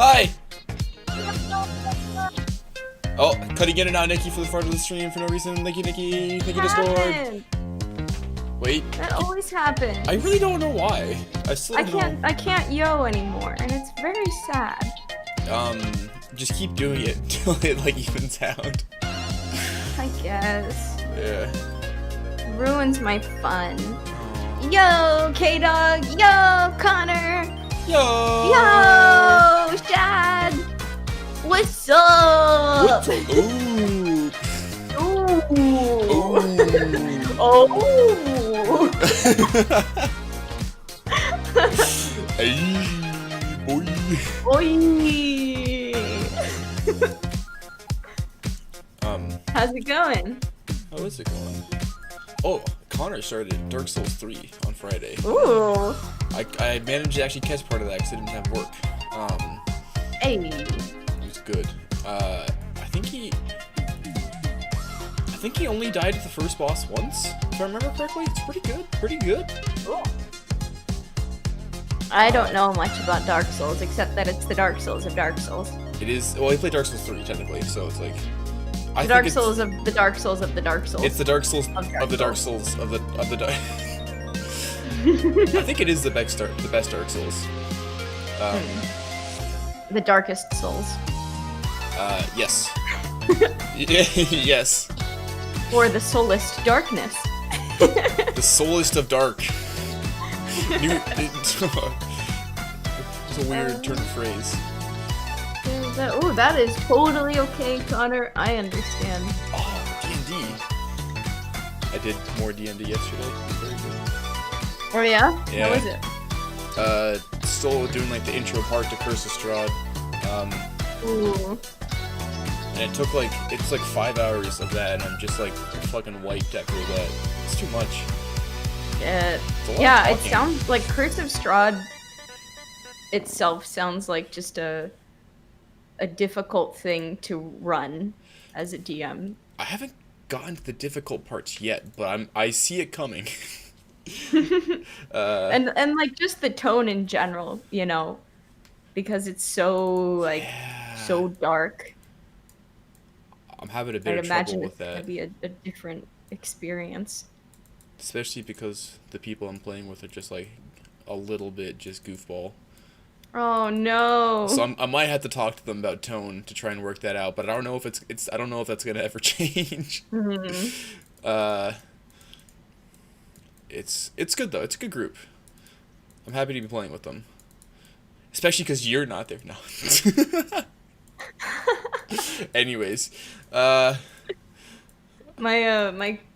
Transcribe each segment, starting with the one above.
Hi! Oh, cutting in and out, Nikki, for the part of the stream for no reason. Nikki, Nikki, Nikki Discord. Wait. That always happens. I really don't know why. I still don't know. I can't yo anymore, and it's very sad. Just keep doing it until it, like, evens out. I guess. Yeah. Ruins my fun. Yo, K-Dog! Yo, Connor! Yo! Yo, Shad! What's up? Ooh! Ooh! Ooh! Oh! Hey, boy! Oi! How's it going? How is it going? Oh, Connor started Dark Souls 3 on Friday. Ooh! I managed to actually catch part of that because I didn't have work. Hey! It was good. I think he only died at the first boss once, if I remember correctly. It's pretty good. Pretty good. Cool. I don't know much about Dark Souls, except that it's the Dark Souls of Dark Souls. It is. Well, he played Dark Souls 3 technically, so it's like. The Dark Souls of the Dark Souls of the Dark Souls. It's the Dark Souls of the Dark Souls of the Dark. I think it is the best Dark Souls. The darkest souls. Yes. Yes. Or the soulest darkness. The soulest of dark. It's a weird turn of phrase. Oh, that is totally okay, Connor. I understand. Oh, D&D. I did more D&D yesterday. Very good. Oh yeah? Yeah. How was it? Still doing like the intro part to Curse of Strahd. Ooh. And it's like 5 hours of that, and I'm just like fucking wiped after that. It's too much. Yeah, it sounds like Curse of Strahd itself sounds like just a difficult thing to run as a DM. I haven't gotten to the difficult parts yet, but I see it coming. And like just the tone in general, you know, because it's so so dark. I'm having a bit of trouble with that. I'd imagine it's gonna be a different experience. Especially because the people I'm playing with are just like a little bit just goofball. Oh no! So I might have to talk to them about tone to try and work that out, but I don't know if I don't know if that's gonna ever change. Mm-hmm. It's good though. It's a good group. I'm happy to be playing with them, especially because you're not there now. Anyways, my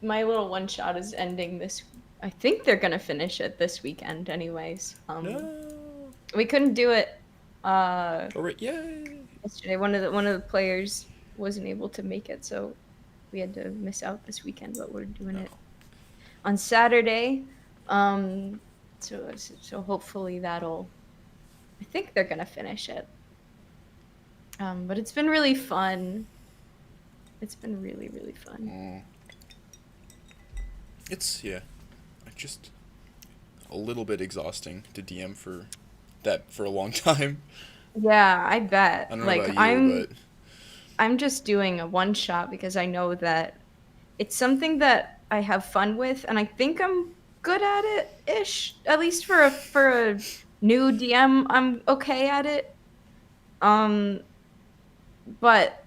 little one shot is ending this. I think they're gonna finish it this weekend, anyways. No. We couldn't do it. Alright, yay! Yesterday, one of the players wasn't able to make it, so we had to miss out this weekend. But we're doing it on Saturday. So hopefully that'll. I think they're gonna finish it. But it's been really fun. It's been really, really fun. It's just a little bit exhausting to DM for a long time. Yeah, I bet. I don't know Like about you, but I'm just doing a one shot because I know that it's something that I have fun with, and I think I'm good at it ish. At least for a new DM, I'm okay at it. But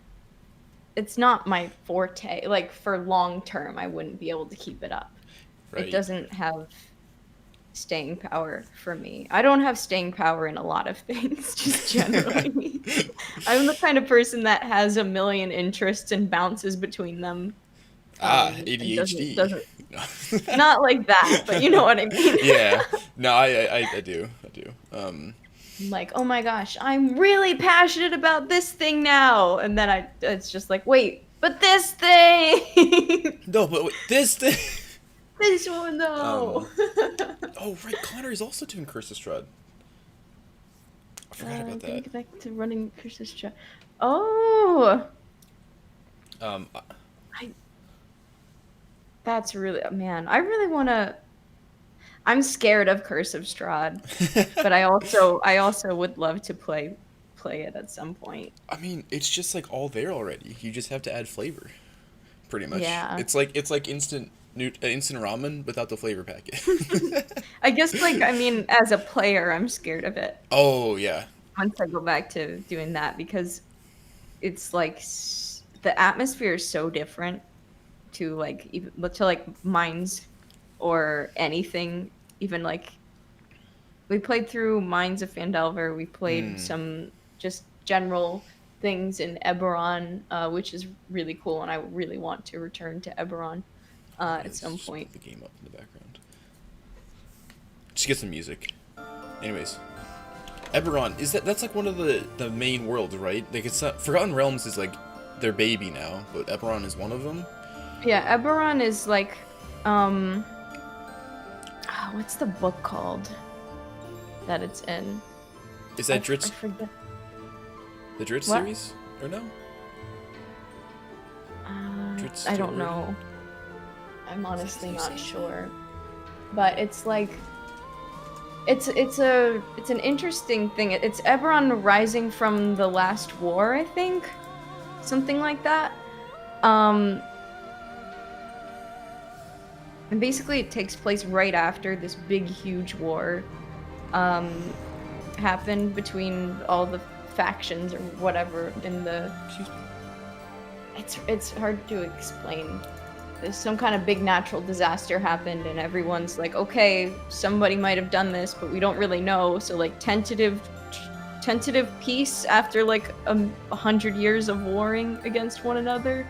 it's not my forte. Like for long term, I wouldn't be able to keep it up. right. It doesn't have staying power for me. I don't have staying power in a lot of things, just generally. I'm the kind of person that has a million interests and bounces between them. ADHD. Doesn't not like that, but you know what I mean. Yeah. No, I do. I'm like, oh my gosh, I'm really passionate about this thing now, and then it's just like, wait, but this thing. No, but wait, this thing. This one though. Oh right, Connor is also doing Curse of Strahd. I forgot about that. Get back to running Curse of Strahd. Oh. That's really, man, I really want to. I'm scared of Curse of Strahd, but I also would love to play play it at some point. I mean, it's just like all there already. You just have to add flavor, pretty much. Yeah. It's like instant ramen without the flavor packet. I guess, like, I mean, as a player, I'm scared of it Oh yeah. once I go back to doing that because it's like the atmosphere is so different to like even to like mines or anything. Even like we played through Mines of Phandelver. We played Mm. some just general things in Eberron, which is really cool, and I really want to return to Eberron at Let's some just point. put the game up in the background. Just get some music. Anyways, Eberron that's like one of the main worlds, right? Like it's not, Forgotten Realms is like their baby now, but Eberron is one of them. Yeah, Eberron is like, what's the book called that it's in? Is that I Dritz? forget. The Dritz What? series? Or no? Dritz I don't Steward? know. I'm honestly what you not say? sure. But it's like it's an interesting thing. It's Eberron rising from the last war, I think. Something like that. And basically it takes place right after this big huge war happened between all the factions or whatever in the Excuse me. it's hard to explain. There's some kind of big natural disaster happened and everyone's like, okay, somebody might have done this, but we don't really know. So like tentative peace after like 100 years of warring against one another.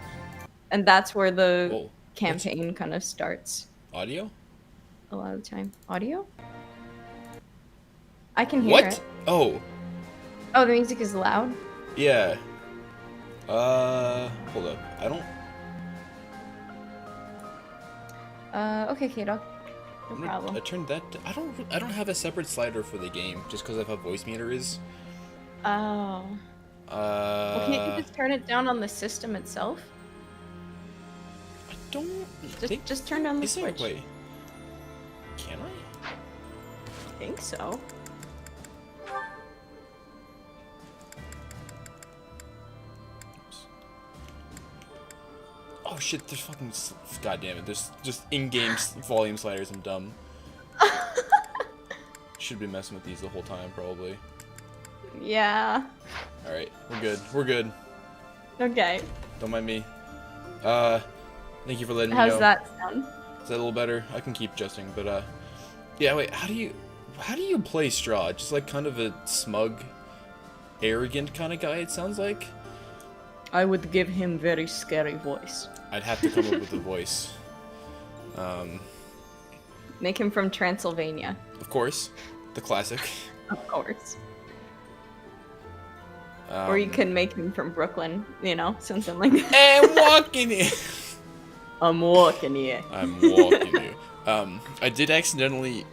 And that's where the Whoa. campaign kind of starts Audio? a lot of the time. Audio? I can hear What? it. Oh, Oh, the music is loud? yeah. Hold up. I don't. Okay, K-Dog. No problem. I turned that. I don't have a separate slider for the game just because of how voice meter is. Oh. Well, can't you just turn it down on the system itself? I don't think. Just turn down the Is there a switch. way? Can I? I think so. Oops. Oh shit! There's fucking. God damn it! There's just in-game volume sliders. I'm dumb. Should be messing with these the whole time, probably. Yeah. All right, we're good. We're good. Okay. Don't mind me. Thank you for letting me know. How's that sound? Is that a little better? I can keep adjusting, but yeah. Wait, how do you play Straw? Just like kind of a smug, arrogant kind of guy. It sounds like. I would give him very scary voice. I'd have to come up with a voice. Make him from Transylvania. Of course, the classic. Of course. Or you can make him from Brooklyn, you know, something like that. And walking in. I'm walking here. I'm walking you. I did accidentally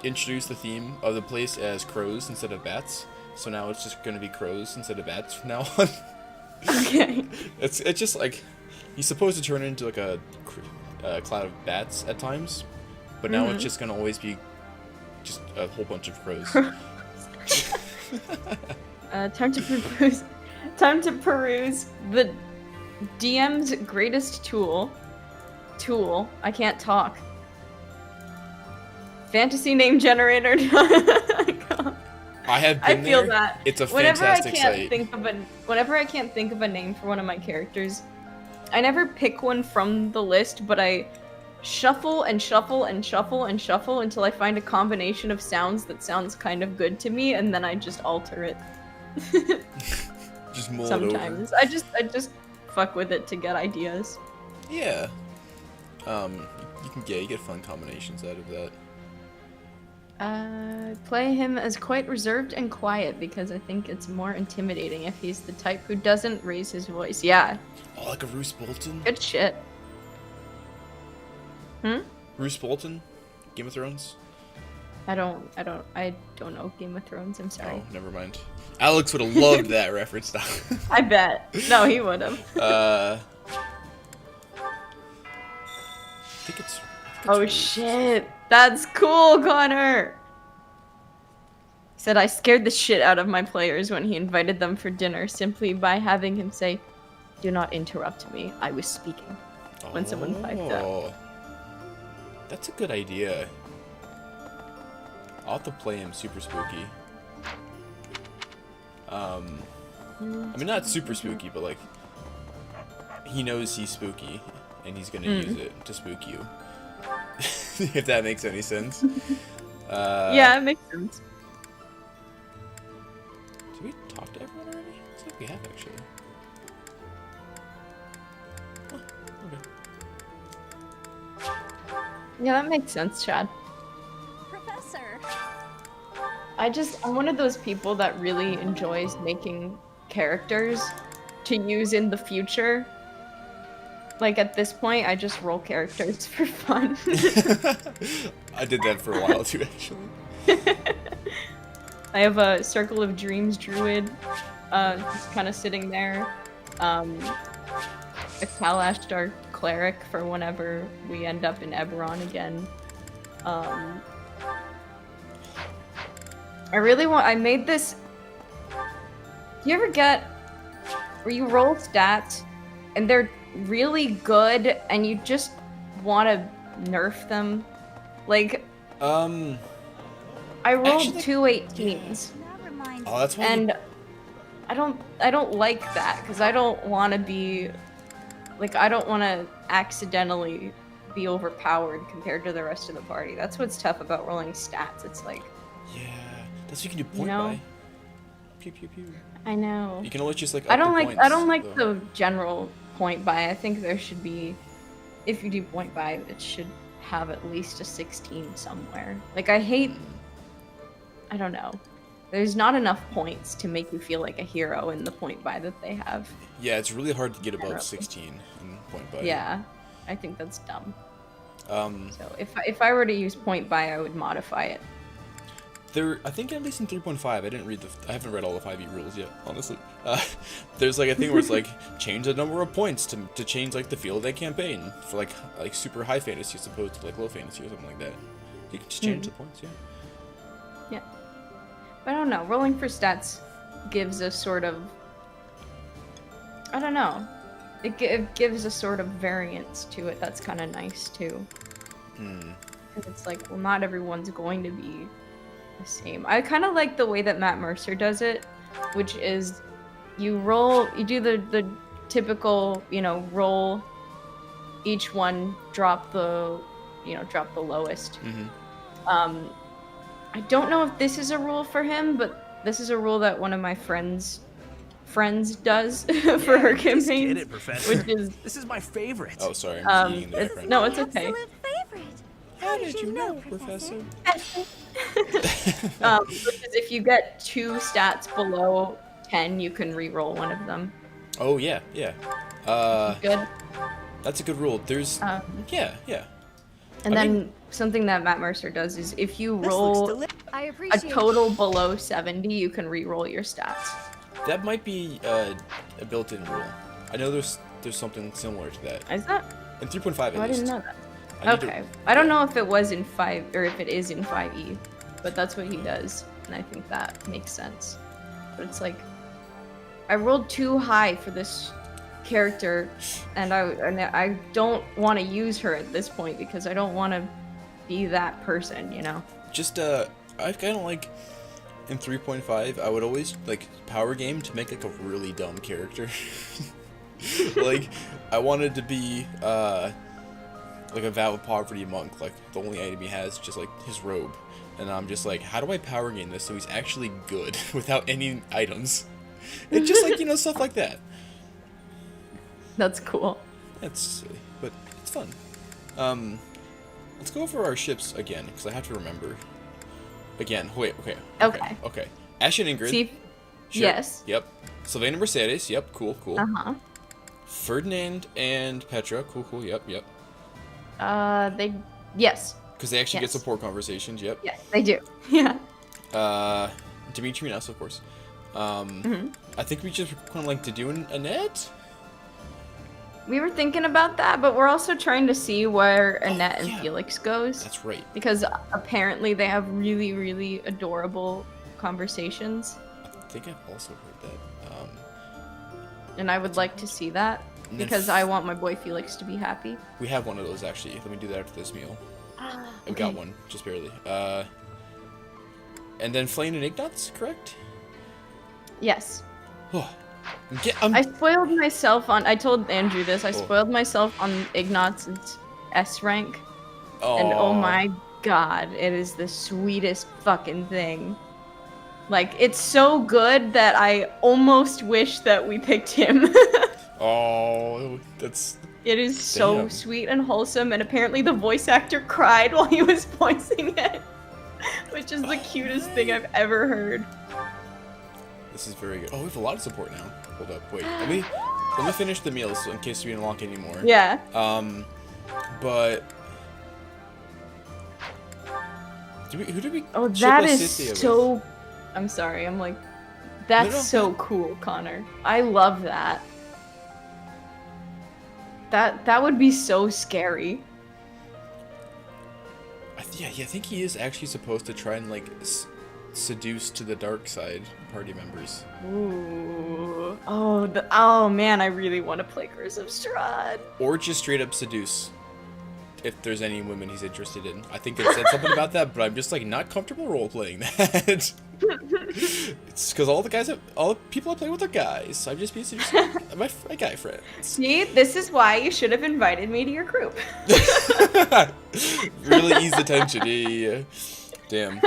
introduce the theme of the place as crows instead of bats, so now it's just gonna be crows instead of bats from now on. Okay. It's just like he's supposed to turn into like a cloud of bats at times, but now it's just gonna always be just a whole bunch of crows. Time to peruse the DM's greatest tool. I can't talk. Fantasy name generator. I have I been feel there. that. It's a Whenever fantastic I can't site. whenever I can't think of a name for one of my characters, I never pick one from the list, but I shuffle and shuffle and shuffle and shuffle until I find a combination of sounds that sounds kind of good to me, and then I just alter it. Just mull Sometimes. it over. I just fuck with it to get ideas. Yeah. You get fun combinations out of that. Play him as quite reserved and quiet because I think it's more intimidating if he's the type who doesn't raise his voice. Yeah. Oh, like a Roose Bolton? Good shit. Roose Bolton? Game of Thrones? I don't know Game of Thrones, I'm sorry. Oh, never mind. Alex would have loved that reference now. I bet. No, he would have. I think it's Oh Roose. shit. That's cool, Connor. said I scared the shit out of my players when he invited them for dinner simply by having him say, "Do not interrupt me. I was speaking." When someone piped up. That's a good idea. I'll have to play him super spooky. I mean, not super spooky, but like, he knows he's spooky, and he's gonna use it to spook you. If that makes any sense. Yeah, it makes sense. Did we talk to everyone already? Looks like we have, actually. Oh, okay. Yeah, that makes sense, Chad. Professor. I'm one of those people that really enjoys making characters to use in the future. Like, at this point, I just roll characters for fun. I did that for a while, too, actually. I have a Circle of Dreams druid, just kind of sitting there. A Kalashtar cleric for whenever we end up in Eberron again. I made this... Do you ever get where you roll stats and they're really good and you just want to nerf them? Like, I rolled actually, 2 18s. Oh, that's why. And I don't like that because I don't want to be like I don't want to accidentally be overpowered compared to the rest of the party. That's what's tough about rolling stats. It's like, Yeah, that's what you can do point know? by. Pew pew pew. I know. You can always just like. I up don't the like I don't points, like though. the general point by. I think there should be, if you do point by, it should have at least a 16 somewhere. Like I hate. I don't know. There's not enough points to make you feel like a hero in the point by that they have. Yeah, it's really hard to get above Generally. 16 in point by. Yeah, I think that's dumb. So So if I were to use point by, I would modify it. I think at least in 3.5, I haven't read all the 5e rules yet, honestly. There's like a thing where it's like, change the number of points to change like the feel of that campaign for like super high fantasy as opposed to like low fantasy or something like that. You can just change the points, yeah. Yeah. But I don't know. Rolling for stats gives a sort of... I don't know. It gives a sort of variance to it that's kind of nice, too. Because it's like, well, not everyone's going to be the same. I kind of like the way that Matt Mercer does it, which is you do the typical, roll each one, drop the lowest. I don't know if this is a rule for him, but this is a rule that one of my friends does for her campaign. Get it, Professor. Which is This is my favorite. Oh, sorry, I'm eating the it's background. no, it's okay. Absolute favorite. How did you know, Professor? Which is if you get 2 stats below 10, you can re-roll one of them. Oh yeah, yeah. Good. That's a good rule. There's yeah. And I then mean- something that Matt Mercer does is if you This roll looks I a appreciate total below 70, you can re-roll your stats. That might be a built-in rule. I know there's something similar to that. Is that? In 3.5 at Oh, I least. didn't know that. I need to- Okay. I don't know if it was in 5 or if it is in 5e, but that's what he does, and I think that makes sense. But it's like I rolled too high for this character, and I don't want to use her at this point because I don't want to be that person, Just I kind of like in 3.5 I would always like power game to make like a really dumb character. Like I wanted to be like a vow of poverty monk, like the only item he has is just like his robe, and I'm just like, how do I power game this so he's actually good without any items? It's just like stuff like that. That's cool. That's silly, but it's fun. Let's go over our ships again, because I have to remember. Again, wait, okay. Ashen Ingrid. See? Sure. Yes. Yep. Sylvain and Mercedes. Yep. Cool. Uh-huh. Ferdinand and Petra. Cool. Yep. Yes. Because they actually get Yes. support conversations. Yep. Yes, they do. Yeah. Dimitri and us, of course. Mm-hmm. I think we just kind of like to do Annette. We were thinking about that, but we're also trying to see where Annette and yeah. Felix goes. That's right. Because apparently they have really, really adorable conversations. I think I've also heard that. And I would like to see that And then because I want my boy Felix to be happy. We have one of those actually. Let me do that after this meal. We Okay. got one, just barely. And then Flame and Ignatz, correct? Yes. Oh, I spoiled myself on. I told Andrew this. I Oh. spoiled myself on Ignatz's S rank. And oh my god, it is the sweetest fucking thing. Like, it's so good that I almost wish that we picked him. Oh, that's... It is so Damn. sweet and wholesome, and apparently the voice actor cried while he was voicing it. Which is the cutest thing I've ever heard. This is very good. Oh, we have a lot of support now. Hold up, wait. Let me finish the meals in case we don't unlock any more. Yeah. But... who did we Oh, ship that Lysithea is so... with? I'm sorry, I'm like... That's No. so cool, Connor. I love that. That would be so scary. Yeah, I think he is actually supposed to try and, like, seduce to the dark side party members. Ooh. Oh man, I really want to play Curse of Strahd. Or just straight up seduce. If there's any women he's interested in. I think it said something about that, but I'm just, like, not comfortable role-playing that. It's because all the people I play with are guys. I'm just being seducing my guy friends. See, this is why you should have invited me to your group. Really ease the tension. Yeah. Damn.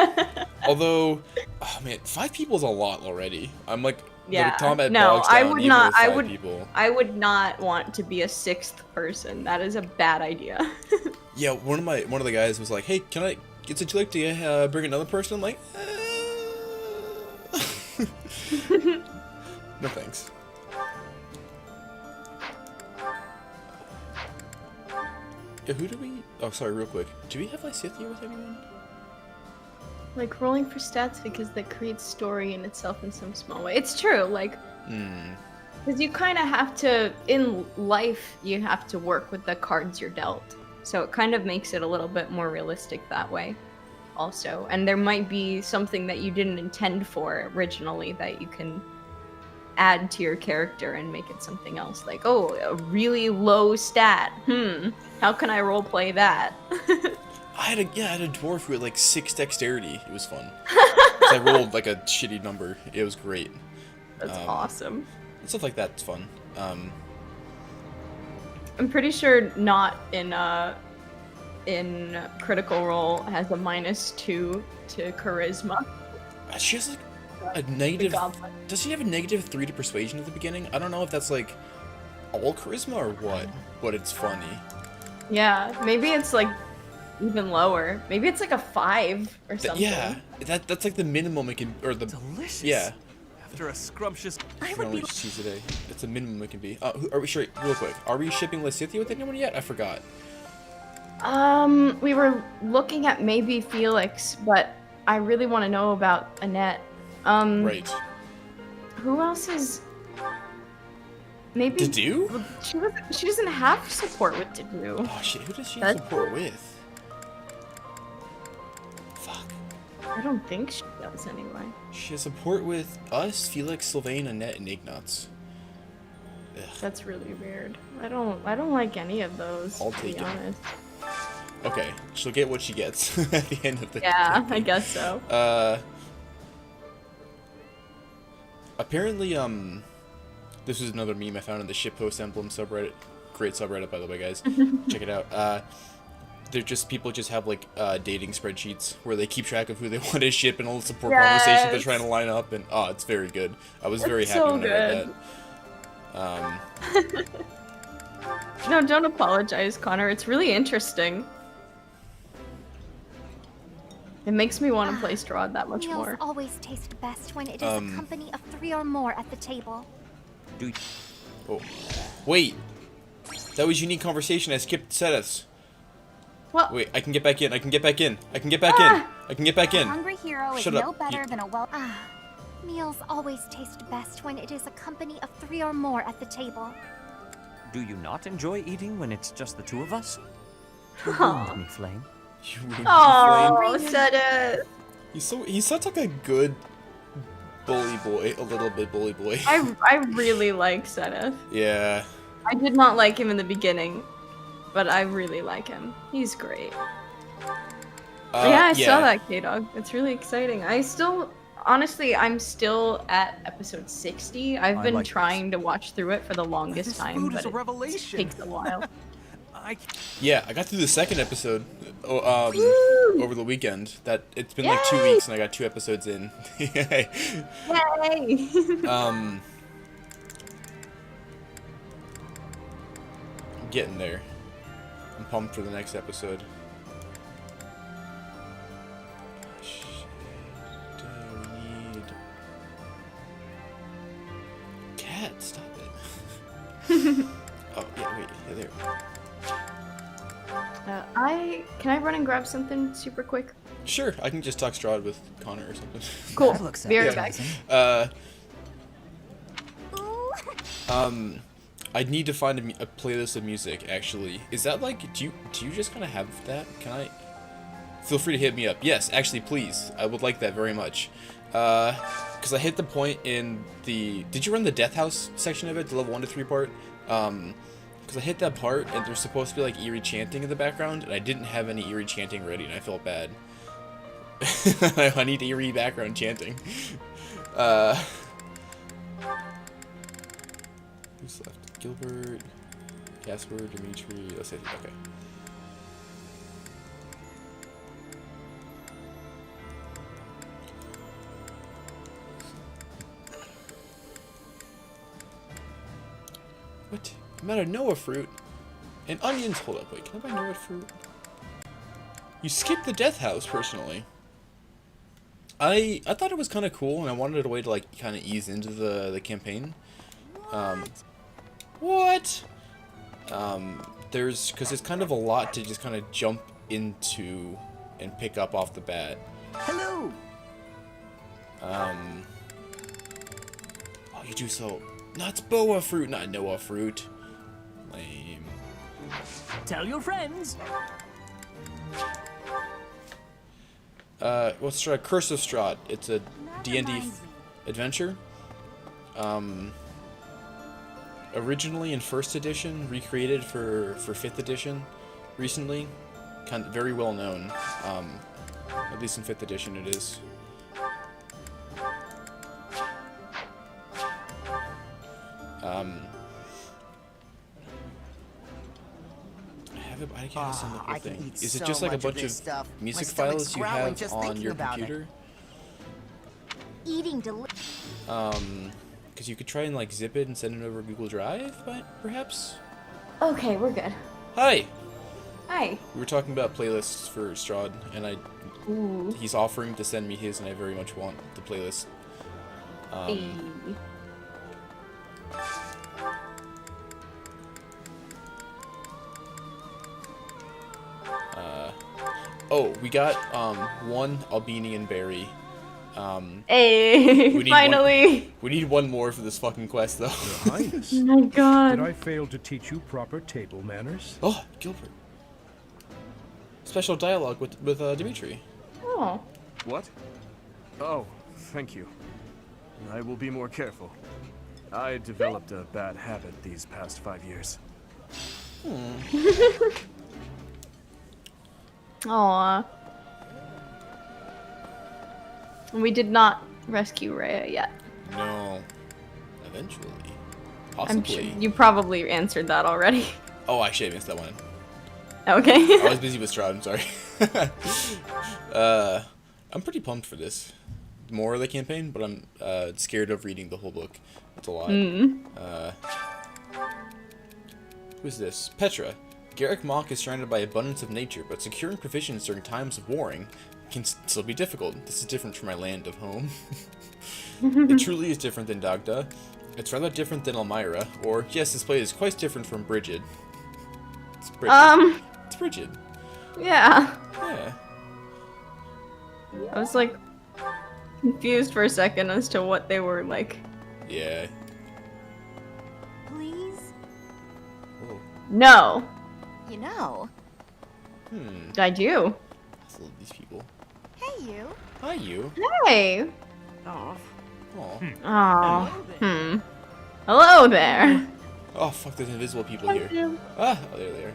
Although, oh man, 5 people is a lot already. I'm like, Yeah. the combat No, bogs I down would even not. with I 5 would. people. I would not want to be a 6th person. That is a bad idea. Yeah, one of the guys was like, "Hey, can I get some like to bring another person?" I'm like, no thanks. Yeah, who do we? Oh, sorry, real quick. Do we have Lysithea with anyone? Like rolling for stats because that creates story in itself in some small way. It's true, like, because you kind of have to, in life, you have to work with the cards you're dealt. So it kind of makes it a little bit more realistic that way, also. And there might be something that you didn't intend for originally that you can add to your character and make it something else. Like, oh, a really low stat. How can I roleplay that? I had a dwarf who had like 6 dexterity. It was fun. 'Cause I rolled like a shitty number. It was great. That's awesome. And stuff like that's fun. I'm pretty sure not in Critical Role has a -2 to charisma. She has like a negative. goblin. Does she have a -3 to persuasion at the beginning? I don't know if that's like all charisma or what, but it's funny. Yeah, maybe it's like even lower. Maybe it's like a 5 or something. Yeah, that's like the minimum it can, or the Delicious. yeah. After a scrumptious. You can only choose a day. It's the minimum it can be. Are we sure? Real quick, are we shipping Lysithea with anyone yet? I forgot. We were looking at maybe Felix, but I really want to know about Annette. Right. Who else is? Maybe Dedue? She doesn't have support with Dedue. Oh shit! Who does she That's- support with? Fuck. I don't think she does anyway. She has support with us, Felix, Sylvain, Annette, and Ignatz. Ugh. That's really weird. I don't like any of those. I'll to take be it. honest. Okay, she'll get what she gets at the end of the Yeah, campaign. I guess so. Apparently, this is another meme I found in the shitpost Emblem subreddit. Great subreddit, by the way, guys. Check it out. They're just, people just have, like, dating spreadsheets where they keep track of who they want to ship and all the support conversations they're trying to line up, and, oh, it's very good. I was very happy when I read that. No, don't apologize, Connor. It's really interesting. It makes me want to play Strahd that much Meals more. always taste best when it is a company of 3 or more at the table. Oh. Wait! That was unique conversation, I skipped setups. What? Wait, I can get back in, I can get back in, I can get back in, I can get back A in. hungry hero is Shut no up. better than a meals always taste best when it is a company of 3 or more at the table. Do you not enjoy eating when it's just the 2 of us? You Aw. ruined me, Flame. You ruined me, Oh, Flame. said it. He's such like a good Bully boy, a little bit bully boy. I really like Zenith. Yeah. I did not like him in the beginning, but I really like him. He's great. Yeah, I saw that, K-Dog. It's really exciting. Honestly, I'm still at episode 60. I've been trying to watch through it for the longest time, but it takes a while. Yeah, I got through the second episode over the weekend. It's been like 2 weeks, and I got 2 episodes in. Yay! Yay! I'm getting there. I'm pumped for the next episode. Shit, we need... Cat, stop it. Oh, yeah, wait, yeah, there. Can I run and grab something super quick? Sure, I can just talk Strahd with Connor or something. Cool. That looks Be right back. I'd need to find a playlist of music, actually. Is that like, do you just kind of have that? Can I? Feel free to hit me up. Yes, actually, please. I would like that very much. Because I hit the point in the... Did you run the Death House section of it, the level 1 to 3 part? Because I hit that part, and there's supposed to be, like, eerie chanting in the background, and I didn't have any eerie chanting ready, and I felt bad. I need eerie background chanting. Who's left? Gilbert, Casper, Dimitri, let's say, okay. What? I'm out of Noah fruit. And onions, hold up, wait, can I buy Noah fruit? You skipped the Death House, personally. I thought it was kind of cool, and I wanted a way to, like, kind of ease into the campaign. What? Because it's kind of a lot to just kind of jump into and pick up off the bat. Hello. Oh, you do so. No, it's boa fruit, not Noah fruit. Lame. Tell your friends. What's Strahd? Curse of Strahd. It's a D&D adventure. Originally in 1st edition, recreated for 5th edition recently. Kind of very well known. At least in 5th edition it is. I can't send the whole thing. Is it just like a bunch of music files you have on your computer? Eating Because you could try and like zip it and send it over Google Drive, perhaps? Okay, we're good. Hi! Hi. We were talking about playlists for Strahd, and Ooh. he's offering to send me his, and I very much want the playlist. Oh, we got 1 Albanian berry. Hey, finally! We need 1 more for this fucking quest, though. Your Highness, Oh my god. did I fail to teach you proper table manners? Oh, Gilbert. Special dialogue with Dimitri. Oh. What? Oh, thank you. I will be more careful. I developed a bad habit these past 5 years. Aw. We did not rescue Rhea yet. No. Eventually. I'm Possibly. sure you probably answered that already. Oh, actually, I missed that one. Okay. I was busy with Strahd, I'm sorry. I'm pretty pumped for this. More of the campaign, but I'm scared of reading the whole book. That's a lot. Who's this? Petra. Garrick Mach is surrounded by abundance of nature, but securing provisions during times of warring can still be difficult. This is different from my land of home. It truly is different than Dagda. It's rather different than Elmira, or, yes, this place is quite different from Brigid. It's Brigid. It's Brigid. Yeah. Yeah. I was like confused for a second as to what they were like. Yeah. Please? Whoa. No. You know. I do. I love these people. Hey, you. Hi, you. Hey. Oh, Oh. Oh. Hello there. Hello there. Oh fuck, there's invisible people here. Hello. Ah, oh, there they are.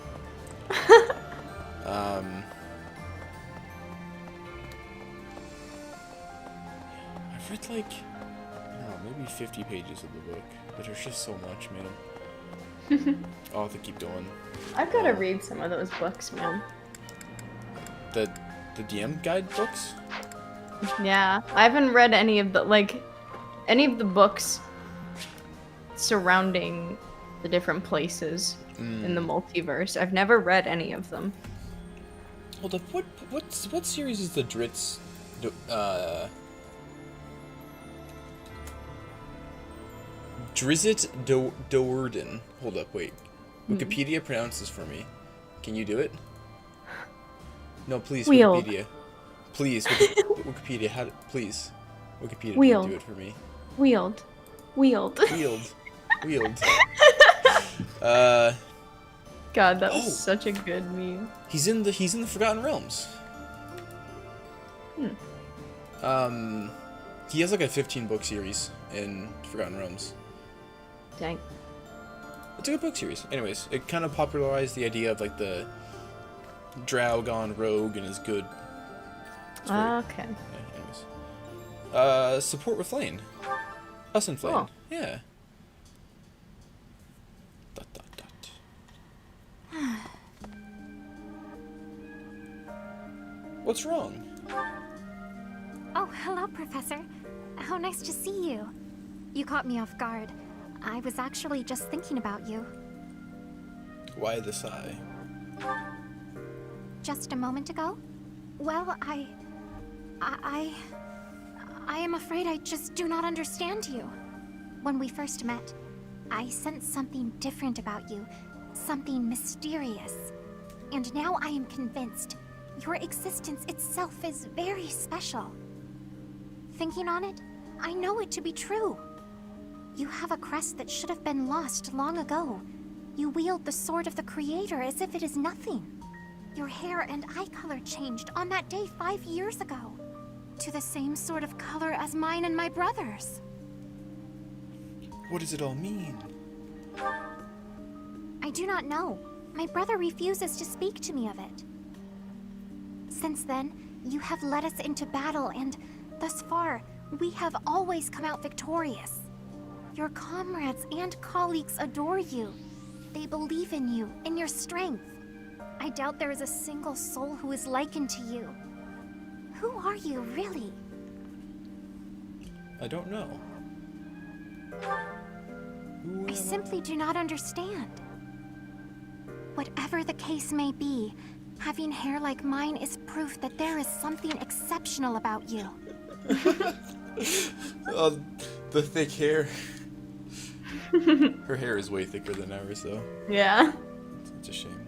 I've read like, I don't know, maybe 50 pages of the book, but there's just so much, man. I'll have to keep going. I've got to read some of those books, man. The DM guide books? Yeah, I haven't read any of the books surrounding the different places in the multiverse. I've never read any of them. Hold up, what series is the Dritz? Drizzt Do'Urden. Hold up, wait. Wikipedia pronounces for me. Can you do it? No, please, Wheel. Wikipedia. Please, Wikipedia. Please, Wikipedia, Wheel. do it for me. Wield. Wield. God, that was Oh. such a good meme. He's in the Forgotten Realms. He has like a 15-book series in Forgotten Realms. Dang. It's a good book series. Anyways, it kind of popularized the idea of like the Drow gone rogue and is good. It's very- Okay. yeah, anyways. Support with Flane. Us and Flane. Oh. Yeah. Dot, dot, dot. What's wrong? Oh, hello, Professor. How nice to see you. You caught me off guard. I was actually just thinking about you. Why the sigh? Just a moment ago? Well, I am afraid I just do not understand you. When we first met, I sensed something different about you, something mysterious. And now I am convinced your existence itself is very special. Thinking on it, I know it to be true. You have a crest that should have been lost long ago. You wield the sword of the Creator as if it is nothing. Your hair and eye color changed on that day 5 years ago, to the same sort of color as mine and my brother's. What does it all mean? I do not know. My brother refuses to speak to me of it. Since then, you have led us into battle, and thus far, we have always come out victorious. Your comrades and colleagues adore you. They believe in you, in your strength. I doubt there is a single soul who is likened to you. Who are you, really? I don't know. Who I am simply do not understand. Whatever the case may be, having hair like mine is proof that there is something exceptional about you. Oh, the thick hair. Her hair is way thicker than ours, though. Yeah. It's a shame.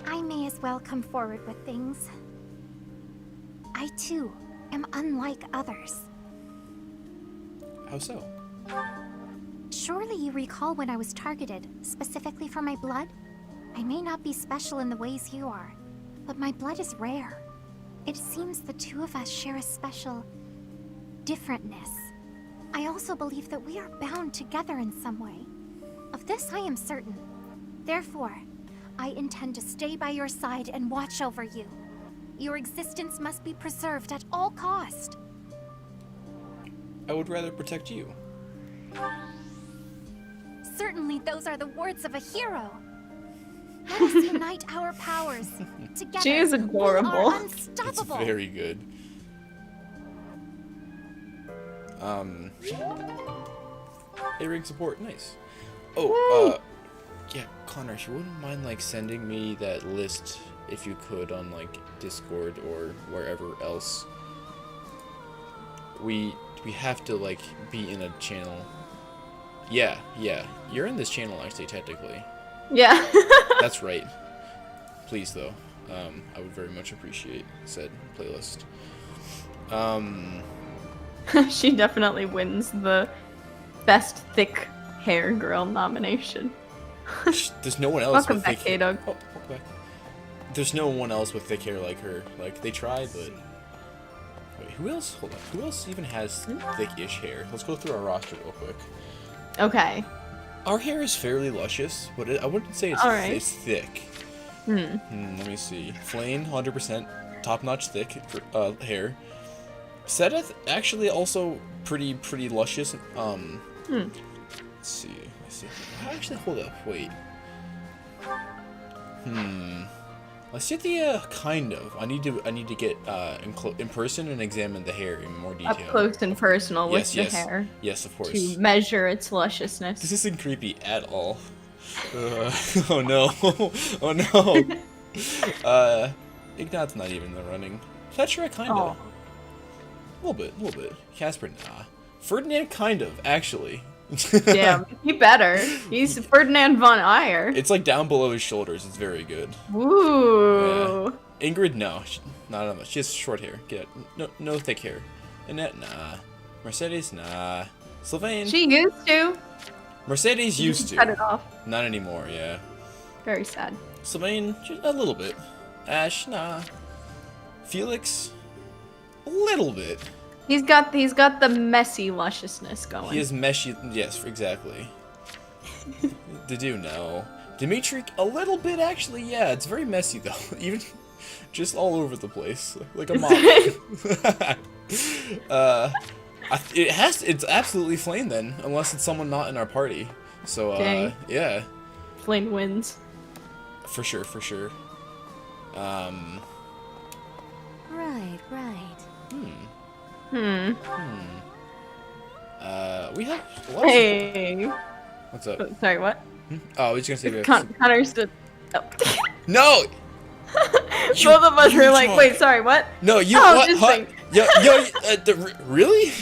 I may as well come forward with things. I, too, am unlike others. How so? Surely you recall when I was targeted, specifically for my blood? I may not be special in the ways you are, but my blood is rare. It seems the two of us share a special differentness. I also believe that we are bound together in some way. Of this I am certain. Therefore, I intend to stay by your side and watch over you. Your existence must be preserved at all cost. I would rather protect you. Certainly those are the words of a hero. Let us unite our powers. Together, She is we adorable. are It's unstoppable. very good. A-ring support, nice. Oh, yeah, Connor, if you wouldn't mind, like, sending me that list, if you could, on, like, Discord or wherever else. We have to, like, be in a channel. Yeah, you're in this channel, actually, technically. Yeah. That's right. Please, though. I would very much appreciate said playlist. She definitely wins the best thick hair girl nomination. There's no one else Welcome with back, thick hair. K-Dog. Oh, welcome back. There's no one else with thick hair like her. Like, they try, but Wait, who else? Hold on. Who else even has thick-ish hair? Let's go through our roster real quick. Okay. Our hair is fairly luscious, but I wouldn't say it's, Alright. it's thick. Let me see. Flame, 100%. Top-notch thick hair. Sedith, actually also pretty luscious. Let's see. Actually, hold up. Wait. Let's get the kind of. I need to get in person and examine the hair in more detail. Up close and personal with the yes. hair. Yes, of course. To measure its lusciousness. This isn't creepy at all. Oh no. Oh no. Ignat's not even in the running. Petra, kind of. Oh. A little bit. Casper, nah. Ferdinand, kind of, actually. Damn, he better. He's Ferdinand von Eyre. It's like down below his shoulders. It's very good. Ooh. Yeah. Ingrid, no. Not that much. She has short hair. Get no thick hair. Annette, nah. Mercedes, nah. Sylvain. She used to. Mercedes used to. Cut it off. Not anymore, yeah. Very sad. Sylvain, a little bit. Ash, nah. Felix, a little bit. He's got the messy lusciousness going. He is meshy. Yes, exactly. Dedue, no. Dimitri, a little bit actually. Yeah, it's very messy though. Even just all over the place, like a mop. It's absolutely Flame then, unless it's someone not in our party. So Dang. yeah. Flame wins. For sure. Right. We have a lot of Hey. What's up? Sorry, what? Oh, I was just gonna say we have Connor stood. Oh. No! Both of us were like, wait, sorry, what? No, you Oh, what? just Huh? saying. Really?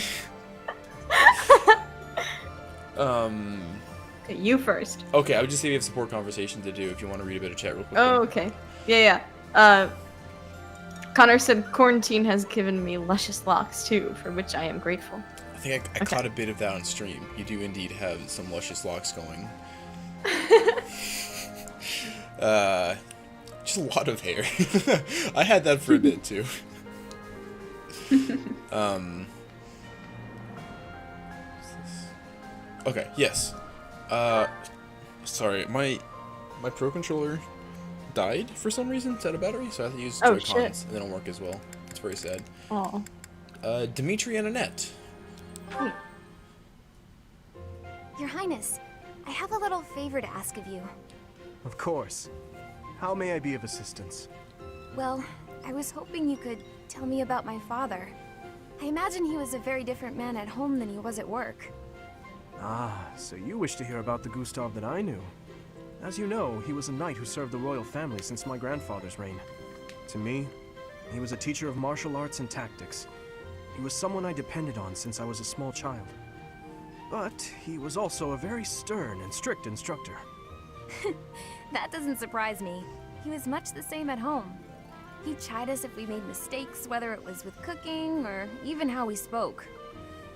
Okay, you first. Okay, I would just say we have support conversation to do if you want to read a bit of chat real quick. Oh, okay. Yeah. Connor said quarantine has given me luscious locks too, for which I am grateful. I think I caught a bit of that on stream. You do indeed have some luscious locks going. Just a lot of hair. I had that for a bit too. Okay, yes. Sorry, my Pro Controller died for some reason. It's out of battery, so I have to use Joy-Cons, and they don't work as well. It's very sad. Oh. Dimitri and Annette. Your Highness, I have a little favor to ask of you. Of course. How may I be of assistance? Well, I was hoping you could tell me about my father. I imagine he was a very different man at home than he was at work. Ah, so you wish to hear about the Gustav that I knew. As you know, he was a knight who served the royal family since my grandfather's reign. To me, he was a teacher of martial arts and tactics. He was someone I depended on since I was a small child. But he was also a very stern and strict instructor. That doesn't surprise me. He was much the same at home. He'd chide us if we made mistakes, whether it was with cooking or even how we spoke.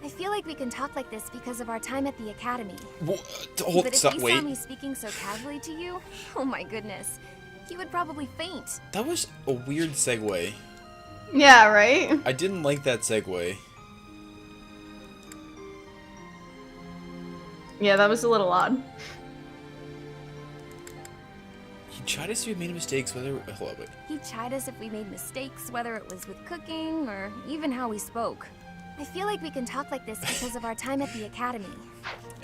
I feel like we can talk like this because of our time at the academy. But if he saw me speaking so casually to you, oh my goodness, he would probably faint. That was a weird segue. Yeah, right? I didn't like that segue. Yeah, that was a little odd. He tried to see if we made mistakes, whether... Hold on, wait. He'd chide us if we made mistakes, whether it was with cooking or even how we spoke. I feel like we can talk like this because of our time at the academy.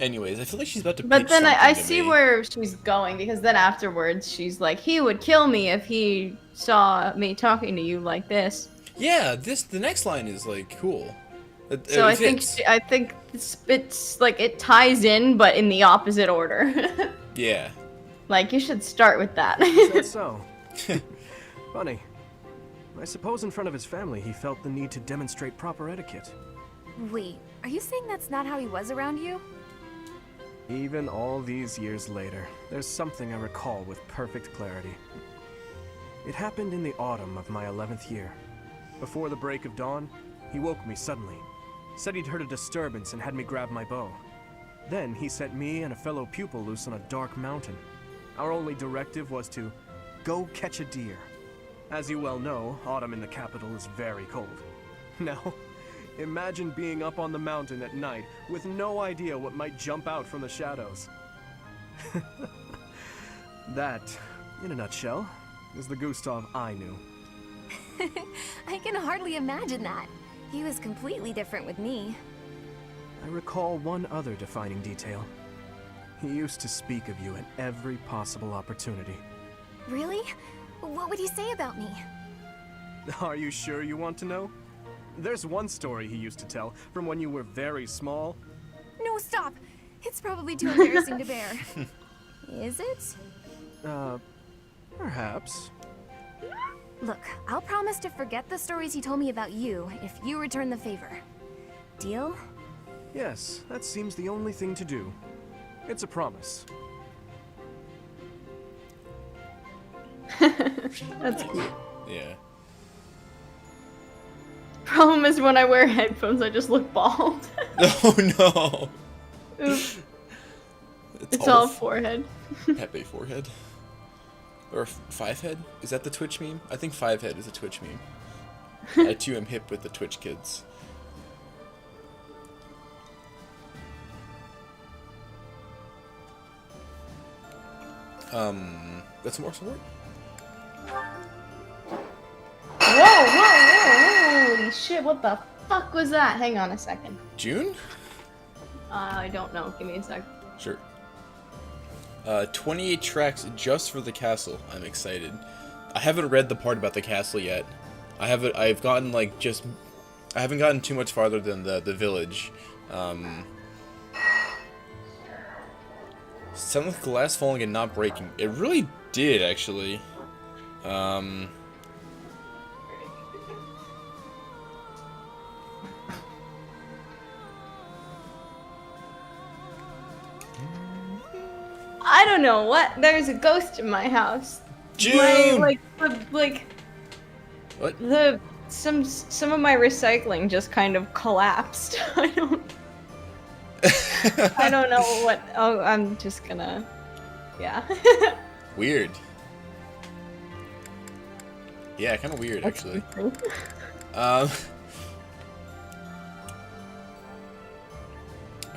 Anyways, I feel like she's about to But pitch then I something to see me. where she's going, because then afterwards she's like, he would kill me if he saw me talking to you like this. Yeah, the next line is, like, cool. So I think it's like it ties in, but in the opposite order. Yeah. Like, you should start with that. Is that so? Funny. I suppose in front of his family he felt the need to demonstrate proper etiquette. Wait, are you saying that's not how he was around you? Even all these years later, there's something I recall with perfect clarity. It happened in the autumn of my 11th year. Before the break of dawn, he woke me suddenly, said he'd heard a disturbance and had me grab my bow. Then he sent me and a fellow pupil loose on a dark mountain. Our only directive was to go catch a deer. As you well know, autumn in the capital is very cold. Now, imagine being up on the mountain at night with no idea what might jump out from the shadows. That, in a nutshell, is the Gustav I knew. I can hardly imagine that. He was completely different with me. I recall one other defining detail. He used to speak of you at every possible opportunity. Really? What would he say about me? Are you sure you want to know? There's one story he used to tell from when you were very small. No, stop! It's probably too embarrassing to bear. Is it? Perhaps. Look, I'll promise to forget the stories he told me about you if you return the favor. Deal? Yes, that seems the only thing to do. It's a promise. That's cute. Yeah. Problem is when I wear headphones, I just look bald. Oh no. Oops. It's all forehead. Pepe forehead. Or five head? Is that the Twitch meme? I think five head is a Twitch meme. I too am hip with the Twitch kids. That's more support? Whoa! Holy shit, what the fuck was that? Hang on a second. June? I don't know. Give me a sec. Sure. 28 tracks just for the castle. I'm excited. I haven't read the part about the castle yet. I've gotten like just... I haven't gotten too much farther than the village. Sounded like glass falling and not breaking. It really did, actually. I don't know what. There's a ghost in my house. June! Like What? some of my recycling just kind of collapsed. I don't know what. Oh, I'm just gonna. Yeah. Weird. Yeah, kind of weird, actually. I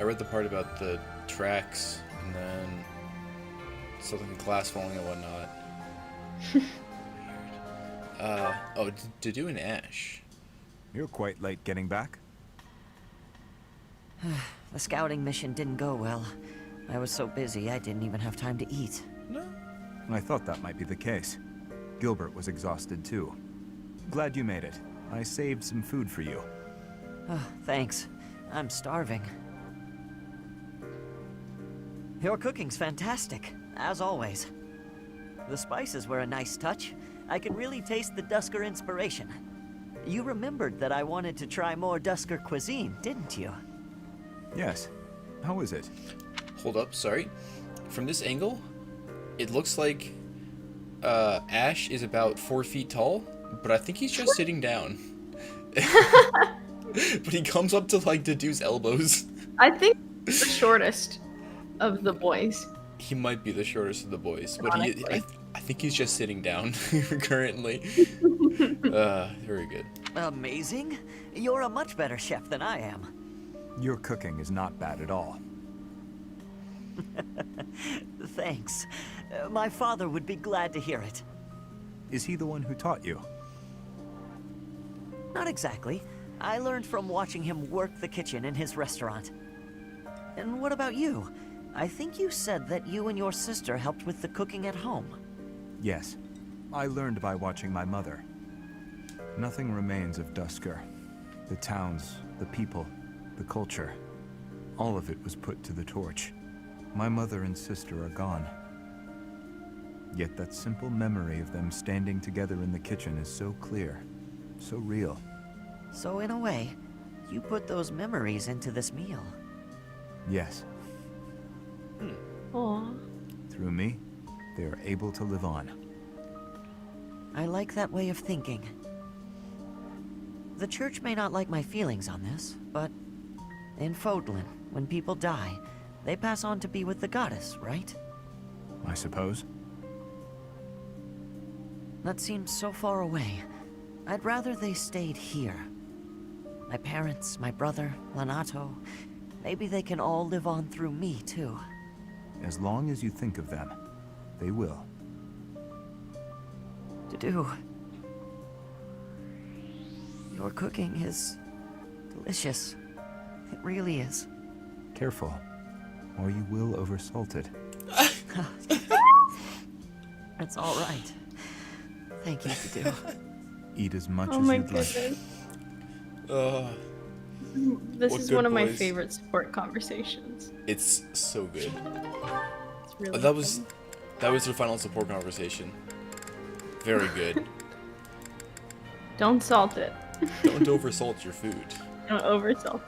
read the part about the tracks, and then something glass falling and whatnot. Weird. Oh, Dedue and Ash. You're quite late getting back. The scouting mission didn't go well. I was so busy I didn't even have time to eat. No. I thought that might be the case. Gilbert was exhausted too. Glad you made it. I saved some food for you. Oh, thanks. I'm starving. Your cooking's fantastic, as always. The spices were a nice touch. I can really taste the Dusker inspiration. You remembered that I wanted to try more Dusker cuisine, didn't you? Yes. How is it? Hold up, sorry. From this angle, it looks like Ash is about 4 feet tall, but I think he's just sitting down. But he comes up to like Dedue's elbows. I think the shortest of the boys. He might be the shortest of the boys, but I think he's just sitting down currently. Very good. Amazing. You're a much better chef than I am. Your cooking is not bad at all. Thanks. My father would be glad to hear it. Is he the one who taught you? Not exactly. I learned from watching him work the kitchen in his restaurant. And what about you? I think you said that you and your sister helped with the cooking at home. Yes. I learned by watching my mother. Nothing remains of Dusker. The towns, the people, the culture. All of it was put to the torch. My mother and sister are gone. Yet that simple memory of them standing together in the kitchen is so clear, so real. So in a way, you put those memories into this meal. Yes. Aww. Through me, they are able to live on. I like that way of thinking. The church may not like my feelings on this, but in Fodlan, when people die, they pass on to be with the goddess, right? I suppose. That seems so far away. I'd rather they stayed here. My parents, my brother, Lanato. Maybe they can all live on through me, too. As long as you think of them, they will. Dedue. Your cooking is delicious. It really is. Careful, or you will oversalt it. It's all right. Thank you, Dedue. Eat as much Oh as my you'd like. goodness. This What is good one of my boys. favorite support conversations. It's so good. It's really That was fun. their final support conversation. Very good. Don't salt it. Don't oversalt your food. Don't oversalt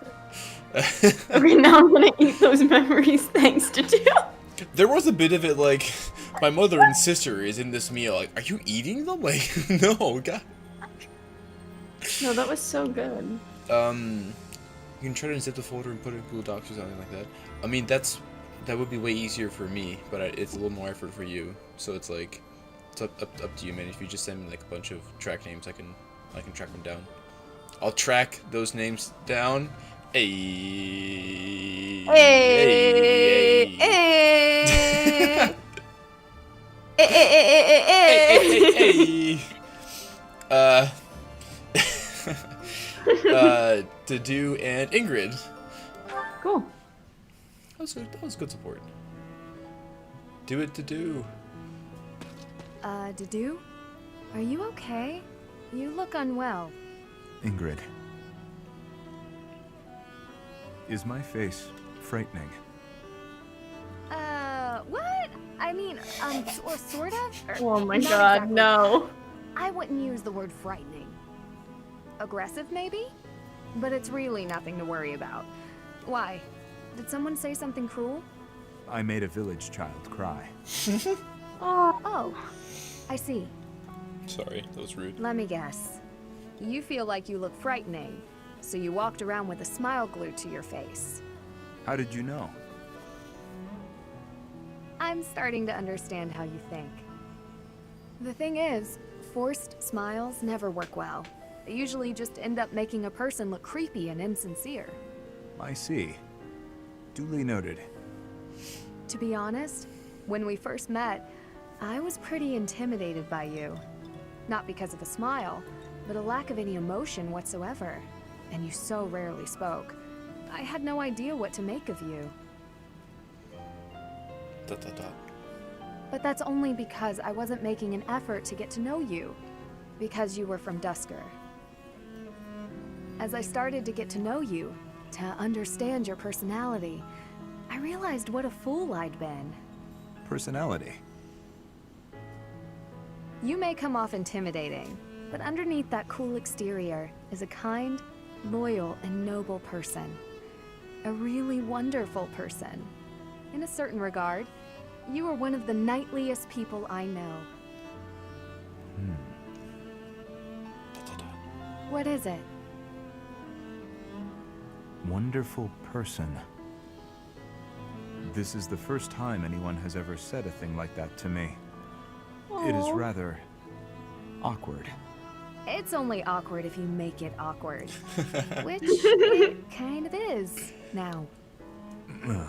it. Okay, now I'm gonna eat those memories thanks to Dedue. There was a bit of it like, my mother and sister is in this meal. Like, are you eating them? Like, no, God. No, that was so good. You can try to unzip the folder and put it in Google Docs or something like that. I mean, that would be way easier for me, but it's a little more effort for you. So it's like, it's up to you, man. If you just send me like a bunch of track names, I can track them down. I'll track those names down. Hey. Hey. Hey. Dedue and Ingrid. Cool. That was good support. Do it, Dedue. Dedue? Are you okay? You look unwell. Ingrid. Is my face frightening? What? I mean, sort of? Oh my Not god, exactly. no. I wouldn't use the word frightening. Aggressive, maybe? But it's really nothing to worry about. Why? Did someone say something cruel? I made a village child cry. Oh, I see. Sorry, that was rude. Let me guess. You feel like you look frightening, so you walked around with a smile glued to your face. How did you know? I'm starting to understand how you think. The thing is, forced smiles never work well. They usually just end up making a person look creepy and insincere. I see. Duly noted. To be honest, when we first met, I was pretty intimidated by you. Not because of a smile, but a lack of any emotion whatsoever. And you so rarely spoke. I had no idea what to make of you. ... But that's only because I wasn't making an effort to get to know you. Because you were from Duscur. As I started to get to know you, to understand your personality, I realized what a fool I'd been. Personality. You may come off intimidating, but underneath that cool exterior is a kind, loyal, and noble person. A really wonderful person. In a certain regard, you are one of the knightliest people I know. What is it? Wonderful person. This is the first time anyone has ever said a thing like that to me. It is rather awkward. It's only awkward if you make it awkward. Which it kind of is, now. Ugh.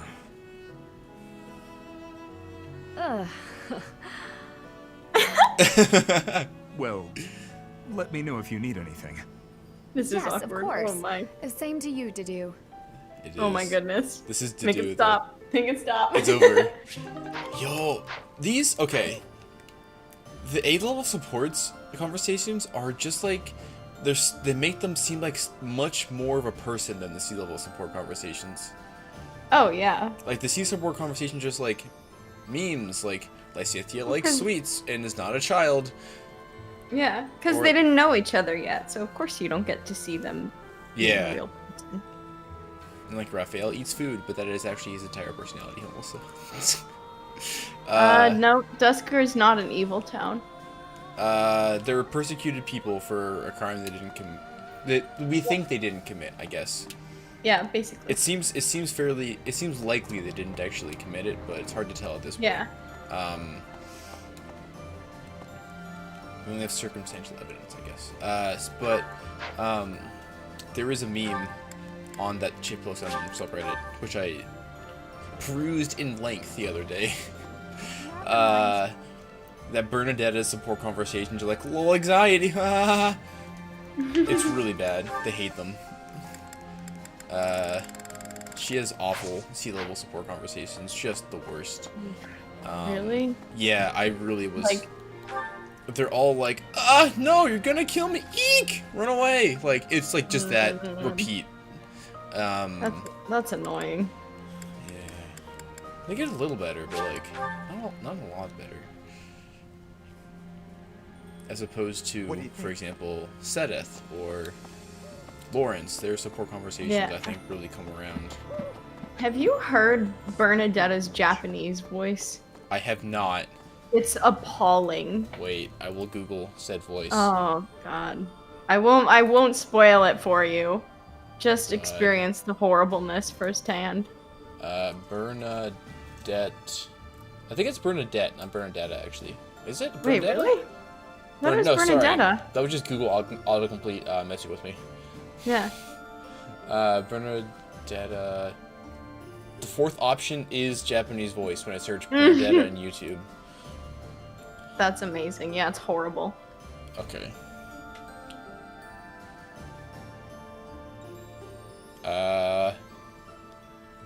Well, let me know if you need anything. This is Yes, of awkward. course. Oh my. Same to you, Dedue. It Oh my is. goodness. This is Make Dedue, it stop. Make it stop. It's over. Yo, these, okay. The A-level supports conversations are just like, they make them seem like much more of a person than the C-level support conversations. Oh yeah. Like the C-support conversation just like memes, like Lysithea likes sweets and is not a child. Yeah, because Or- they didn't know each other yet, so of course you don't get to see them. be a Yeah. real person. And like Raphael eats food, but that is actually his entire personality also. No, Duscur is not an evil town. They're persecuted people for a crime they didn't that we think they didn't commit, I guess. Yeah, basically. It seems likely they didn't actually commit it, but it's hard to tell at this point. Yeah. We only have circumstantial evidence, I guess. there is a meme on that shit post on subreddit, which I perused in length the other day. That Bernadetta's support conversations are like, lol, anxiety, It's really bad. They hate them. She has awful C-level support conversations, just the worst. Really? Yeah, I really was... Like... They're all like, no, you're gonna kill me, eek! Run away! Like, it's like just that repeat. That's annoying. Yeah. They get a little better, but like, not a lot better. As opposed to, for example, Sedith or Lawrence, their support conversations, I think, really come around. Have you heard Bernadetta's Japanese voice? I have not. It's appalling. Wait, I will Google said voice. Oh god. I won't spoil it for you. Just experience the horribleness firsthand. Bernadette. I think it's Bernadette, not Bernadetta, actually. Is it? Wait, Bernadetta? really? That is Bernadetta. That was just Google autocomplete messing with me. Yeah. Bernadetta. The fourth option is Japanese voice when I search Bernadetta on YouTube. That's amazing. Yeah, it's horrible. Okay.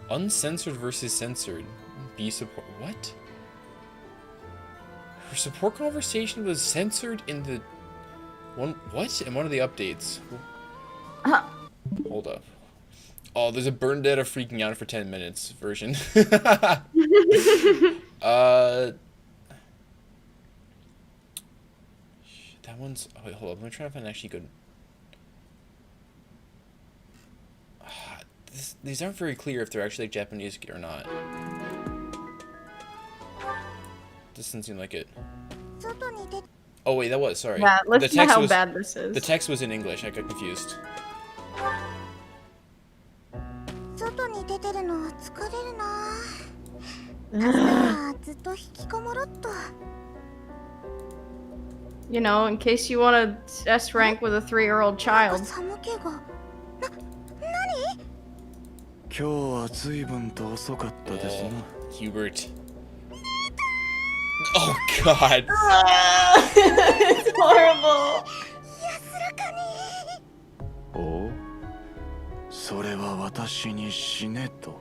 Uncensored versus censored. B support. What? Her support conversation was censored in the one. What? In one of the updates. Hold up. Oh, there's a Bernadetta freaking out for 10 minutes version. That one's. Oh, wait, hold up. Let me try to find actually good. These aren't very clear if they're actually like, Japanese or not. This doesn't seem like it. Oh wait, that was sorry. Yeah, let's see how was, bad this is. The text was in English. I got confused. You know, in case you want to S rank with a 3-year-old child. Hubert. Oh god. It's horrible. Oh? それは私に死ねと。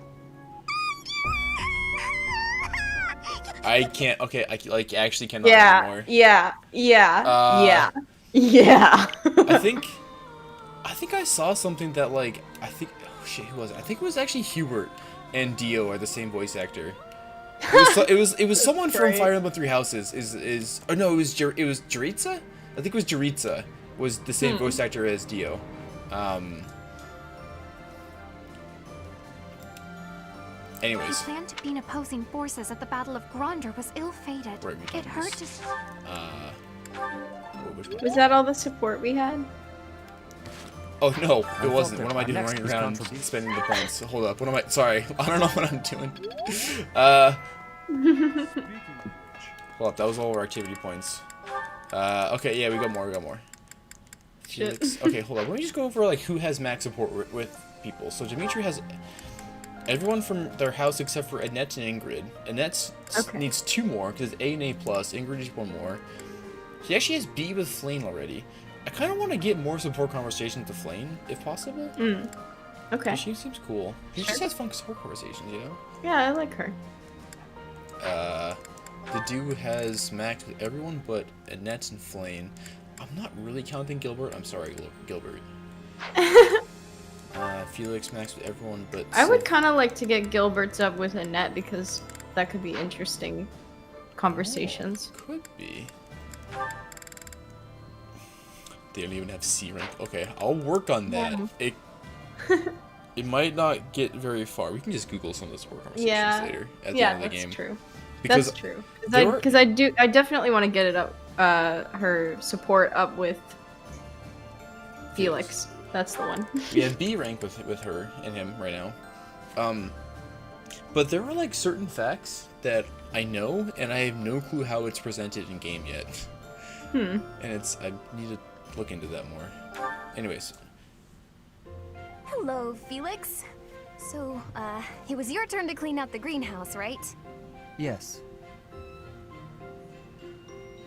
I can't. Okay, I like actually cannot anymore. Yeah. I think I saw something that like oh shit, who was it? I think it was actually Hubert and Dio are the same voice actor. It was someone from Fire Emblem Three Houses. Or no, it was Juriza? I think it was Juriza was the same voice actor as Dio. Anyways. I planned to be in opposing forces at the Battle of Gronder was ill-fated. It hurt to... Was that all the support we had? Oh no, it wasn't. What am I doing running around spending the points? Hold up, what am I... Sorry, I don't know what I'm doing. Hold up, that was all our activity points. Okay, yeah, we got more. Felix. Okay, hold up, let me just go over like who has max support with people. So Dimitri has... everyone from their house except for Annette and Ingrid. Annette needs 2 more because it's A and A+. Ingrid is 1 more. She actually has B with Flame already. I kind of want to get more support conversations with Flame, if possible. Okay. She seems cool. She just has fun support conversations, you know? Yeah, I like her. Dedue has max with everyone but Annette and Flame. I'm not really counting Gilbert. I'm sorry, Gilbert. Felix max with everyone but... I would kind of like to get Gilbert's up with Annette because that could be interesting conversations. Oh, could be. They don't even have C rank. Okay, I'll work on that. Yeah. It might not get very far. We can just Google some of the support conversations later at the end of the game. That's true. Because that's true. Because I definitely want to get it up. Her support up with Felix. That's the one. We have B rank with her and him right now. But there are like certain facts that I know, and I have no clue how it's presented in game yet. And I need to look into that more. Anyways. Hello, Felix. So, it was your turn to clean out the greenhouse, right? Yes.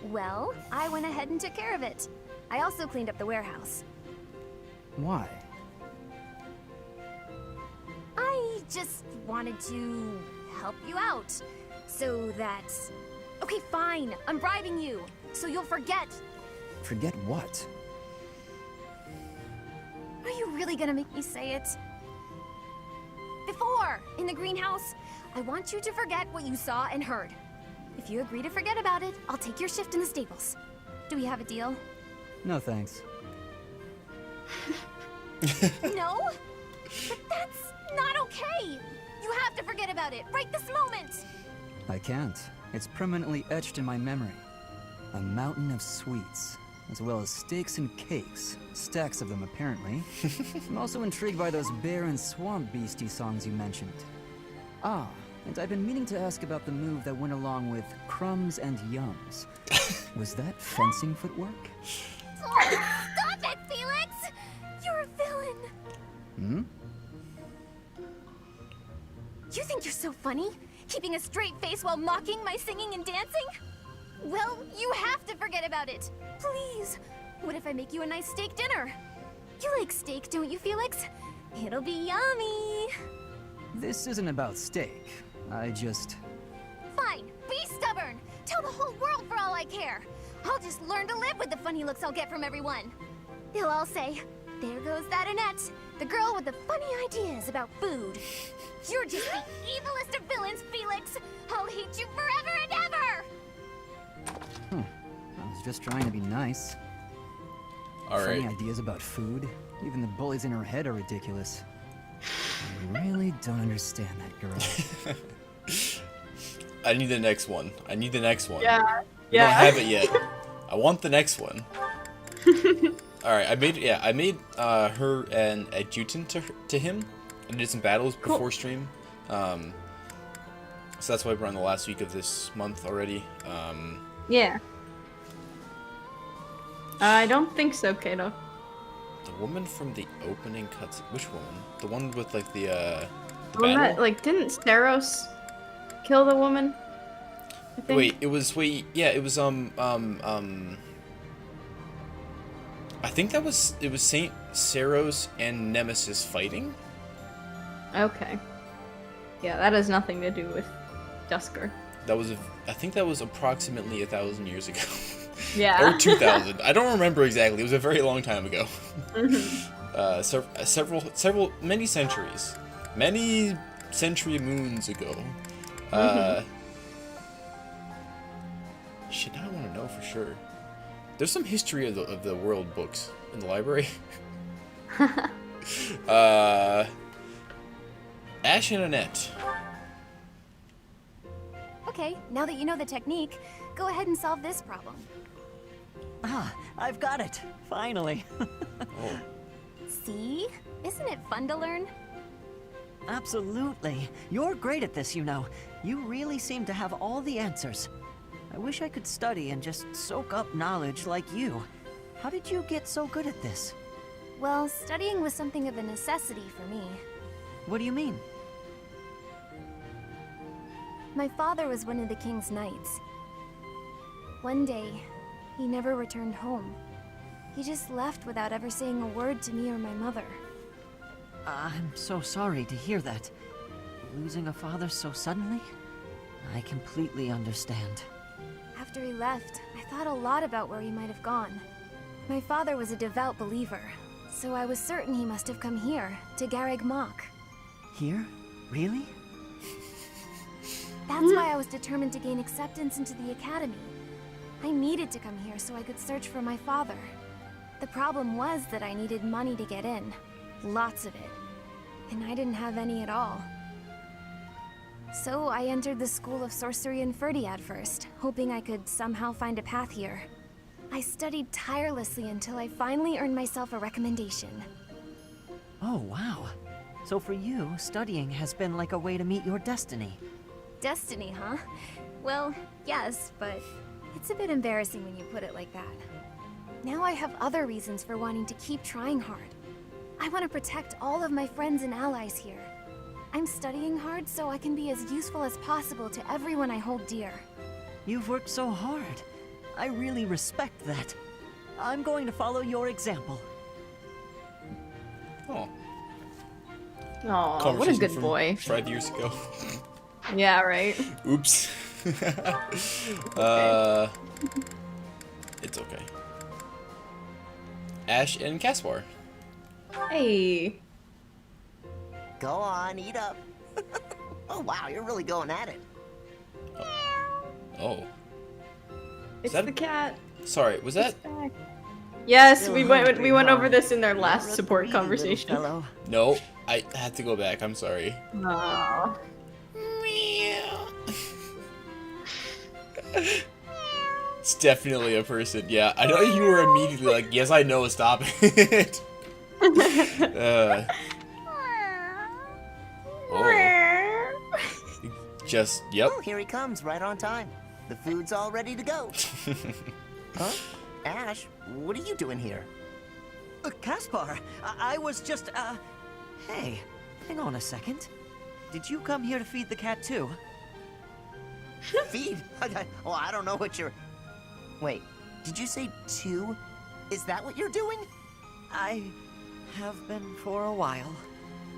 Well, I went ahead and took care of it. I also cleaned up the warehouse. Why? I just wanted to help you out. So that... Okay, fine. I'm bribing you. So you'll forget. Forget what? Are you really gonna make me say it? Before, in the greenhouse, I want you to forget what you saw and heard. If you agree to forget about it, I'll take your shift in the stables. Do we have a deal? No thanks. No? But that's not okay! You have to forget about it, right this moment! I can't. It's permanently etched in my memory. A mountain of sweets, as well as steaks and cakes. Stacks of them, apparently. I'm also intrigued by those bear and swamp beastie songs you mentioned. Ah, and I've been meaning to ask about the move that went along with crumbs and yums. Was that fencing footwork? Oh, stop it, Felix! You're a villain! Hmm? You think you're so funny? Keeping a straight face while mocking my singing and dancing? Well, you have to forget about it. Please. What if I make you a nice steak dinner? You like steak, don't you, Felix? It'll be yummy. This isn't about steak. I just... Fine. Be stubborn. Tell the whole world for all I care. I'll just learn to live with the funny looks I'll get from everyone. They'll all say, there goes that Annette, the girl with the funny ideas about food. You're just the evilest of villains, Felix. I'll hate you forever and ever. I was just trying to be nice. Alright. Funny ideas about food? Even the bullies in her head are ridiculous. I really don't understand that girl. I need the next one. I need the next one. Yeah. We don't have it yet. I want the next one. Alright, I made her an adjutant to him. I did some battles before stream. So that's why we're on the last week of this month already. Yeah. I don't think so, Kato. The woman from the opening cuts. Which woman? The one with like the One that, battle? like, didn't Steros kill the woman? I think? Wait, it was I think it was Saint Seros and Nemesis fighting. Okay. Yeah, that has nothing to do with Dusker. I think that was approximately 1,000 years ago. Yeah. Or 2,000. I don't remember exactly. It was a very long time ago. Many centuries. Many century moons ago. Shit, now I want to know for sure. There's some history of the world books in the library. Ash and Annette. Okay, now that you know the technique, go ahead and solve this problem. Ah, I've got it. Finally. Oh. See? Isn't it fun to learn? Absolutely. You're great at this, you know. You really seem to have all the answers. I wish I could study and just soak up knowledge like you. How did you get so good at this? Well, studying was something of a necessity for me. What do you mean? My father was one of the king's knights. One day, he never returned home. He just left without ever saying a word to me or my mother. I'm so sorry to hear that. Losing a father so suddenly? I completely understand. After he left, I thought a lot about where he might have gone. My father was a devout believer, so I was certain he must have come here, to Garreg Mach. Here? Really? That's why I was determined to gain acceptance into the academy. I needed to come here so I could search for my father. The problem was that I needed money to get in. Lots of it. And I didn't have any at all. So I entered the School of Sorcery in Ferdiad first, hoping I could somehow find a path here. I studied tirelessly until I finally earned myself a recommendation. Oh, wow. So for you, studying has been like a way to meet your destiny. Destiny, huh? Well, yes, but it's a bit embarrassing when you put it like that. Now I have other reasons for wanting to keep trying hard. I want to protect all of my friends and allies here. I'm studying hard so I can be as useful as possible to everyone I hold dear. You've worked so hard. I really respect that. I'm going to follow your example. Oh. Oh, what a good from boy. 5 years ago. Yeah, right. Oops. It's okay. Ash and Caspar. Hey. Go on, eat up. Oh wow, you're really going at it. Oh. It's that the cat. Sorry, was that? Yes, Still we went hungry, over huh? this in their Not last real support greedy, little conversation. fellow. No, I had to go back. I'm sorry. Aww. It's definitely a person. Yeah, I know you were immediately like, yes, I know. Stop it. Oh. Just yep. Oh, here he comes, right on time. The food's all ready to go. Huh? Ash, what are you doing here? Caspar, I was just, Hey, hang on a second. Did you come here to feed the cat too? Feed? Well, I don't know what you're... Wait, did you say 2? Is that what you're doing? I have been for a while.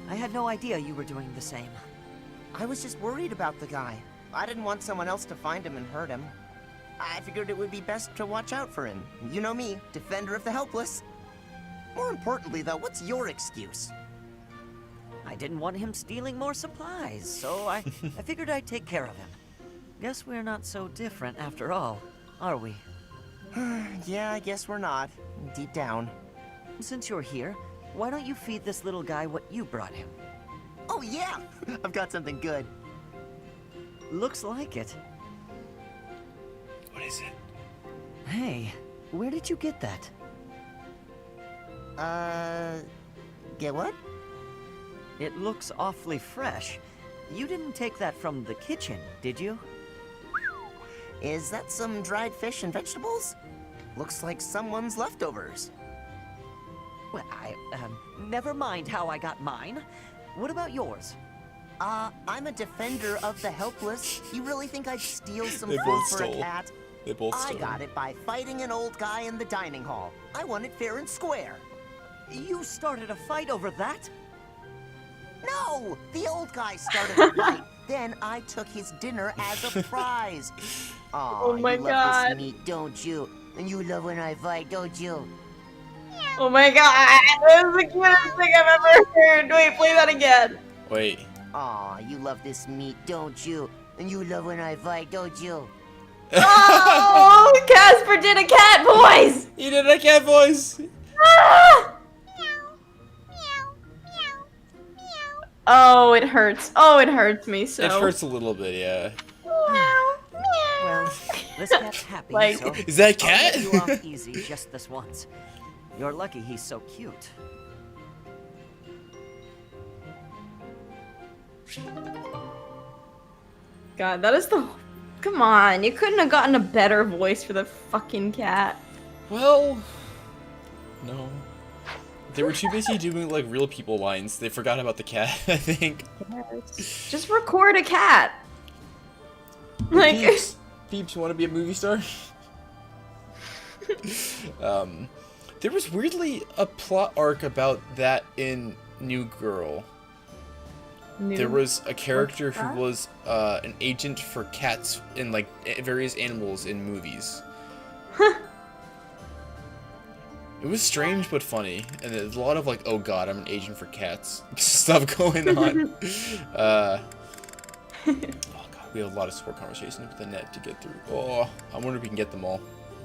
I had no idea you were doing the same. I was just worried about the guy. I didn't want someone else to find him and hurt him. I figured it would be best to watch out for him. You know me, defender of the helpless. More importantly, though, what's your excuse? I didn't want him stealing more supplies, so I figured I'd take care of him. Guess we're not so different after all, are we? Yeah, I guess we're not. Deep down. Since you're here, why don't you feed this little guy what you brought him? Oh, yeah! I've got something good. Looks like it. What is it? Hey, where did you get that? Get what? It looks awfully fresh. You didn't take that from the kitchen, did you? Is that some dried fish and vegetables? Looks like someone's leftovers. Well, never mind how I got mine. What about yours? I'm a defender of the helpless. You really think I'd steal some They food both for stole. a cat? They both I stole. got it by fighting an old guy in the dining hall. I won it fair and square. You started a fight over that? No! The old guy started a fight. Then I took his dinner as a prize. Aw, Oh my you love God. this meat, don't you? And you love when I fight, don't you? Oh my god, that was the cutest thing I've ever heard. Wait, play that again. Wait. Aw, you love this meat, don't you? And you love when I fight, don't you? Oh, Casper did a cat voice. He did a cat voice. Ah! Oh, it hurts. Oh, it hurts me so. It hurts a little bit, yeah. Well, this cat's happy, Like- so Is that a I'll cat? let you off easy just this once. You're lucky he's so cute. God, that is the. Come on, you couldn't have gotten a better voice for the fucking cat. Well, no. They were too busy doing like real people lines. They forgot about the cat, I think. Yes. Just record a cat. Like. Peeps, Peeps, want to be a movie star? There was weirdly a plot arc about that in New Girl. There was a character who was an agent for cats and like various animals in movies. It was strange but funny, and there's a lot of like, oh god, I'm an agent for cats stuff going on. Oh god, we have a lot of support conversations with the net to get through. Oh, I wonder if we can get them all.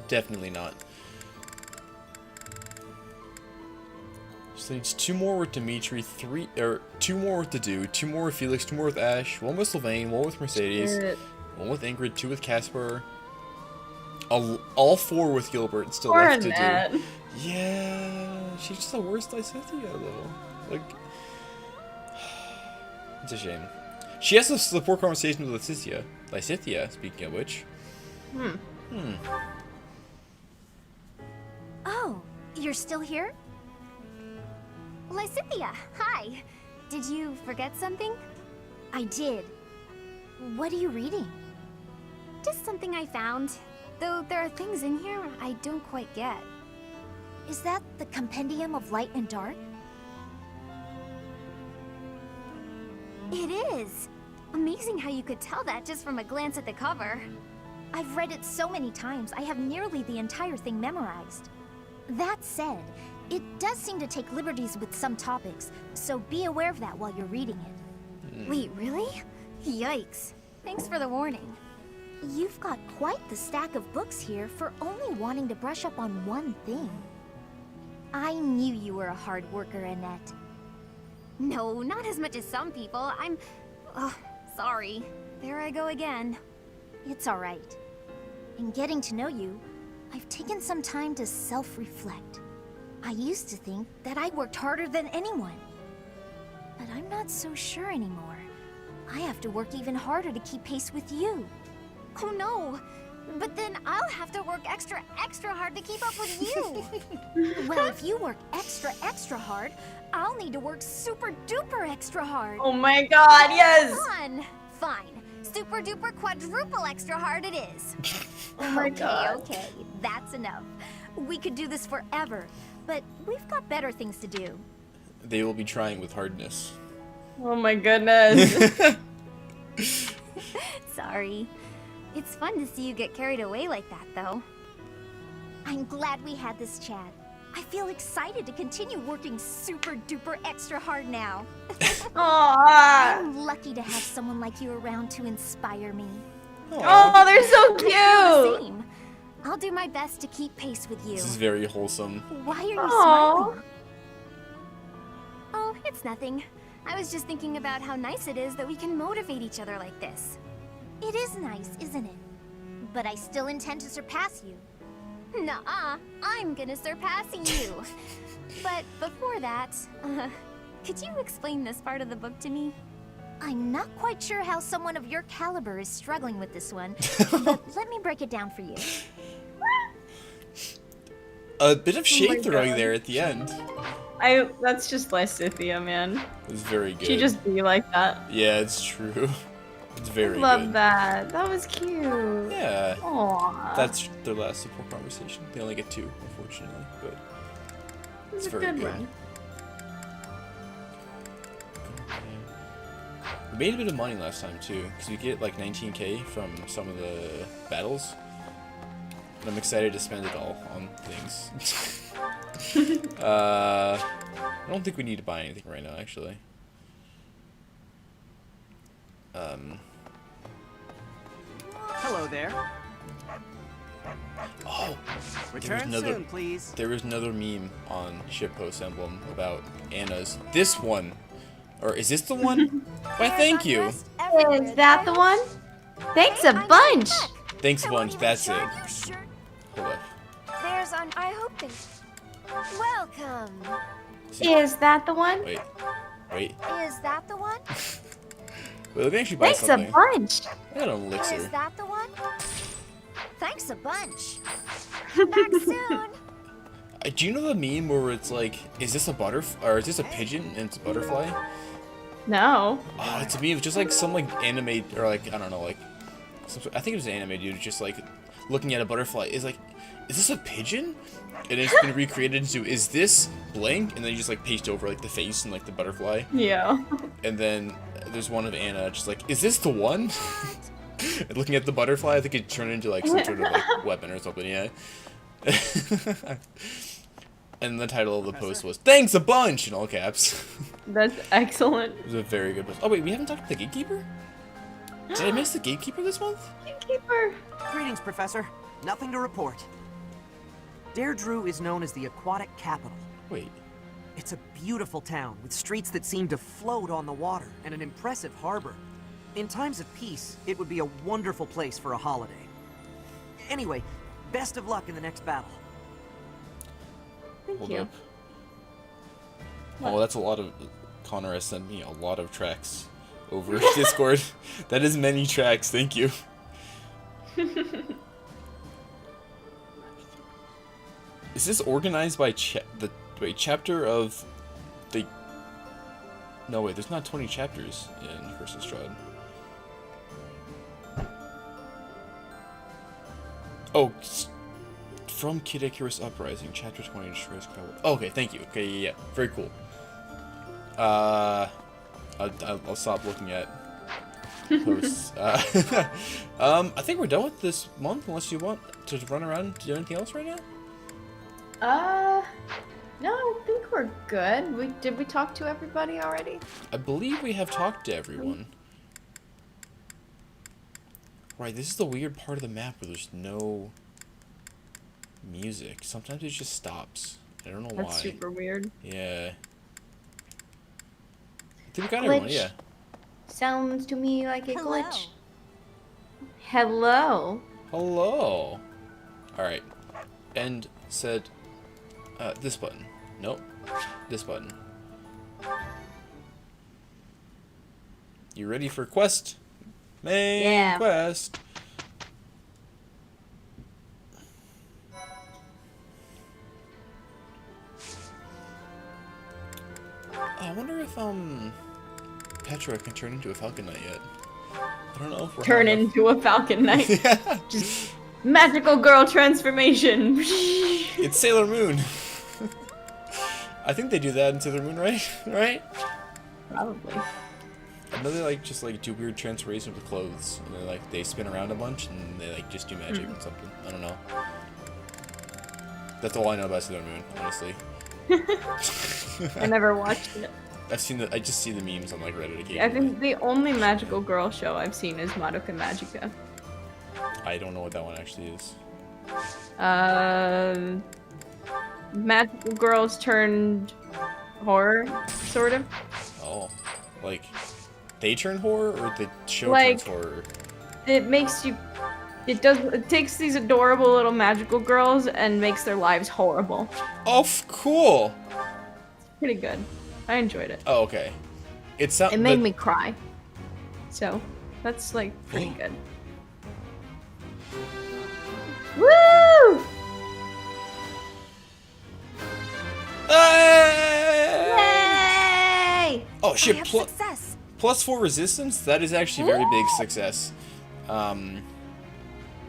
Definitely not. So it's 2 more with Dimitri, 2 more with Dedue, 2 more with Felix, 2 more with Ash, 1 with Sylvain, 1 with Mercedes, Shit. 1 with Ingrid, 2 with Casper, all 4 with Gilbert still Poor left to Annette. do. Yeah, she's just the worst Lysithea though. Like, it's a shame. She has a support conversation with Lysithea, speaking of which. Oh, you're still here? Lysithia, hi. Did you forget something? I did. What are you reading? Just something I found. Though there are things in here I don't quite get. Is that the Compendium of Light and Dark? It is! Amazing how you could tell that just from a glance at the cover. I've read it so many times, I have nearly the entire thing memorized. That said, it does seem to take liberties with some topics, so be aware of that while you're reading it. Wait, really? Yikes. Thanks for the warning. You've got quite the stack of books here for only wanting to brush up on one thing. I knew you were a hard worker, Annette. No, not as much as some people. Sorry. There I go again. It's alright. In getting to know you, I've taken some time to self-reflect. I used to think that I worked harder than anyone. But I'm not so sure anymore. I have to work even harder to keep pace with you. Oh no! But then I'll have to work extra hard to keep up with you! Well, if you work extra hard, I'll need to work super duper extra hard! Oh my god, yes! Fine. Super duper quadruple extra hard it is. Oh my god. Okay, that's enough. We could do this forever, but we've got better things to do. They will be trying with hardness. Oh my goodness. Sorry. It's fun to see you get carried away like that, though. I'm glad we had this chat. I feel excited to continue working super duper extra hard now. Aww. I'm lucky to have someone like you around to inspire me. Oh, they're so cute! Same. I'll do my best to keep pace with you. This is very wholesome. Why are you smiling? Oh, it's nothing. I was just thinking about how nice it is that we can motivate each other like this. It is nice, isn't it? But I still intend to surpass you. Nuh-uh, I'm gonna surpass you. But before that, could you explain this part of the book to me? I'm not quite sure how someone of your caliber is struggling with this one, but let me break it down for you. A bit of shade throwing God. there at the end. That's just Lysithia, man. It was very good. She just be like that. Yeah, it's true. It's very good. Love that. That was cute. Yeah. Aww. That's their last support conversation. They only get 2, unfortunately, but it's a very good good. one. We made a bit of money last time too, because we get like 19k from some of the battles. And I'm excited to spend it all on things. I don't think we need to buy anything right now, actually. Hello there. Oh, Return soon, please. There was another meme on Shitpost Emblem about Anna's. This one. Or is this the one? Why, thank you. Is that the one? Thanks a bunch. Thanks a bunch, that's it. Hold up. There's an I hope they... Welcome. Is that the one? Wait. Is that the one? Wait, let me actually buy Thanks something. a bunch. I got an Is elixir. that the one? Thanks a bunch. Back soon. Do you know the meme where it's like, is this a butterfly, or is this a pigeon and it's a butterfly? No. Oh, it's a meme. It's just like some like anime, or like, I don't know, like, I think it was an anime dude just like looking at a butterfly. Is like, is this a pigeon? And it's been recreated into, is this blank? And then you just like paste over like the face and like the butterfly. Yeah. And then there's one of Anna just like, is this the one? And looking at the butterfly, I think it turned into like some sort of like weapon or something, yeah. And the title of the post was, thanks a bunch, in all caps. That's excellent. It was a very good post. Oh wait, we haven't talked to the Gatekeeper? Did I miss the Gatekeeper this month? Gatekeeper. Greetings, Professor. Nothing to report. Derdriu is known as the aquatic capital. Wait. It's a beautiful town with streets that seem to float on the water and an impressive harbor. In times of peace, it would be a wonderful place for a holiday. Anyway, best of luck in the next battle. Thank you. Oh, that's a lot of... Connor has sent me a lot of tracks over Discord. That is many tracks, thank you. Is this organized by the chapter of the No, wait, there's not 20 chapters in Curse of Strahd. Oh, from Kid Icarus Uprising, Chapter 20 destroys Crowd. Oh, okay, thank you. Okay, yeah, very cool. I'll stop looking at posts. I think we're done with this month, unless you want to run around and do anything else right now? No, I think we're good. Did we talk to everybody already? I believe we have talked to everyone. Right, this is the weird part of the map where there's no music. Sometimes it just stops. I don't know why. That's super weird. Yeah. I think we got everyone, yeah. Sounds to me like a glitch. Hello. Hello. Alright. And said, this button. Nope. This button. You ready for quest? Main quest. I wonder if Petra can turn into a Falcon Knight yet. I don't know if we're turn into a Falcon Knight. Yeah. Just magical girl transformation. It's Sailor Moon. I think they do that in Sailor Moon, right? Right? Probably. I know they like just like do weird transformations with clothes, and they spin around a bunch, and they like just do magic and something. I don't know. That's all I know about Sailor Moon, honestly. I never watched it. I just see the memes on like Reddit occasionally. I think the only magical girl show I've seen is Madoka Magica. I don't know what that one actually is. Magical girls turned horror, sort of. Oh, like they turn horror, or the show like, turns horror? It makes you. It takes these adorable little magical girls and makes their lives horrible. Oh, cool. It's pretty good. I enjoyed it. Oh, okay. It made me cry. So, that's like pretty good. Woo! Yay! Oh shit! +4 resistance. That is actually very big success.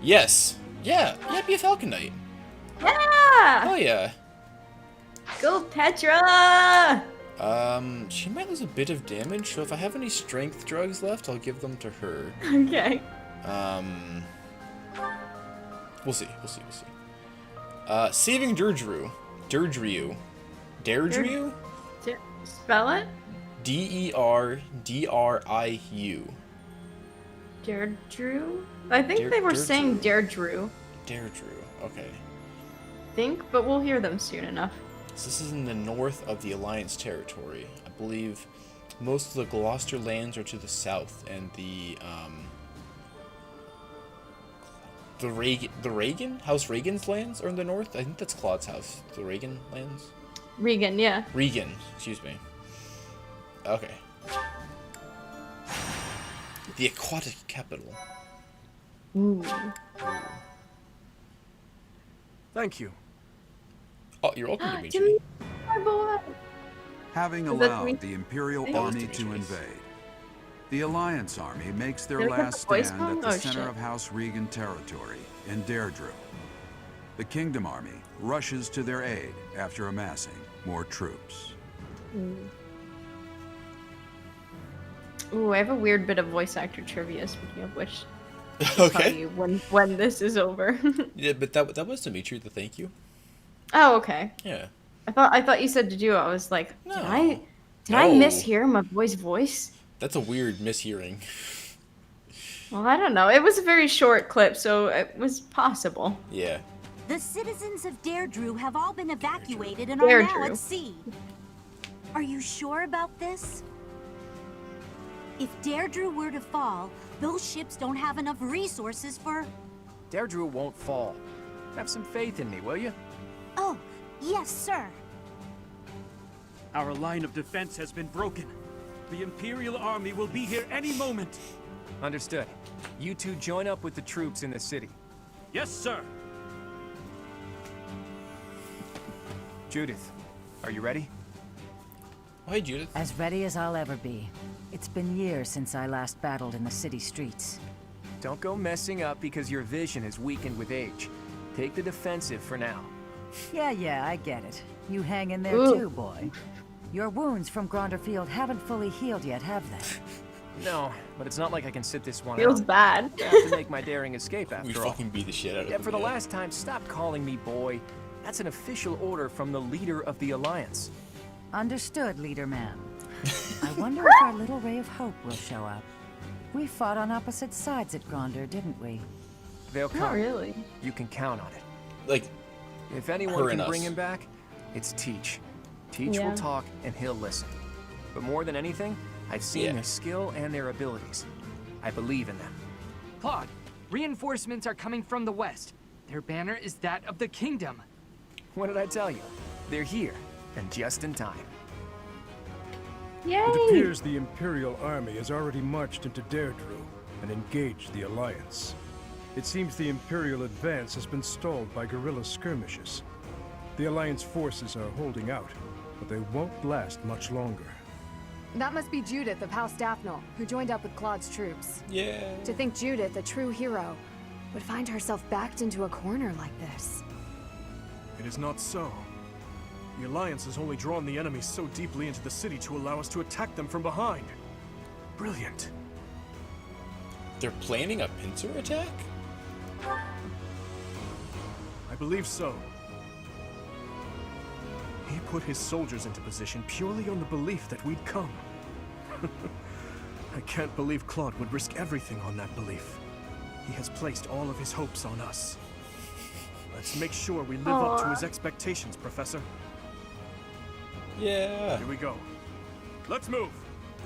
Yes. Yeah. Yeah. Be a Falcon Knight. Yeah. Oh yeah. Go Petra! She might lose a bit of damage, so if I have any strength drugs left, I'll give them to her. Okay. We'll see. Saving Derdriu. Derdriu. Spell it? Derdriu. Derdriu? I think they were saying Derdriu. Derdriu, okay. But we'll hear them soon enough. So this is in the north of the Alliance territory. I believe most of the Gloucester lands are to the south, and the Reagan? House Reagan's lands are in the north? I think that's Claude's house. The Reagan lands? Regan, yeah. Regan, excuse me. Okay. The aquatic capital. Ooh. Thank you. Oh, you're welcome, Dimitri. Having allowed the Imperial Army to invade, the Alliance Army makes their last stand at the center of House Regan territory in Derdriu. The Kingdom Army rushes to their aid after amassing more troops. Ooh, I have a weird bit of voice actor trivia, speaking of which. Okay. Tell you when this is over. Yeah, but that was Dimitri, the thank you. Oh, okay. Yeah. I thought you said Dedue. I was like, no. Did I mishear my boy's voice? That's a weird mishearing. Well, I don't know. It was a very short clip, so it was possible. Yeah. The citizens of Derdriu have all been evacuated and are now at sea. Are you sure about this? If Derdriu were to fall, those ships don't have enough resources for... Derdriu won't fall. Have some faith in me, will you? Oh, yes, sir. Our line of defense has been broken. The Imperial Army will be here any moment. Understood. You two join up with the troops in the city. Yes, sir. Judith, are you ready? Hi, Judith. As ready as I'll ever be. It's been years since I last battled in the city streets. Don't go messing up because your vision has weakened with age. Take the defensive for now. Yeah, I get it. You hang in there too, boy. Your wounds from Gronderfield haven't fully healed yet, have they? No, but it's not like I can sit this one Feels out. bad. I have to make my daring escape after We all. fucking beat the shit out of Yeah, him. for the last time, stop calling me boy. That's an official order from the leader of the Alliance. Understood, leader man. I wonder if our little ray of hope will show up. We fought on opposite sides at Gronder, didn't we? They'll come. Not really. You can count on it. Like, if anyone her can and bring us. him back, it's Teach. Teach Yeah. will talk and he'll listen. But more than anything, I've seen their skill and their abilities. I believe in them. Claude, reinforcements are coming from the west. Their banner is that of the kingdom. What did I tell you? They're here, and just in time. Yay! It appears the Imperial army has already marched into Derdriu and engaged the Alliance. It seems the Imperial advance has been stalled by guerrilla skirmishes. The Alliance forces are holding out, but they won't last much longer. That must be Judith of House Daphne, who joined up with Claude's troops. Yeah. To think Judith, a true hero, would find herself backed into a corner like this. It is not so. The Alliance has only drawn the enemy so deeply into the city to allow us to attack them from behind. Brilliant. They're planning a pincer attack? I believe so. He put his soldiers into position purely on the belief that we'd come. I can't believe Claude would risk everything on that belief. He has placed all of his hopes on us. Let's make sure we live up to his expectations, Professor. Yeah. Here we go. Let's move.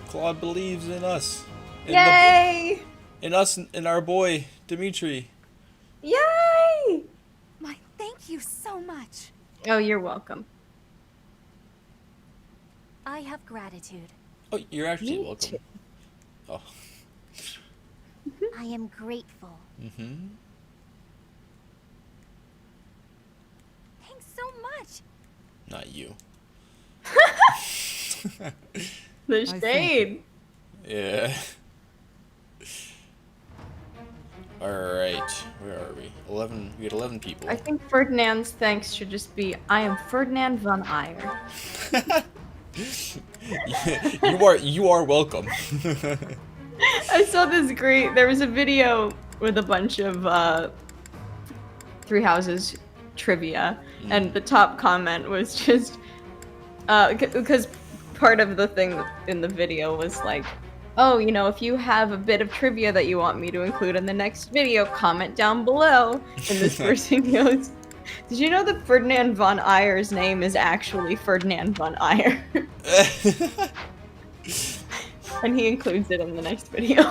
Claude believes in us. Yay! In us and our boy, Dimitri. Yay! My thank you so much. Oh, you're welcome. I have gratitude. Oh, you're actually Me welcome. too. Oh. I am grateful. Mm-hmm. Thanks so much. Not you. The shade. Yeah. Alright, where are we? 11, we had 11 people. I think Ferdinand's thanks should just be, I am Ferdinand von Eyre. you are welcome. I saw this there was a video with a bunch of Three Houses trivia, and the top comment was just, because part of the thing in the video was like, oh, you know, if you have a bit of trivia that you want me to include in the next video, comment down below. And this person goes, did you know that Ferdinand von Eyre's name is actually Ferdinand von Eyre? And he includes it in the next video.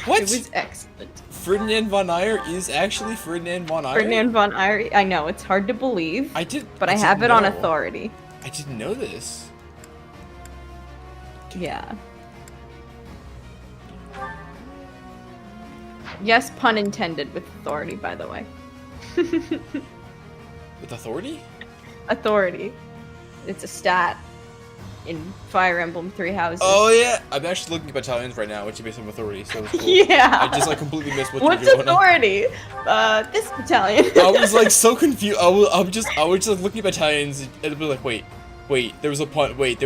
What? It was excellent. Ferdinand von Eyre is actually Ferdinand von Eyre? Ferdinand von Eyre, I know, it's hard to believe. But I have didn't it on know. authority. I didn't know this. Yeah. Yes, pun intended with authority, by the way. With authority? Authority. It's a stat in Fire Emblem Three Houses. Oh yeah! I'm actually looking at battalions right now, which is based on authority, so it's cool. Yeah. I just like completely missed what What's you're doing. authority? This battalion. I was like so confused. I was just like looking at battalions and it'd be like, wait, there was a pun. Wait.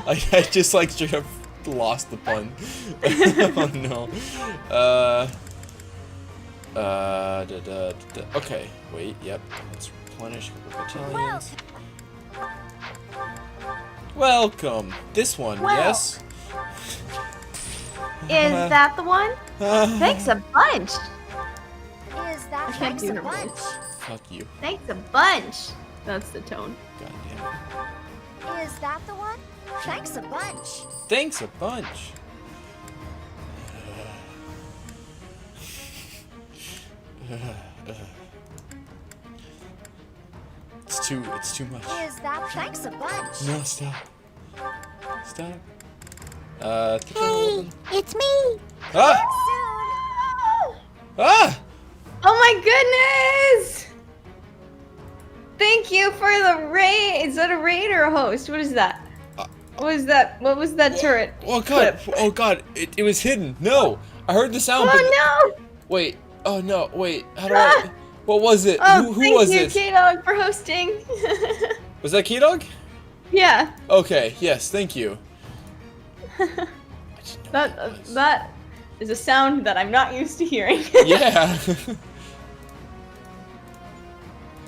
I just like straight up lost the pun. Oh no. Okay, wait, yep. Let's replenish battalions. Welcome. This one, Well. yes? Is that the one? Thanks a bunch. Is that I can't thanks do a her bunch? voice. Fuck you. Thanks a bunch. That's the tone. God damn it. Is that the one? Thanks a bunch. Thanks a bunch. It's too much. Is that thanks a bunch? No, stop. Stop. Hey, it's me. Ah! Ah! Oh my goodness! Thank you for the raid. Is that a raid or a host? What is that? What was that? What was that turret? Oh god! clip? Oh god! It was hidden. No, I heard the sound. Oh but Wait. Oh no. Wait. How do I? What was it? Oh, Who was it? thank you, K-Dog, for hosting. Was that K-Dog? Yeah. Okay. Yes. Thank you. That is a sound that I'm not used to hearing. Yeah.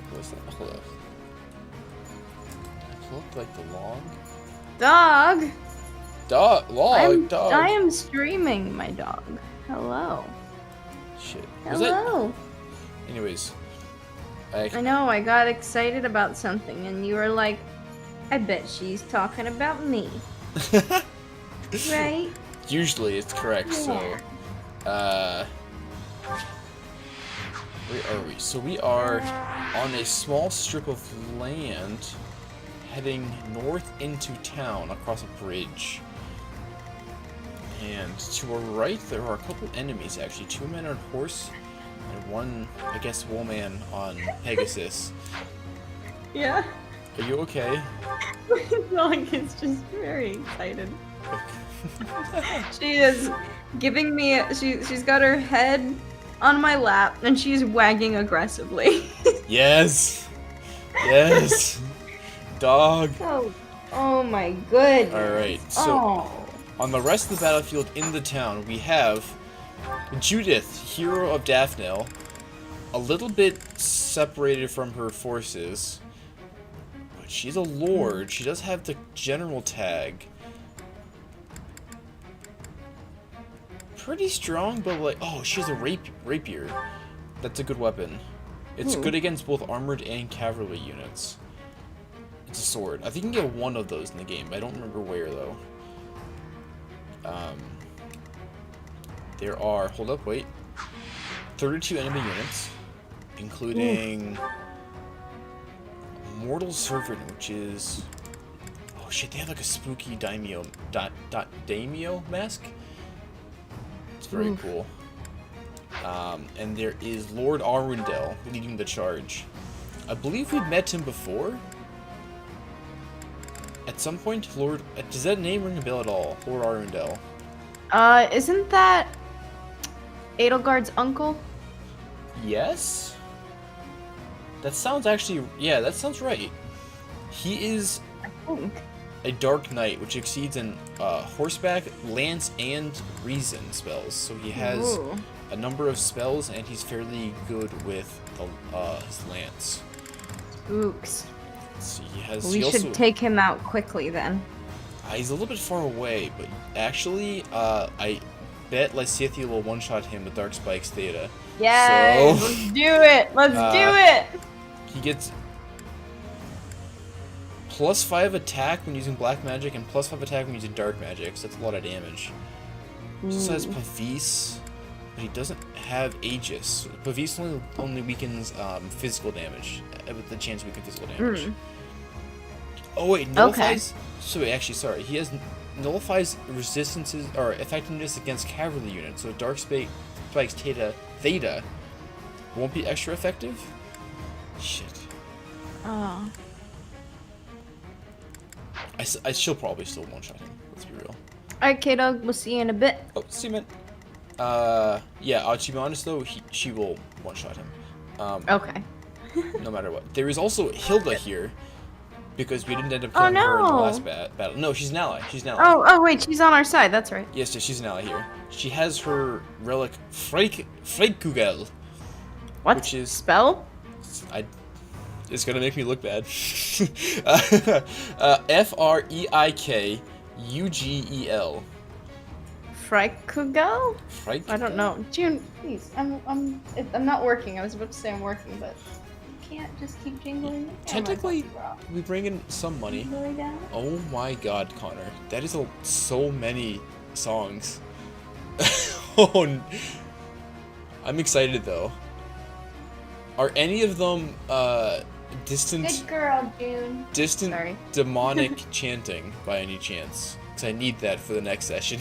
What's that? Hold up. I pull up like the log. Dog. Log. Dog. I am streaming, my dog. Hello. Shit. Was that- Hello. Anyways. I know, I got excited about something, and you were like, I bet she's talking about me. Right? Usually it's correct, so... Where are we? So we are on a small strip of land heading north into town across a bridge. And to our right, there are a couple enemies, actually. 2 men on horse, and 1, I guess, woman on Pegasus. Yeah. Are you okay? My dog is just very excited. She is giving me, she's got her head on my lap, and she's wagging aggressively. Yes! Yes! Dog! Oh my goodness. Alright, so on the rest of the battlefield in the town, we have Judith, hero of Daphne, a little bit separated from her forces, but she's a lord. She does have the general tag. Pretty strong, but like, oh, she has a rapier. That's a good weapon. It's good against both armored and cavalry units. It's a sword. I think you can get 1 of those in the game, but I don't remember where though. There are, hold up, wait, 32 enemy units, including Mortal Servant, which is, oh shit, they have like a spooky daimyo mask. It's very cool. And there is Lord Arundel leading the charge. I believe we've met him before. At some point, does that name ring a bell at all? Lord Arundel. Isn't that Edelgard's uncle? Yes? That sounds actually, yeah, that sounds right. He is a Dark Knight, which exceeds in horseback, lance, and reason spells. So he has a number of spells, and he's fairly good with his lance. Oops. So he has. We should take him out quickly then. He's a little bit far away, but actually, I bet Lysithia will one-shot him with Dark Spike's Theta. Yes, so, let's do it. Let's do it. He gets +5 attack when using black magic and +5 attack when using dark magic. So that's a lot of damage. He also has Pavis, but he doesn't have Aegis. Pavis only weakens physical damage, with the chance to weaken physical damage. Oh wait, nullifies. So wait, actually, sorry. He has nullifies resistances or effectiveness against cavalry units. So Dark Spike's Theta won't be extra effective. Shit. Oh. She'll probably still one-shot him. Let's be real. Alright, K-Dog, we'll see you in a bit. Oh, see you, man. Yeah, to be honest though, she will one-shot him. Okay. No matter what. There is also Hilda here, because we didn't end up killing her in the last battle. No, she's an ally. She's an ally. Oh, wait, she's on our side. That's right. Yes, she's an ally here. She has her relic Freikugel. What? Which is spell? It's gonna make me look bad. Freikugel. Freikugel? I don't know. June, please. I'm not working. I was about to say I'm working, but you can't just keep jingling. Technically, we bring in some money. Oh my god, Connor. That is so many songs. I'm excited though. Are any of them distant? Good girl, June. Distant demonic chanting by any chance? Because I need that for the next session.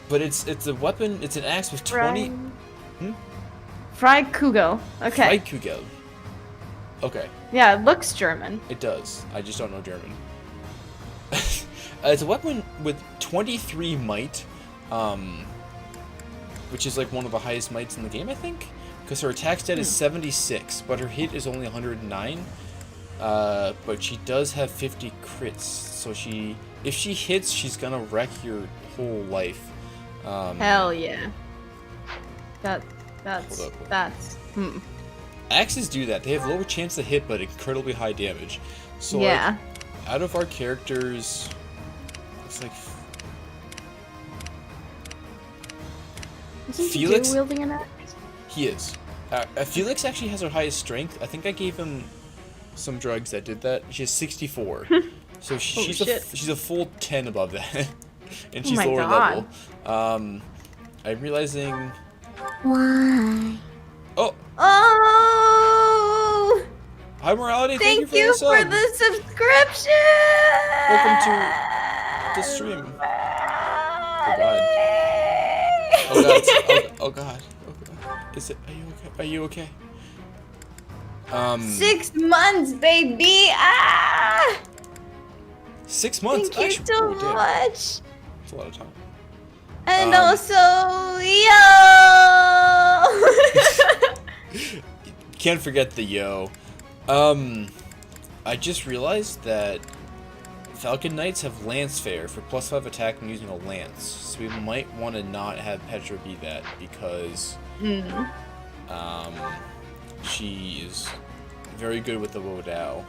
But it's a weapon. It's an axe with 20. Freikugel. Okay. Freikugel. Okay. Yeah, it looks German. It does. I just don't know German. It's a weapon with 23 might, which is like one of the highest mights in the game, I think. Because her attack stat is 76, but her hit is only 109. But she does have 50 crits, so if she hits, she's gonna wreck your whole life. Hell yeah. That's. Axes do that. They have lower chance to hit, but incredibly high damage. So yeah. Like, out of our characters, it's like Isn't Felix Dedue wielding an axe? He is. Felix actually has her highest strength. I think I gave him some drugs that did that. She has 64. So she's a full 10 above that. And she's lower level. I'm realizing. Why? Oh! Oh! Hi, Morality. Thank you for the subscription! Welcome to the stream. Oh, God. Oh, God. Oh, God. Oh, God. Is it? Are you okay? 6 months, baby! Ah! 6 months? Thank you so much! That's a lot of time. And also, yo! Can't forget the yo. I just realized that Falcon Knights have Lance Fair for +5 attack when using a lance. So we might want to not have Petra be that because she is very good with the Wodao.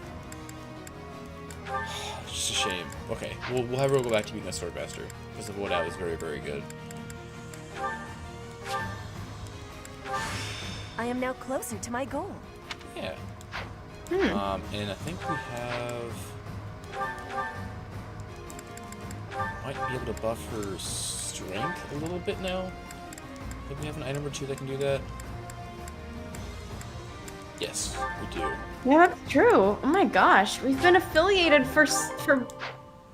It's just a shame. Okay, we'll have her go back to being a Swordmaster because the Wodao is very, very good. I am now closer to my goal. Yeah. And I think we have. Might be able to buff her strength a little bit now. Maybe we have an item or two that can do that. Yes, we do. Yeah, that's true. Oh my gosh, we've been affiliated for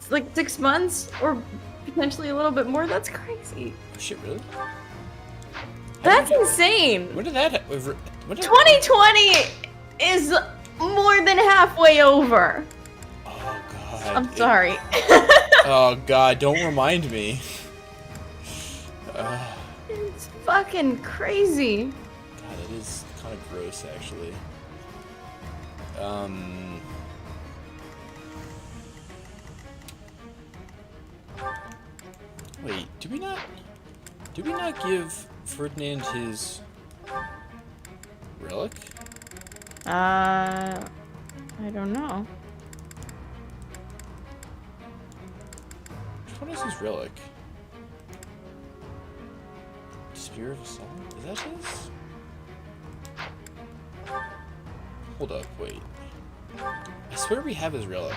like 6 months or potentially a little bit more. That's crazy. Oh shit, really? That's insane. When did that? 2020 is more than halfway over. Oh god. I'm sorry. Oh god, don't remind me. It's fucking crazy. God, it is kind of gross, actually. Wait, did we not give Ferdinand his relic? I don't know. Which one is his relic? Spear of Assault? Is that his? Hold up, wait. I swear we have his relic.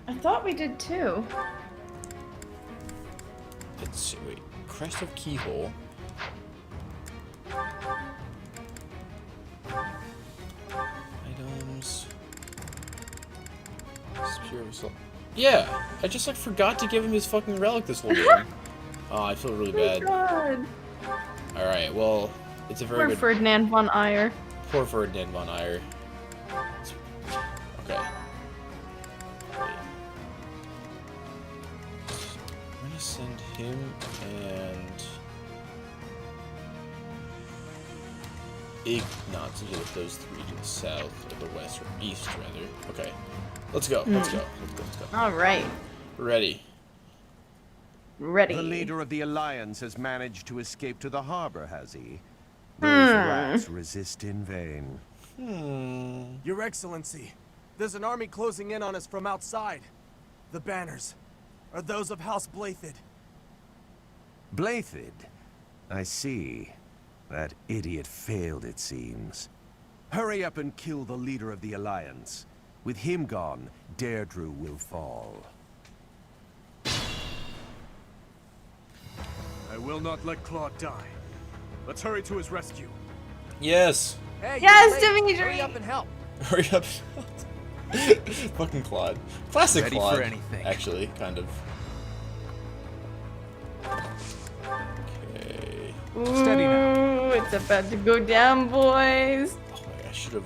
I thought we did too. Let's see, wait. Crest of Keyhole. Items. Spear of Assault. Yeah! I just like forgot to give him his fucking relic this whole game. Oh, I feel really bad. God. Alright, well, it's a very good... Ferdinand von Eyre. Poor Ferdinand von Eyre. Okay. I'm gonna send him and Ignat to with those three to the south, or the west, or east rather. Okay. Let's go. Let's go. Let's go. Alright. Ready. Ready. The leader of the Alliance has managed to escape to the harbor, has he? Those rats resist in vain. Your Excellency, there's an army closing in on us from outside. The banners are those of House Blaiddyd. Blaiddyd? I see. That idiot failed, it seems. Hurry up and kill the leader of the Alliance. With him gone, Derdriu will fall. I will not let Claude die. Let's hurry to his rescue. Yes. Hey, yes, you're late. Dimitri. Hurry up and help. Hurry up. Fucking Claude. Classic Ready Claude. for anything. Actually, kind of. Okay. Steady now. It's It's about to go down, boys. Oh, I should have.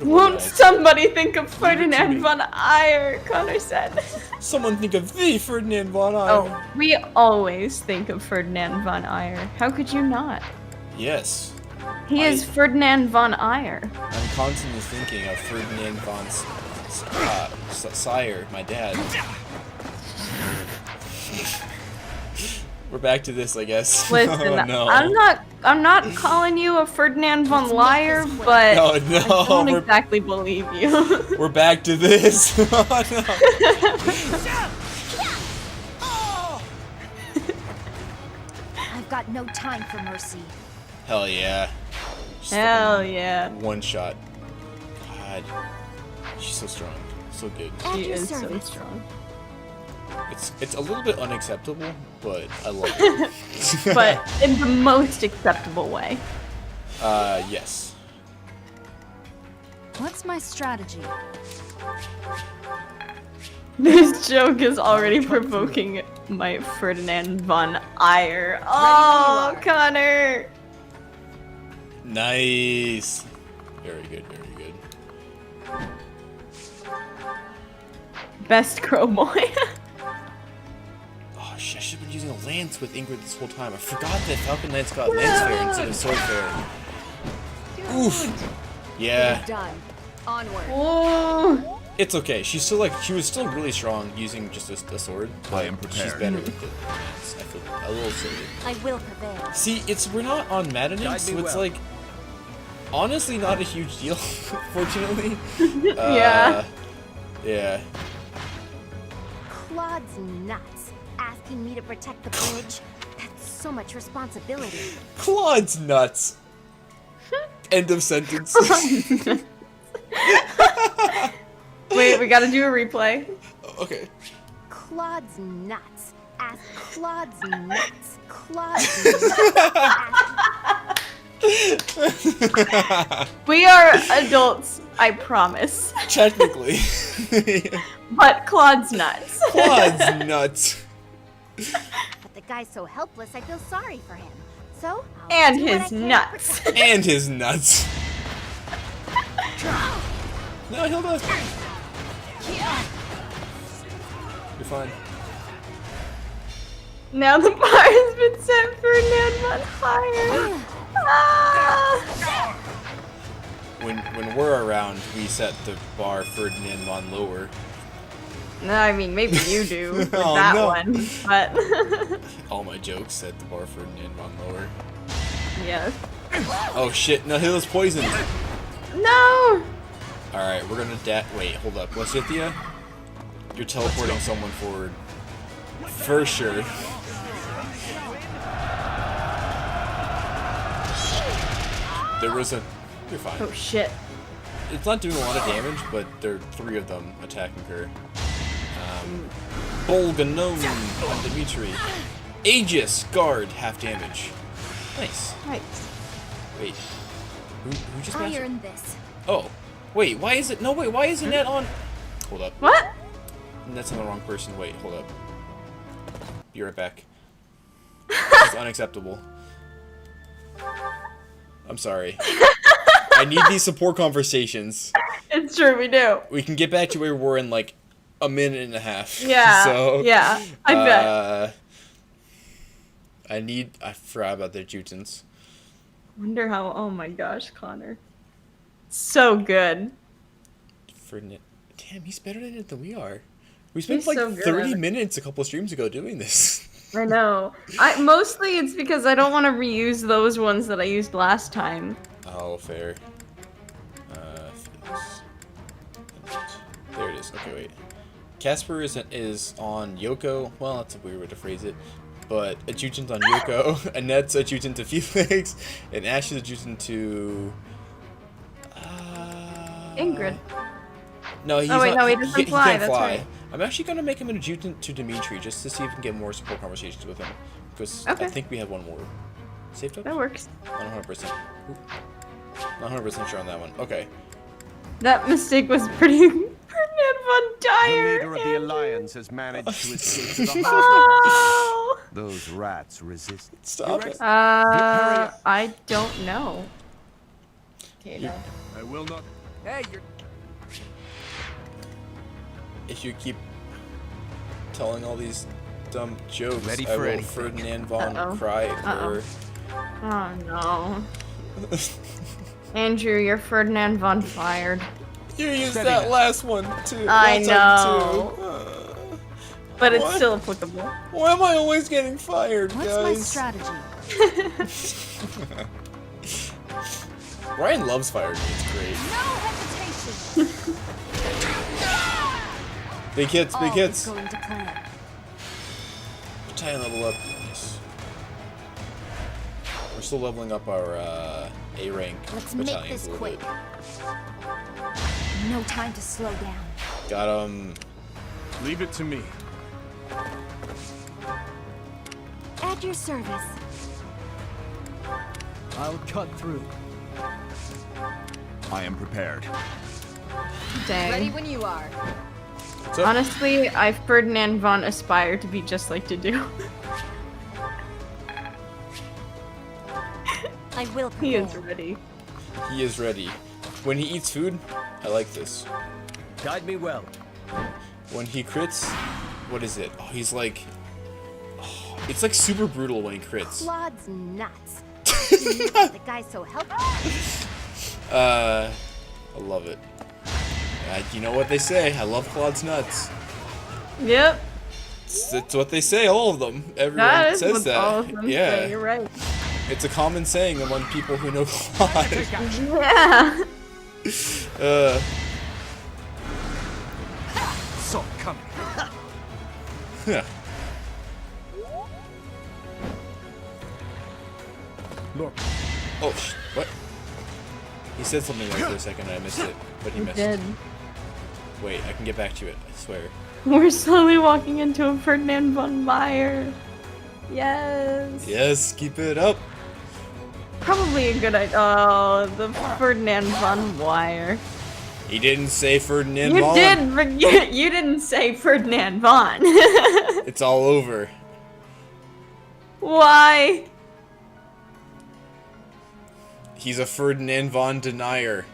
Won't organized. somebody think of Ferdinand von Eyre? Connor said. Someone think of the Ferdinand von Eyre. Oh, we always think of Ferdinand von Eyre. How could you not? Yes. He is Ferdinand von Eyre. I'm constantly thinking of Ferdinand von Sire, my dad. We're back to this, I guess. Listen, oh, no. I'm not calling you a Ferdinand von Liar, but no, I don't exactly believe you. We're back to this. Oh, I've got no time for mercy. Hell yeah. Hell yeah. One shot. God. She's so strong. So good. She is so strong. It's a little bit unacceptable, but I love it. But in the most acceptable way. Yes. What's my strategy? This joke is already provoking my Ferdinand von Eyre. Oh, Connor! Nice. Very good, very good. Best crow boy. Oh shit, I should have been using a lance with Ingrid this whole time. I forgot that Falcon Knight's got lance fair instead of sword fair. Oof. Yeah. Done. Onward. Whoa. It's okay. She's still like, she was still really strong using just a sword. I am She's prepared. better with the lance. I feel a little silly. I will prevail. See, we're not on Maddening, so it's like honestly not a huge deal, fortunately. Yeah. Yeah. Claude's nuts. Asking me to protect the bridge. That's so much responsibility. Claude's nuts. End of sentence. Wait, we gotta do a replay. Okay. Claude's nuts. Ask Claude's nuts. Claude's nuts. We are adults, I promise. Technically. But Claude's nuts. Claude's nuts. But the guy's so helpless, I feel sorry for him. So, And do what I his can to nuts. And his nuts. No, Hilda. You're fine. Now the bar has been set for Ferdinand von Eyre. Ah! When we're around, we set the bar Ferdinand von Lower. No, I mean, maybe you do with Oh, that no. one, but All my jokes set the bar Ferdinand von Lower. yes. Oh shit, no, Hilda's poisoned. No! Alright, we're gonna wait, hold up. Cynthia? You're teleporting someone forward. For sure. There was a... You're fine. Oh shit. It's not doing a lot of damage, but there are 3 of them attacking her. Bolganon on Dimitri. Aegis, guard, half damage. Nice. Nice. Wait. Who just I matched her? earned this. Oh. Wait, why is it... No, wait, why isn't that on... Hold up. What? That's on the wrong person. Wait, hold up. Be right back. This is unacceptable. I'm sorry. I need these support conversations. It's true, we do. We can get back to where we were in like a minute and a half. Yeah. So, yeah. I bet. I forgot about the adjutants. Wonder how. Oh my gosh, Connor. So good. Damn, he's better at it than we are. We spent He's like so good 30 at it. minutes a couple streams ago doing this. I know. Mostly it's because I don't want to reuse those ones that I used last time. Oh, fair. There it is. Okay, wait. Casper is on Yoko. Well, that's a weird way to phrase it. But adjutant on Yoko. Annette's adjutant to Felix. And Ash is adjutant to... Ingrid. No, he's Oh wait, not, no, he doesn't fly. can't That's fly. right. I'm actually going to make him an adjutant to Dimitri just to see if we can get more support conversations with him. Because Okay. I think we have one more. Saved up? That works. Not 100%. Not 100% sure on that one. Okay. That mistake was pretty. Ferdinand von The Dyer. leader of the Alliance has managed to escape to the hospital. Oh. Those rats resist. Stop it. I don't know. Okay, I will not. Hey, you're. If you keep telling all these dumb jokes, Ready I for will anything. Ferdinand von cry or... Oh no. Andrew, you're Ferdinand von fired. You used that last one too. I last know. Time too. But it's What? still applicable. Why am I always getting fired, What's guys? my strategy? Ryan loves firing me. It's great. No hesitation. Big hits, big All hits. is going to plan. Battalion level up. Nice. We're still leveling up our A rank Let's make battalions this a little quick. bit. No time to slow down. Got him. Leave it to me. At your service. I'll cut through. I am prepared. Dang. Ready when you are. Honestly, I Ferdinand von aspire to be just like Dedue. I will He is prevail. ready. He is ready. When he eats food, I like this. Guide me well. When he crits, what is it? Oh, he's like... Oh, it's like super brutal when he crits. Claude's nuts. The guy's so helpful. I love it. You know what they say, I love Claude's nuts. Yep. It's what they say, all of them. Everyone That is says what that. all of them yeah. say, you're right. It's a common saying among people who know Claude. Yeah. So coming. Yeah. Look. Oh, what? He said something there for a second and I missed it, but he You missed did. it. Wait, I can get back to it, I swear. We're slowly walking into a Ferdinand von Meyer. Yes. Yes, keep it up. Probably a good idea. Oh, the Ferdinand von Meyer. He didn't say Ferdinand You von. did, but you didn't say Ferdinand von. It's all over. Why? He's a Ferdinand von denier.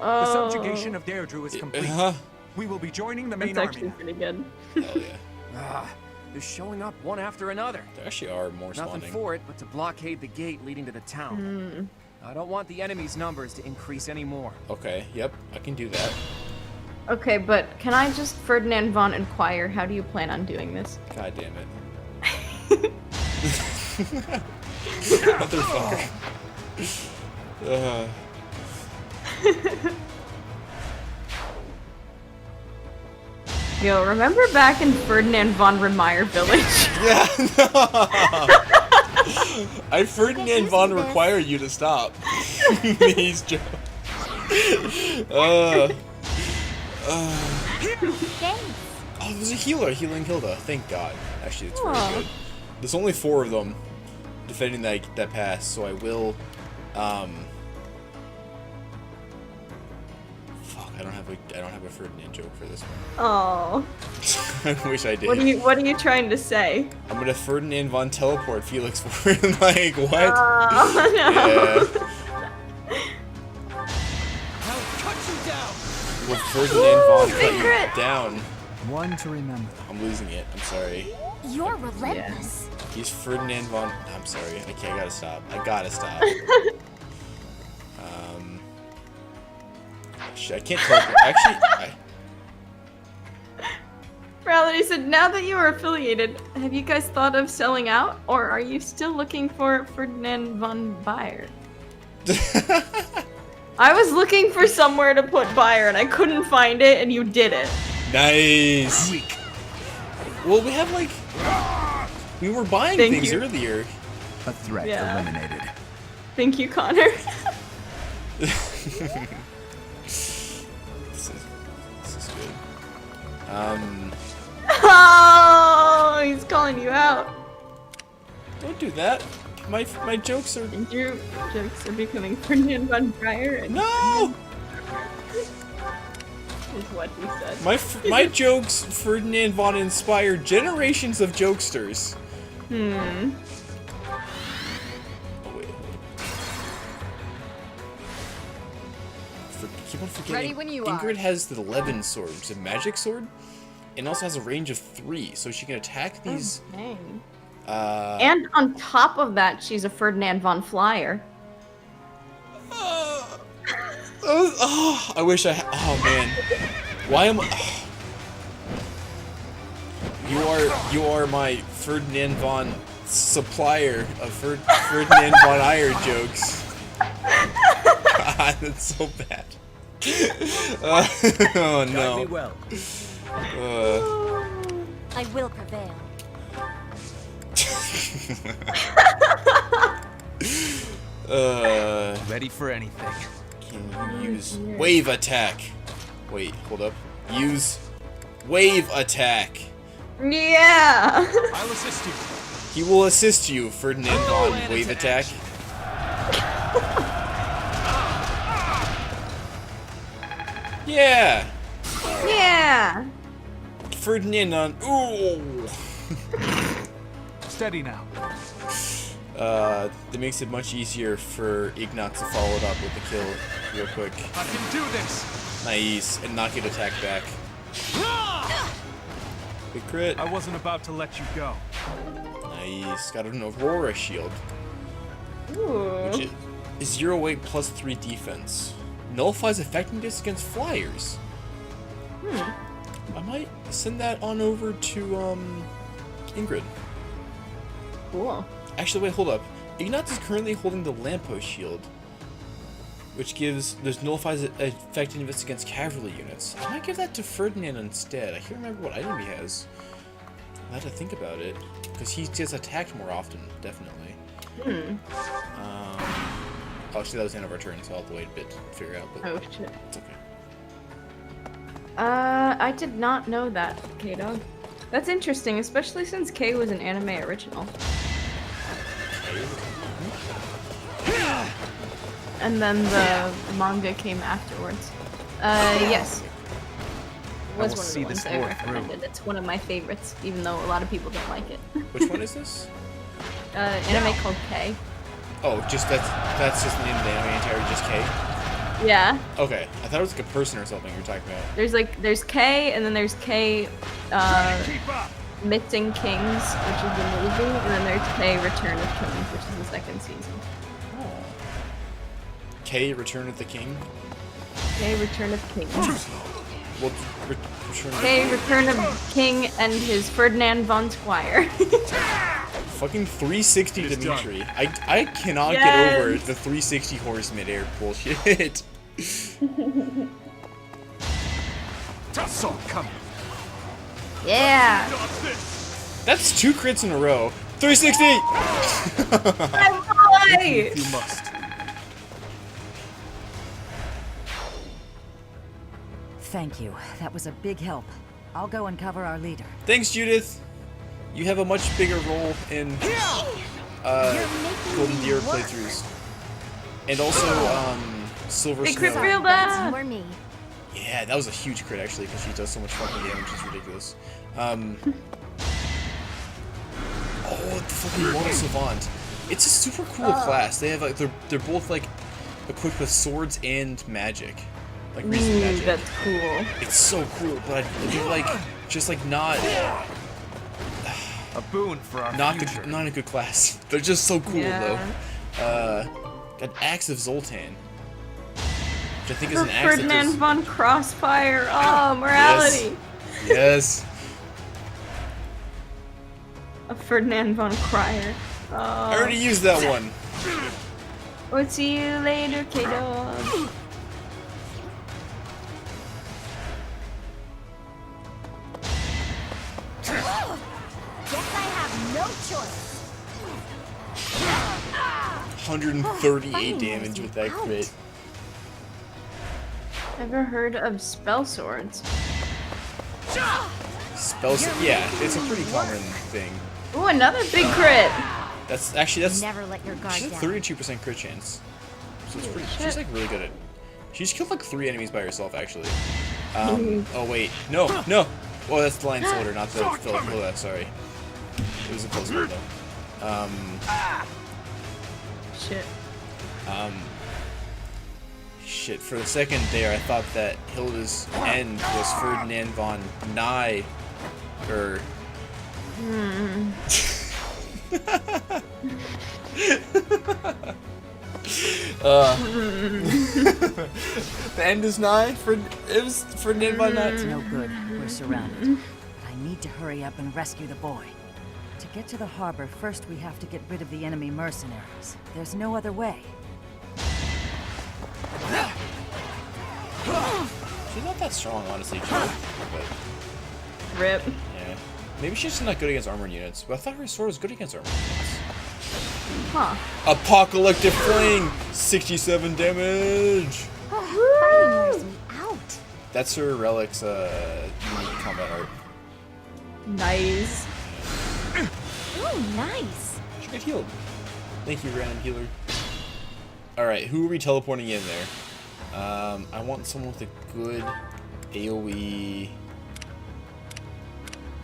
Oh. The subjugation of Derdriu is complete. Huh? We will be joining the main That's army. actually pretty good. Hell yeah. They're showing up one after another. There actually are more Nothing spawning. for it but to blockade the gate leading to the town. I don't want the enemy's numbers to increase anymore. Okay, yep, I can do that. Okay, but can I just Ferdinand von inquire? How do you plan on doing this? God damn it. Motherfucker. Yo, remember back in Ferdinand von Remeyer village? Yeah, no. I Ferdinand von require you to stop. He's joking. Oh, there's a healer healing Hilda. Thank God. Actually, it's very Aw. good. There's only 4 of them defending that pass, so I will. Fuck, I don't have a Ferdinand joke for this one. Oh. I wish I did. What are you trying to say? I'm gonna Ferdinand von teleport Felix for him. Like what? Oh, no. Yeah. I'll cut you down. Well, Ferdinand von cut secret. you down. One to remember. I'm losing it. I'm sorry. You're relentless. He's Ferdinand von. I'm sorry. I gotta stop. I gotta stop. Shit, I can't teleport. Actually, Reality said, now that you are affiliated, have you guys thought of selling out? Or are you still looking for Ferdinand von Bayer? I was looking for somewhere to put Bayer and I couldn't find it and you did it. Nice. Well, we have like. We were buying Thank things you. earlier. A threat Yeah. eliminated. Thank you, Connor. This is good. Oh, he's calling you out. Don't do that. My jokes are. Your jokes are becoming Ferdinand von Bayer. And No! is what he said. My jokes, Ferdinand von inspired generations of jokesters. Hmm. Oh wait. Keep on forgetting. Ready when you are. Ingrid has the 11 sword, which is a magic sword, and also has a range of 3, so she can attack these. Oh, dang. And on top of that, she's a Ferdinand von Flyer. Oh, I wish I. Oh man, why am I? You are my Ferdinand von supplier of Ferdinand von Iyer jokes. God, that's so bad. Oh no. Guide me well. I will prevail. Ready for anything. Can you use wave attack? Wait, hold up. Use wave attack. Yeah. I'll assist you. He will assist you, Ferdinand von wave attack. Yeah. Yeah. Ferdinand on. Ooh. Steady now. That makes it much easier for Ignat to follow it up with the kill real quick. I can do this. Nice, and not get attacked back. Big crit. I wasn't about to let you go. Nice. Got an Aurora shield. Ooh. Which is 0-8 plus 3 defense. Nullifies effectiveness against flyers. I might send that on over to Ingrid. Cool. Actually, wait, hold up. Ignat is currently holding the Lamppost shield, which nullifies effectiveness against cavalry units. I might give that to Ferdinand instead. I can't remember what item he has. I have to think about it, because he gets attacked more often, definitely. Oh, actually, that was the end of our turn, so I'll have to wait a bit to figure out. But Oh shit. it's okay. I did not know that, K-Dog. That's interesting, especially since K was an anime original. And then the manga came afterwards. Yes. Was one of the ones I recommended. It's one of my favorites, even though a lot of people don't like it. Which one is this? Anime called K. Oh, just that's just the name of the anime entirely, just K? Yeah. Okay, I thought it was like a person or something you were talking about. There's K, and then there's K, Missing Kings, which is the movie, and then there's K, Return of Kings, which is the second season. Oh. K, Return of the King? K, Return of King. Well, Return of K, Return of King and his Ferdinand von Squire. Fucking 360 Dimitri. I cannot get over the 360 horse midair bullshit. Tussle coming. Yeah. That's 2 crits in a row. 360! My boy! You must. Thank you. That was a big help. I'll go and cover our leader. Thanks, Judith. You have a much bigger role in Golden Deer playthroughs. And also, Silver Big Snow. crit real bad. Yeah, that was a huge crit actually, because she does so much fucking damage, it's ridiculous. Oh, the fucking Mortal Savant. It's a super cool class. They have like they're both like equipped with swords and magic. Like recent magic. That's cool. It's so cool, but they're like just like not a boon for our future. Not a good class. They're just so cool Yeah. though. Got Axe of Zoltan. Which I think is an axe that Ferdinand does... von Crossfire. Oh, morality. Yes. A Ferdinand von Crier. Oh. I already used that one. We'll see you later, K-Dog. Guess I have no choice. 138 damage with that crit. Ever heard of spell swords? Yeah, it's a pretty common thing. Ooh, another big crit. That's Never let your guard she's a down. 32% crit chance. So it's pretty. She's like really good at. She's killed like 3 enemies by herself actually. Oh wait, no. Oh, that's the Lion's Order, not the Philip. Sorry, it was a close one though. Shit. Shit. For the second there, I thought that Hilda's end was Ferdinand von Nye, or. The end is nigh. It was Ferdinand von Nye. It's no good. We're surrounded. But I need to hurry up and rescue the boy. To get to the harbor, first we have to get rid of the enemy mercenaries. There's no other way. She's not that strong, honestly, Joe. But Rip. yeah, maybe she's just not good against armored units. But I thought her sword was good against armored units. Huh. Apocalyptic Fling, 67 damage. Fighting wears me out. That's her relic's unique combat art. Nice. Ooh, nice. She got healed. Thank you, random healer. Alright, who are we teleporting in there? I want someone with a good AoE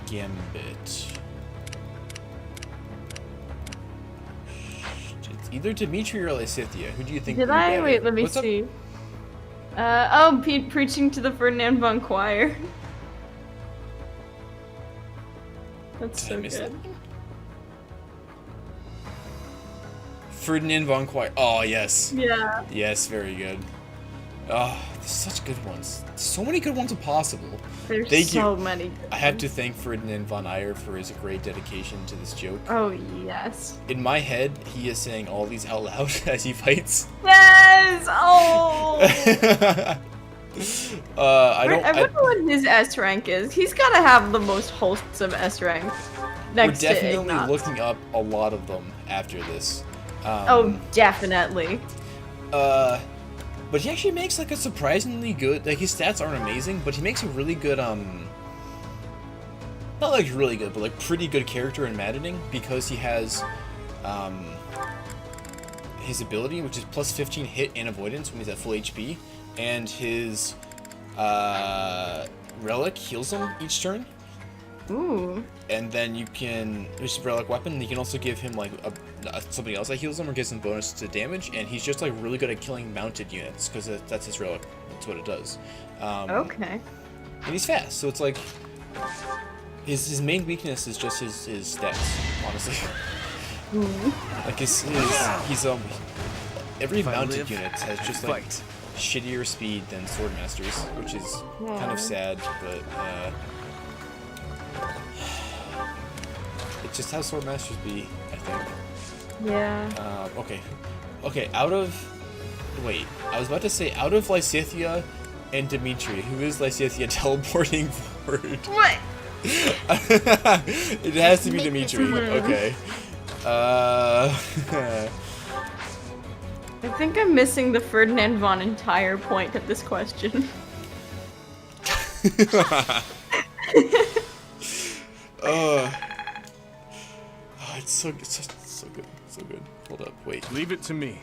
gambit. It's either Dimitri or Lysithea. Who do you think? Did would be I? better? Wait, let me What's up? see. Pete preaching to the Ferdinand von Choir. That's Did I so miss good. that? Ferdinand von Choir. Oh, yes. Yeah. Yes, very good. Oh, there's such good ones. So many good ones possible. There's Thank so you. many. I have to thank Ferdinand von Eyre for his great dedication to this joke. Oh, yes. In my head, he is saying all these out loud as he fights. Yes! Oh! I wonder what his S rank is. He's gotta have the most wholesome S rank. We're Next definitely to Ignatz. looking up a lot of them after this. Oh, definitely. But he actually makes like a surprisingly good, like his stats aren't amazing, but he makes a really good, not like really good, but like pretty good character in maddening because he has, his ability, which is plus 15 hit and avoidance when he's at full HP, and his, relic heals him each turn. Ooh. And then you can, there's a relic weapon, you can also give him like somebody else that heals him or gives him bonus to damage, and he's just like really good at killing mounted units, because that's his relic, that's what it does. Okay. And he's fast, so it's like, his main weakness is just his stats, honestly. Like he's every mounted unit has just like shittier speed than Swordmasters, which is kind of sad, but it's just how Swordmasters be, I think. Yeah. Okay, out of Lysithea and Dimitri, who is Lysithea teleporting forward? What? It has to be Dimitri. Okay. I think I'm missing the Ferdinand von entire point of this question. It's so good, so good, so good. Hold up, wait. Leave it to me.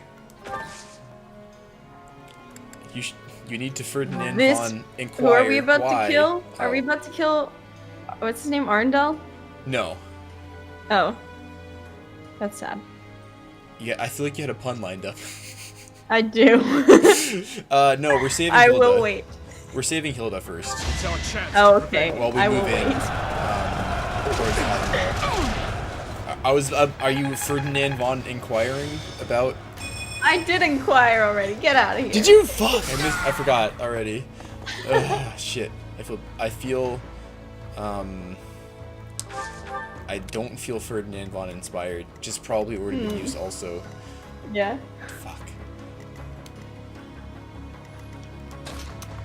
You need to Ferdinand This. von Who inquire are we about why. to kill? Are we Oh. about to kill? What's his name? Arndal? No. Oh. That's sad. Yeah, I feel like you had a pun lined up. I do. No, we're saving I Hilda. will wait. We're saving Hilda first. It's our chance. Oh, okay. While we I move will in. wait. Towards are you Ferdinand von inquiring about? I did inquire already. Get out of here. Did you? Fuck! I forgot already. Shit. I feel. I don't feel Ferdinand von inspired. Just probably already been used also. Yeah. Fuck.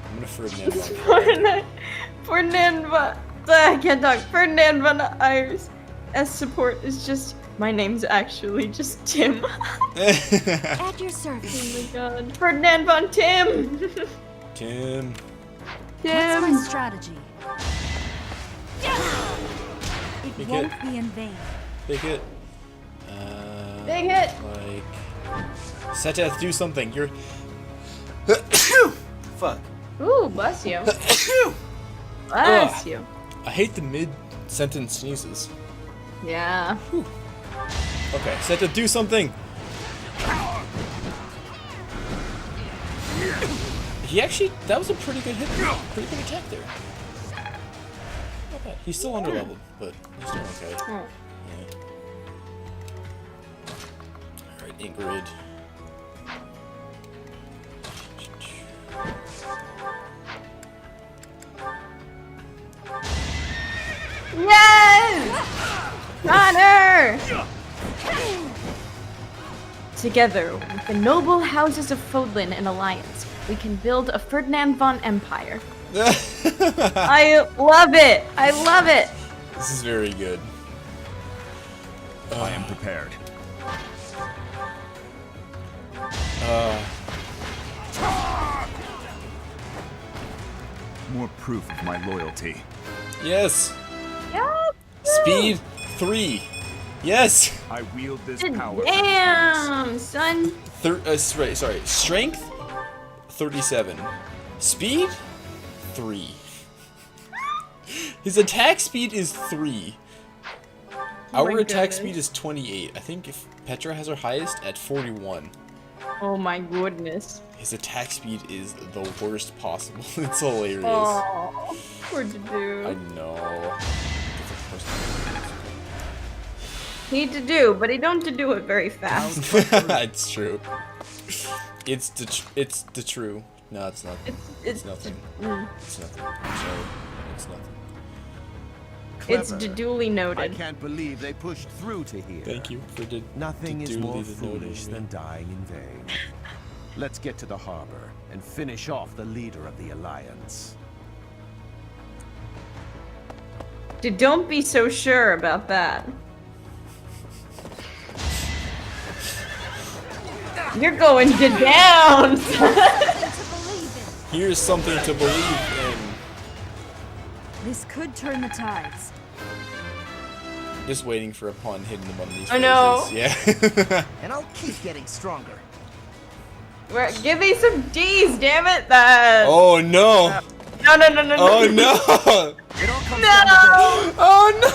I'm gonna Ferdinand von. Ferdinand von. I can't talk. Ferdinand von Eyre's as support is just. My name's actually just Tim. At your service. Oh my god. Ferdinand von Tim! Tim. What's my strategy? It Big won't hit. be in vain. Big hit. Big hit. Like. Seteth, do something. You're. Fuck. Ooh, bless you. Bless you. I hate the mid-sentence sneezes. Yeah. Whew. Okay, set to do something. He actually, that was a pretty good hit. Pretty good attack there. Not bad. He's still underleveled, but he's doing okay. Oh. Yeah. Alright, Ingrid. Yes! Honor! Together, with the noble houses of Fodlan and Alliance, we can build a Ferdinand von Empire. I love it! I love it! This is very good. I am prepared. More proof of my loyalty. Yes! Yep! Speed 3. Yes! I wield this power. Damn, son! Sorry. Strength 37. Speed 3. His attack speed is 3. Our attack speed is 28. I think if Petra has her highest at 41. Oh my goodness. His attack speed is the worst possible. It's hilarious. Oh, poor Dedue. I know. Need to do, but he don't to do it very fast. It's true. It's the true. No, it's not. It's nothing. It's nothing. Sorry. It's nothing. It's duly noted. I can't believe they pushed through to here. Thank you for Nothing is more duly foolish noting. than dying in vain. Let's get to the harbor and finish off the leader of the Alliance. Dude, don't be so sure about that. You're going to down! Here's something to believe in. This could turn the tides. Just waiting for a pun hidden in one of these I know. phrases. Yeah. And I'll keep getting stronger. Give me some D's, damn it! That. Oh no! No! Oh no! It all comes No! down to Oh no!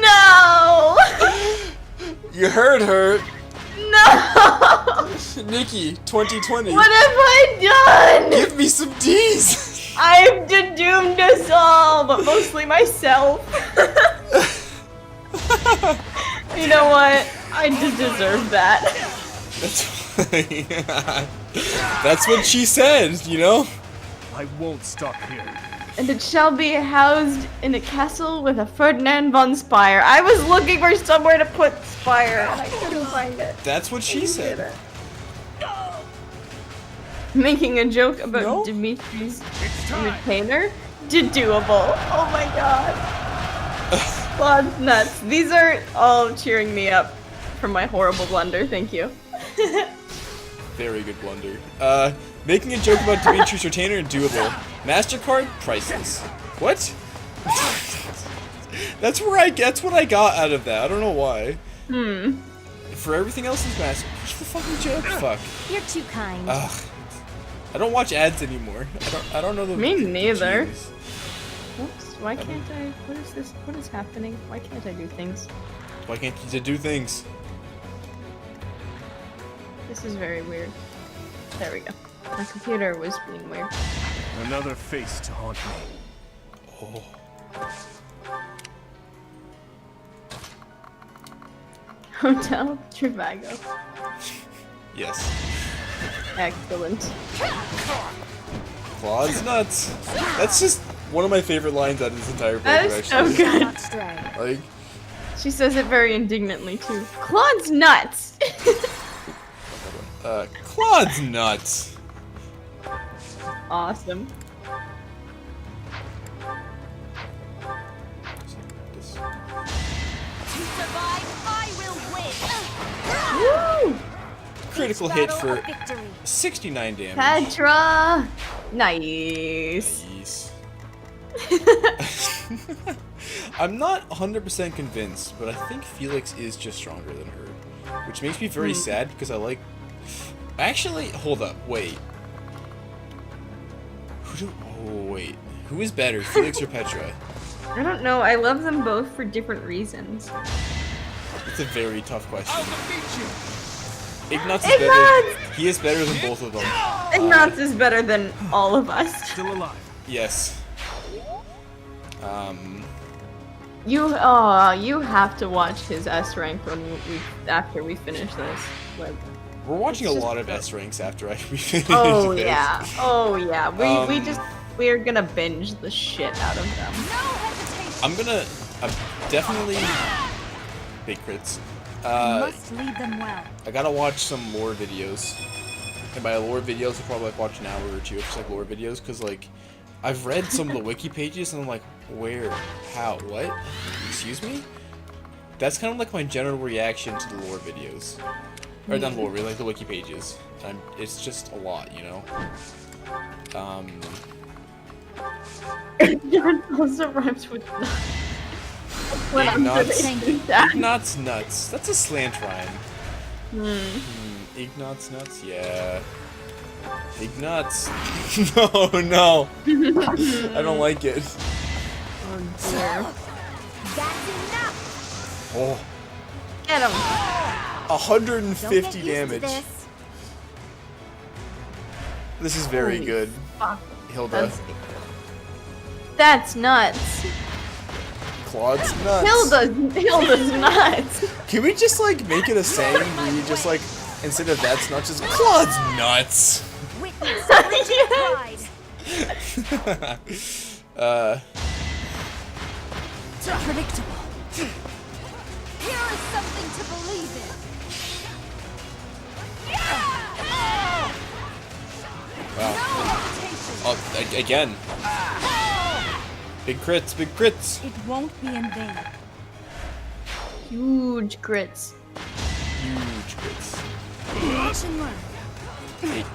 No! You heard her. No! Nikki, 2020. What have I done? Give me some D's. I've doomed us all, but mostly myself. You know what? I just deserve that. That's what she said, you know? I won't stop here. And it shall be housed in a castle with a Ferdinand von Spire. I was looking for somewhere to put Spire, and I couldn't find it. That's what she said. Making a joke about Dimitri's retainer? Doable. Oh my god. Claude's nuts. These are all cheering me up for my horrible blunder. Thank you. Very good blunder. Making a joke about Dimitri's retainer, doable. MasterCard, priceless. What? That's what I got out of that. I don't know why. For everything else is master. What's the fucking joke? Fuck. You're too kind. Ugh. I don't watch ads anymore. I don't know the. Me neither. Geez. Oops. Why can't I? What is this? What is happening? Why can't I do things? Why can't you do things? This is very weird. There we go. My computer was being weird. Another face to haunt me. Oh. Hotel Trivago. Yes. Excellent. Claude's nuts. That's just one of my favorite lines out of this entire book. That is so good. Like, She says it very indignantly too. Claude's nuts. Claude's nuts. Awesome. To survive, I will win. Woo! Critical hit for 69 damage. Petra. Nice. Nice. I'm not 100% convinced, but I think Felix is just stronger than her, which makes me very sad because I like Actually, hold up, wait. Wait. Who is better, Felix or Petra? I don't know. I love them both for different reasons. It's a very tough question. Ignatz is better. He is better than both of them. Ignatz is better than all of us. Still alive. Yes. You have to watch his S rank after we finish this. Like, we're watching a lot of S ranks after we finish oh this. yeah, oh yeah. We're gonna binge the shit out of them. I'm definitely big crits. Must lead them well. I gotta watch some lore videos. And by lore videos, I'll probably like watch an hour or two of just like lore videos, because like I've read some of the wiki pages and I'm like, where, how, what? Excuse me? That's kind of like my general reaction to the lore videos. Or not lore, really, like the wiki pages. It's just a lot, you know? It also rhymes with Ignatz nuts. That's a slant rhyme. Ignatz nuts? Yeah. Ignatz. No. I don't like it. Oh dear. That's enough. Oh. Get him. 150 damage. This is very Holy good. Fuck. Hilda. That's nuts. Claude's nuts. Hilda's nuts. Can we just like make it a saying where you just like, instead of that's nuts, just Claude's nuts? Witness pride. Predictable. Here is something to believe in. Wow. Oh, again. Big crits, big crits. It won't be in vain. Huge crits. Huge crits. Watch and learn.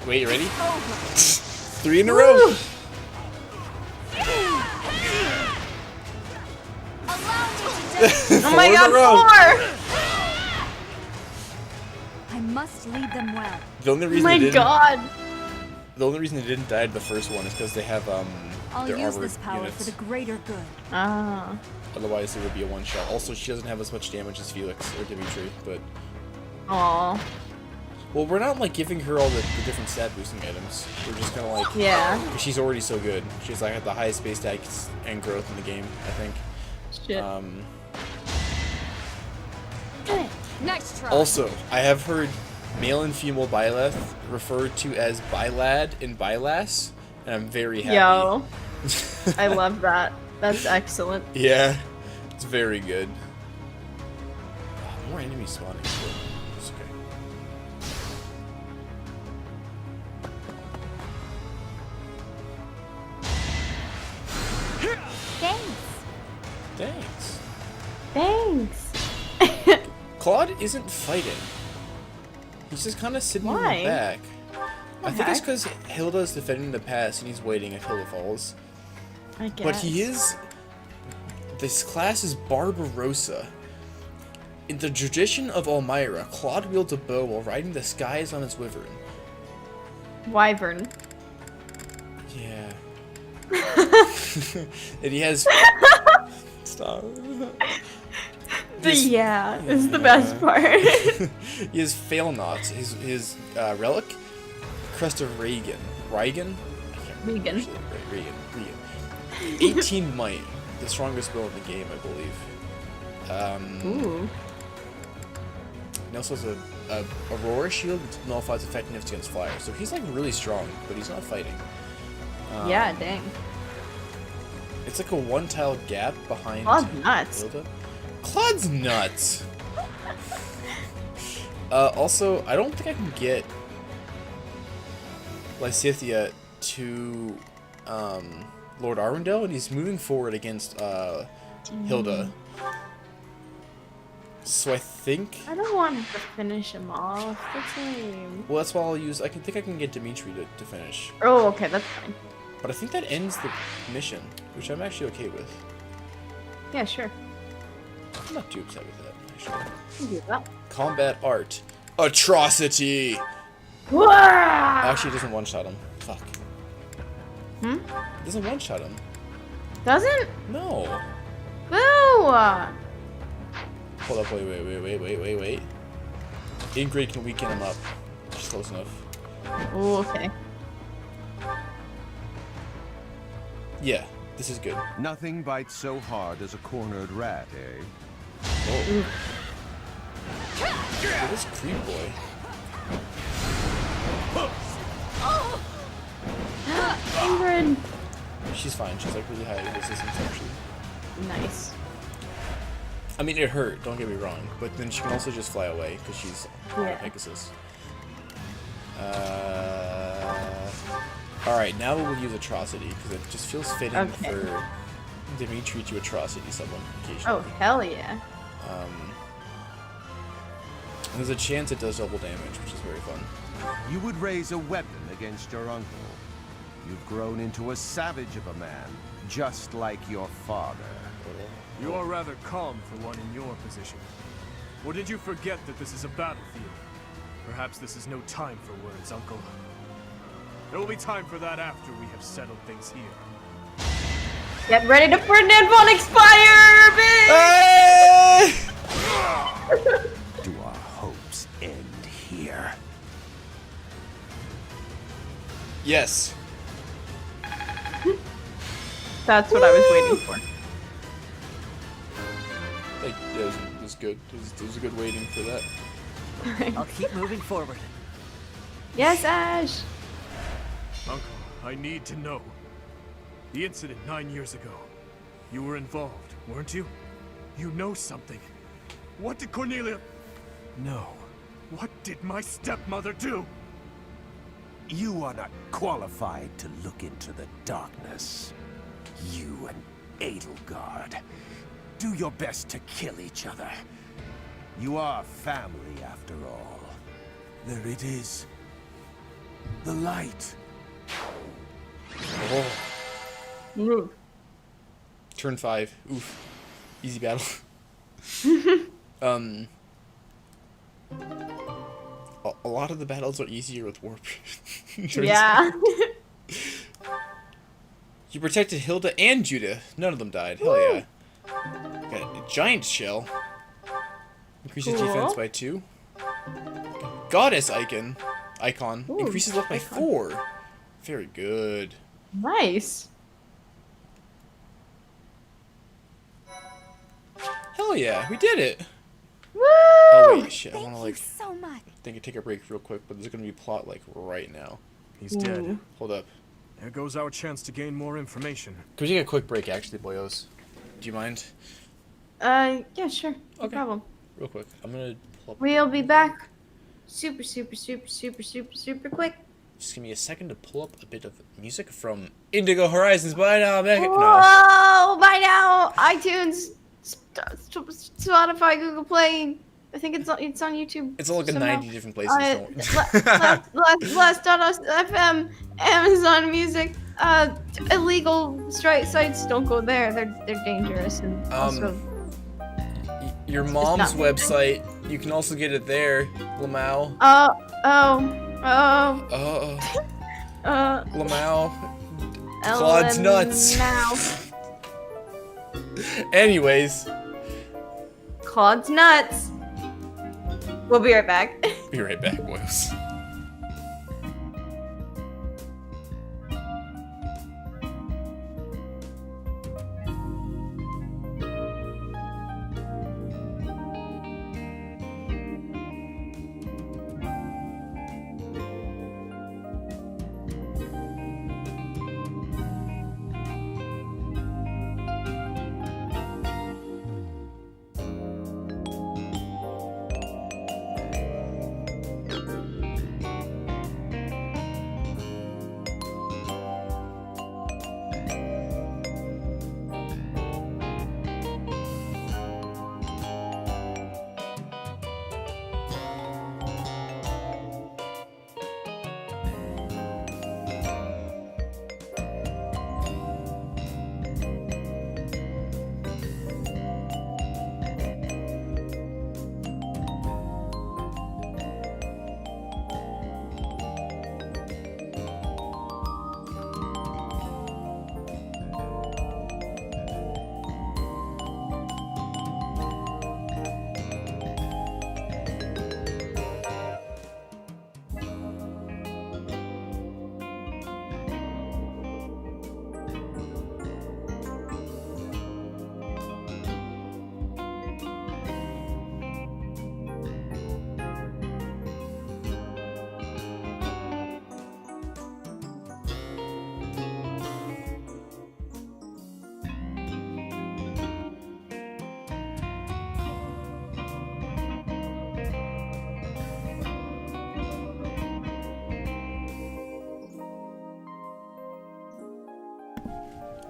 Wait, you ready? 3 in a row. Oh my god, 4! I must lead them well. The only reason the only reason they didn't die to the first one is because they have I'll their use armored this power units. for the greater good. Ah. Otherwise, it would be a one-shot. Also, she doesn't have as much damage as Felix or Dimitri, but. Aww. Well, we're not like giving her all the different stat boosting items. We're just kind of like, yeah, because she's already so good. She's like at the highest base stats and growth in the game, I think. Shit. Next try. Also, I have heard male and female Byleth referred to as Bylad and Bylass, and I'm very happy. Yo, I love that. That's excellent. Yeah, it's very good. More enemies spawning. It's okay. Thanks. Thanks. Claude isn't fighting. He's just kind of sitting in the back. I think it's because Hilda's defending the pass and he's waiting if Hilda falls. I guess. But he is... This class is Barbarossa. In the tradition of Elmira, Claude wields a bow while riding the skies on his wyvern. Wyvern. Yeah. And he has... Stop. Yeah, is the best part. He has fail knots. His relic, Crest of Regan. Regan? Regan. Regan. 18 might. The strongest bow in the game, I believe. Ooh. He also has a Aurora shield that nullifies effectiveness against fire. So he's like really strong, but he's not fighting. Yeah, dang. It's like a one-tile gap behind Claude's nuts. Hilda. Claude's nuts! Also, I don't think I can get Lysithea to Lord Arundel, and he's moving forward against Hilda. So I think... I don't want to finish him off. That's lame. Well, that's why I'll use... I think I can get Dimitri to finish. Oh, okay, that's fine. But I think that ends the mission, which I'm actually okay with. Yeah, sure. I'm not too upset with that, actually. You can do that. Combat art. Atrocity! Actually, it doesn't one-shot him. Fuck. Hmm? It doesn't one-shot him. Doesn't? No. Boo! Hold up, wait. Ingrid can weaken him up. Just close enough. Ooh, okay. Yeah, this is good. Nothing bites so hard as a cornered rat, eh? Oh. Look at this creep boy. Ingrid! She's fine. She's like really high resistance actually. Nice. I mean, it hurt. Don't get me wrong, but then she can also just fly away because she's Pegasus. All right, now we'll use Atrocity because it just feels fitting for Dimitri to Atrocity someone occasionally. Oh hell yeah! There's a chance it does double damage, which is very fun. You would raise a weapon against your uncle. You've grown into a savage of a man, just like your father. You are rather calm for one in your position. Or did you forget that this is a battlefield? Perhaps this is no time for words, Uncle. There will be time for that after we have settled things here. Get ready to Ferdinand von Expire, bitch! Do our hopes end here? Yes. That's what I was waiting for. Like, yeah, it was good. It was a good waiting for that. I'll keep moving forward. Yes, Ash! Uncle, I need to know. The incident 9 years ago. You were involved, weren't you? You know something. What did Cornelia... No. What did my stepmother do? You are not qualified to look into the darkness. You and Edelgard. Do your best to kill each other. You are family, after all. There it is. The light. Oh. Turn 5. Oof. Easy battle. A lot of the battles are easier with warp. Yeah. You protected Hilda and Judah. None of them died. Hell yeah. Got a giant shell. Increases defense by 2. Goddess icon. Ooh, increases luck by 4. Very good. Nice. Hell yeah, we did it. Woo! Oh wait, shit. I wanna like so much. take a break real quick, but there's gonna be plot like right now. He's dead. Hold up. There goes our chance to gain more information. Could we take a quick break actually, boyos? Do you mind? Yeah, sure. No problem. Real quick. I'm gonna pull up. We'll be back super quick. Just give me a second to pull up a bit of music from Indigo Horizons. Bye now, Mega. Whoa! Bye now. iTunes, Spotify, Google Play. I think it's on YouTube. It's on like 90 different places. Last.us.fm, Amazon Music, illegal sites. Don't go there. They're dangerous and also. Your mom's website. You can also get it there, Lamau. Lamau. Claude's nuts. Anyways. Claude's nuts. We'll be right back. Be right back, boys.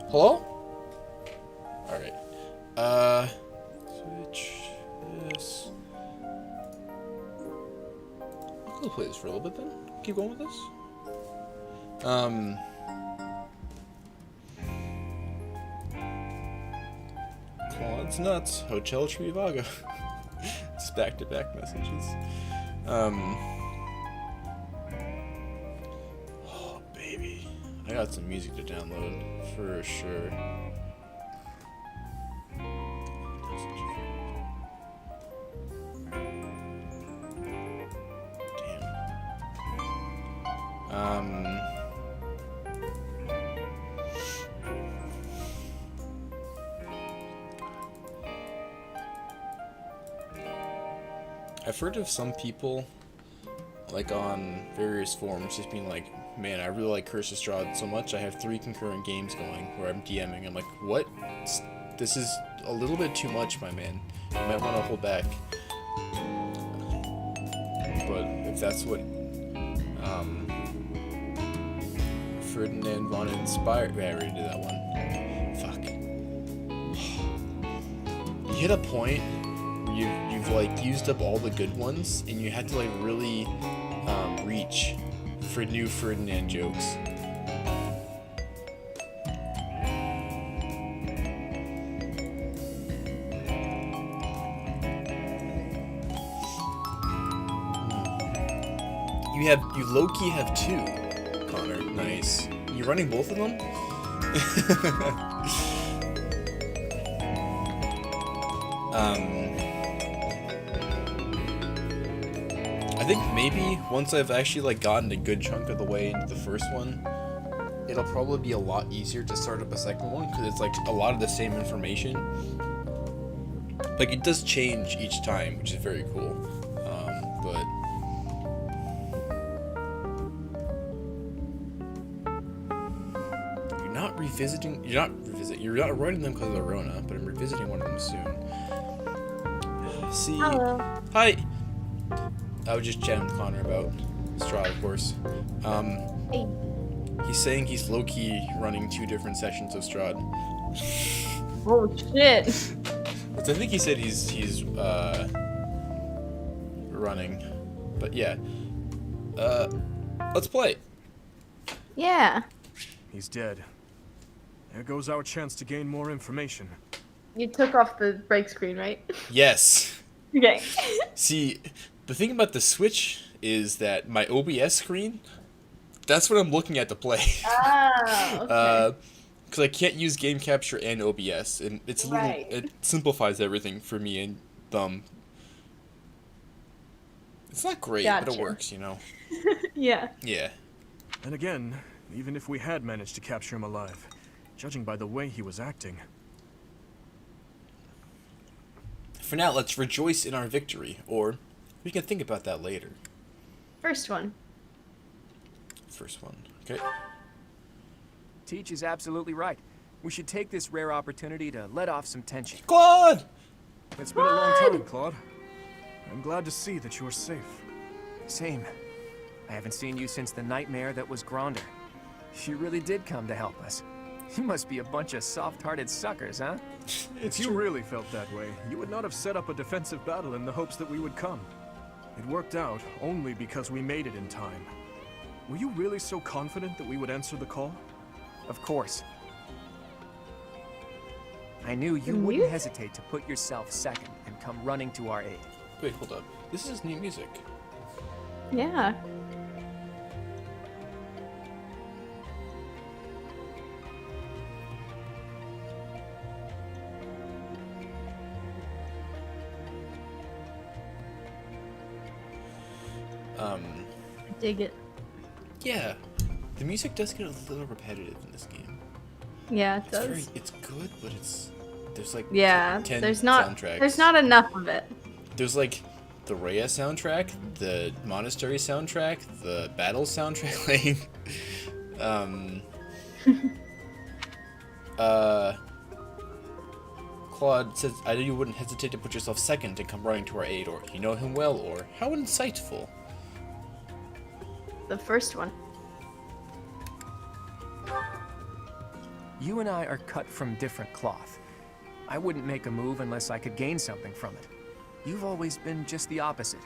Hello? Alright. Switch this. I'll play this for a little bit then. Keep going with this. Claude's nuts. Hotel Trivago. It's back-to-back messages. Oh, baby. I got some music to download, for sure. I've heard of some people, like on various forums, just being like, man, I really like Curse of Strahd so much, I have 3 concurrent games going where I'm DMing. I'm like, what? This is a little bit too much, my man. You might want to hold back. But if that's what Ferdinand von Inspired... Yeah, I already did that one. Fuck. You hit a point where you've like used up all the good ones, and you had to like really reach for new Ferdinand jokes. You low-key have 2, Connor. Nice. You running both of them? I think maybe once I've actually like gotten a good chunk of the way into the first one, it'll probably be a lot easier to start up a second one, because it's like a lot of the same information. Like it does change each time, which is very cool. But you're not writing them because of the Rona, but I'm revisiting one of them soon. See. Hello. Hi. I was just chatting with Connor about Strahd, of course. Hey. He's saying he's low-key running 2 different sessions of Strahd. Oh shit. I think he said he's running, but yeah. Let's play. Yeah. He's dead. There goes our chance to gain more information. You took off the break screen, right? Yes. Okay. See, the thing about the Switch is that my OBS screen, that's what I'm looking at to play. Ah, okay. Because I can't use game capture and OBS, and it's a little, it simplifies everything for me and Thumb. It's not great, but it works, you know. Yeah. Yeah. And again, even if we had managed to capture him alive, judging by the way he was acting. For now, let's rejoice in our victory, or we can think about that later. First one. First one. Okay. Teach is absolutely right. We should take this rare opportunity to let off some tension. Claude! It's been a long time, Claude. I'm glad to see that you're safe. Same. I haven't seen you since the nightmare that was Gronder. You really did come to help us. You must be a bunch of soft-hearted suckers, huh? If you really felt that way, you would not have set up a defensive battle in the hopes that we would come. It worked out only because we made it in time. Were you really so confident that we would answer the call? Of course. I knew you wouldn't hesitate to put yourself second and come running to our aid. Wait, hold up. This is new music. Yeah. Dig it. Yeah. The music does get a little repetitive in this game. Yeah, it does. It's good, but there's like 10 soundtracks. There's not enough of it. There's like the Rhea soundtrack, the Monastery soundtrack, the Battle soundtrack. Claude says, I know you wouldn't hesitate to put yourself second and come running to our aid, or you know him well, or how insightful. The first one. You and I are cut from different cloth. I wouldn't make a move unless I could gain something from it. You've always been just the opposite.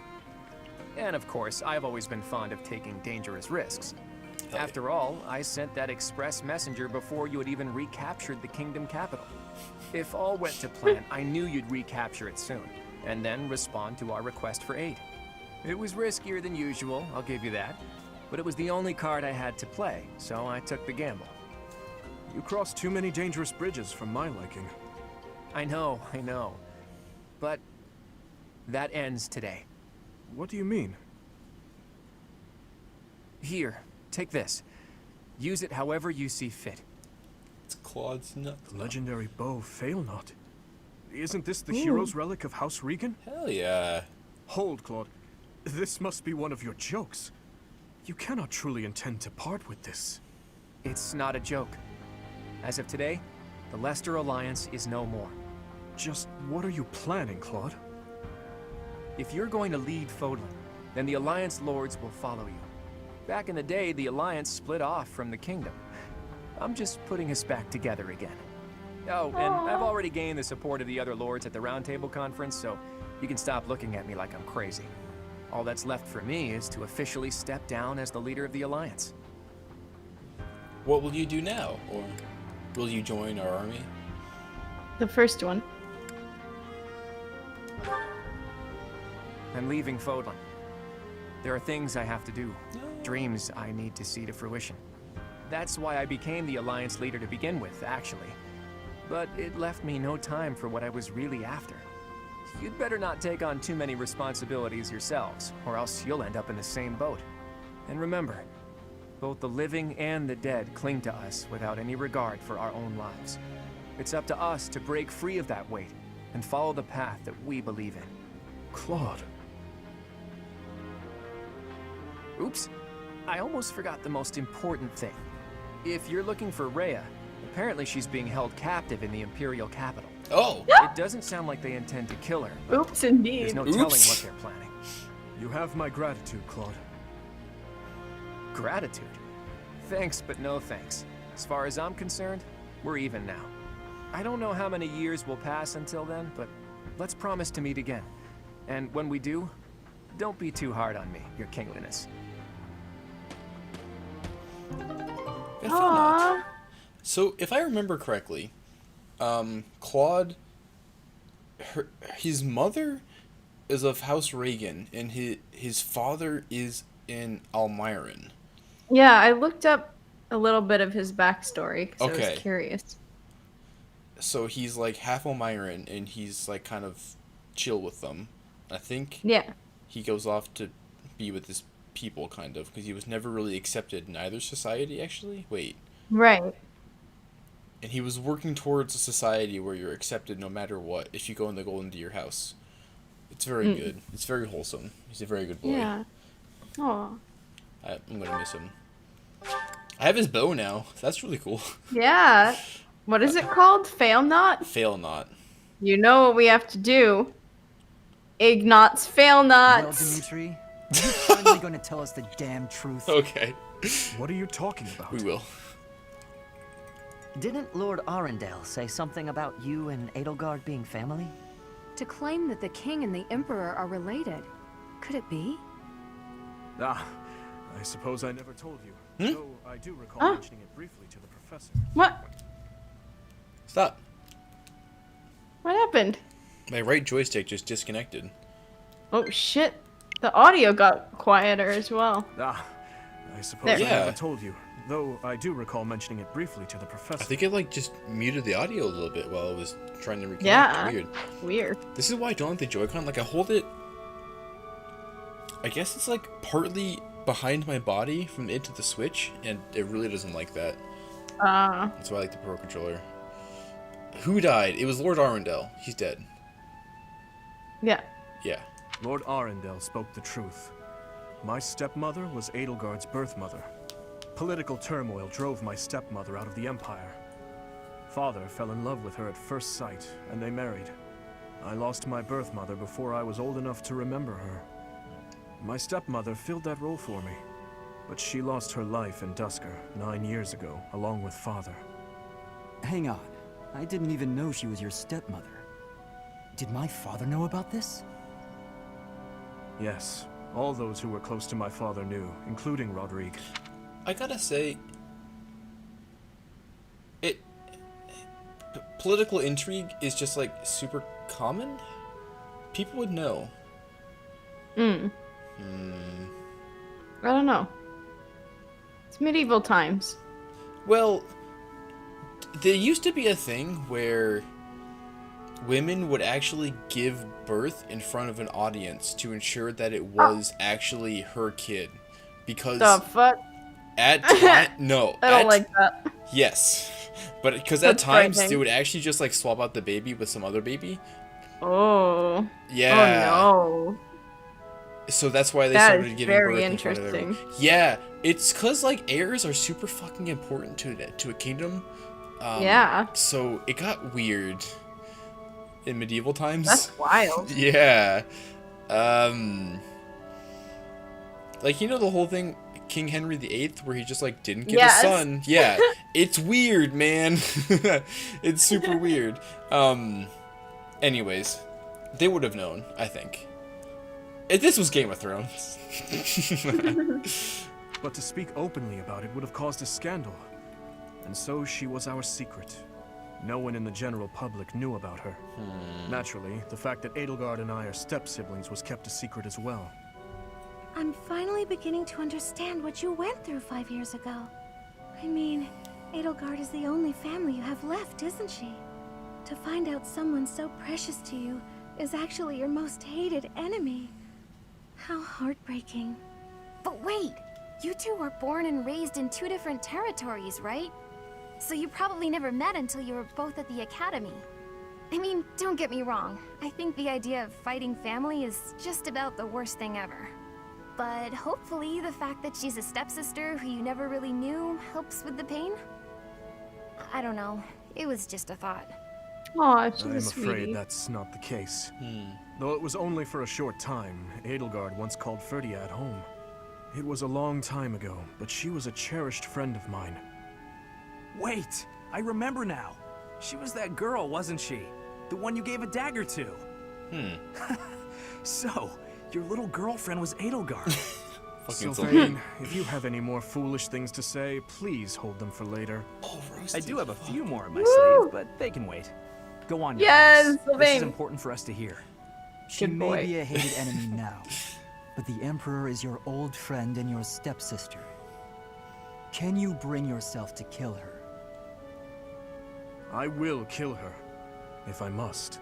And of course, I've always been fond of taking dangerous risks. After all, I sent that express messenger before you had even recaptured the kingdom capital. If all went to plan, I knew you'd recapture it soon, and then respond to our request for aid. It was riskier than usual, I'll give you that, but it was the only card I had to play, so I took the gamble. You crossed too many dangerous bridges for my liking. I know. But that ends today. What do you mean? Here, take this. Use it however you see fit. It's Claude's nut. The legendary bow Failnaught. Isn't this the hero's relic of House Regan? Hell yeah. Hold, Claude. This must be one of your jokes. You cannot truly intend to part with this. It's not a joke. As of today, the Leicester Alliance is no more. Just what are you planning, Claude? If you're going to lead Fodlan, then the Alliance Lords will follow you. Back in the day, the Alliance split off from the Kingdom. I'm just putting us back together again. Oh, and I've already gained the support of the other Lords at the Roundtable Conference, so you can stop looking at me like I'm crazy. All that's left for me is to officially step down as the leader of the Alliance. What will you do now? Or will you join our army? The first one. I'm leaving Fodlan. There are things I have to do, dreams I need to see to fruition. That's why I became the Alliance leader to begin with, actually. But it left me no time for what I was really after. You'd better not take on too many responsibilities yourselves, or else you'll end up in the same boat. And remember, both the living and the dead cling to us without any regard for our own lives. It's up to us to break free of that weight and follow the path that we believe in. Claude. Oops. I almost forgot the most important thing. If you're looking for Rhea, apparently she's being held captive in the Imperial capital. Oh! It doesn't sound like they intend to kill her. Oops, indeed. There's no telling what they're planning. You have my gratitude, Claude. Gratitude? Thanks, but no thanks. As far as I'm concerned, we're even now. I don't know how many years will pass until then, but let's promise to meet again. And when we do, don't be too hard on me, your kingliness. Aww. So, if I remember correctly, Claude, his mother is of House Regan, and his father is in Almiron. Yeah, I looked up a little bit of his backstory because I was curious. So he's like half Almiron, and he's like kind of chill with them. I think. Yeah. He goes off to be with his people, kind of, because he was never really accepted in either society. Actually, wait. Right. And he was working towards a society where you're accepted no matter what if you go in the Golden Deer house. It's very good. It's very wholesome. He's a very good boy. Yeah. Aw. I'm gonna miss him. I have his bow now. That's really cool. Yeah. What is it called? Failnaught? Failnaught. You know what we have to do. Ignatz Failnaughts. Well, Dimitri, are you finally going to tell us the damn truth? Okay. What are you talking about? We will. Didn't Lord Arundel say something about you and Edelgard being family? To claim that the king and the emperor are related. Could it be? Ah, I suppose I never told you. Though I do recall mentioning it briefly to the professor. What? Stop. What happened? My right joystick just disconnected. Oh shit. The audio got quieter as well. Ah, I suppose I never told you. Though I do recall mentioning it briefly to the professor. I think it like just muted the audio a little bit while I was trying to reconnect. Yeah. Weird. This is why I don't like the Joy-Con. Like I hold it. I guess it's like partly behind my body from it to the Switch, and it really doesn't like that. That's why I like the Pro Controller. Who died? It was Lord Arundel. He's dead. Yeah. Yeah. Lord Arundel spoke the truth. My stepmother was Edelgard's birth mother. Political turmoil drove my stepmother out of the Empire. Father fell in love with her at first sight, and they married. I lost my birth mother before I was old enough to remember her. My stepmother filled that role for me, but she lost her life in Duscur 9 years ago, along with Father. Hang on. I didn't even know she was your stepmother. Did my father know about this? Yes. All those who were close to my father knew, including Rodrigue. I gotta say, political intrigue is just like super common. People would know. I don't know. It's medieval times. Well, there used to be a thing where women would actually give birth in front of an audience to ensure that it was actually her kid. Because The fuck? at time, no. I don't like that. Yes. But because at That's times frightening. they would actually just like swap out the baby with some other baby. Oh. Yeah. Oh no. So that's why they That started is giving very birth in front of everyone. interesting. Yeah, it's because like heirs are super fucking important to a kingdom. Yeah. So it got weird in medieval times. That's wild. Yeah. Like, you know the whole thing, King Henry VIII, where he just like didn't get a Yes. son. Yeah, it's weird, man. It's super weird. Anyways, they would have known, I think. If this was Game of Thrones. But to speak openly about it would have caused a scandal. And so she was our secret. No one in the general public knew about her. Naturally, the fact that Edelgard and I are step-siblings was kept a secret as well. I'm finally beginning to understand what you went through 5 years ago. I mean, Edelgard is the only family you have left, isn't she? To find out someone so precious to you is actually your most hated enemy. How heartbreaking. But wait, you two were born and raised in 2 different territories, right? So you probably never met until you were both at the academy. I mean, don't get me wrong. I think the idea of fighting family is just about the worst thing ever. But hopefully the fact that she's a stepsister who you never really knew helps with the pain? I don't know. It was just a thought. Aw, I'm afraid that's not the case. Though it was only for a short time, Edelgard once called Ferdiad home. It was a long time ago, but she was a cherished friend of mine. Wait, I remember now. She was that girl, wasn't she? The one you gave a dagger to. So, your little girlfriend was Edelgard. Sylvain, if you have any more foolish things to say, please hold them for later. I do have a few more in my sleeve, but they can wait. Go on, Yes, Johannes. This Sylvain. is important for us to hear. She Good may boy. be a hated enemy now, but the Emperor is your old friend and your stepsister. Can you bring yourself to kill her? I will kill her, if I must.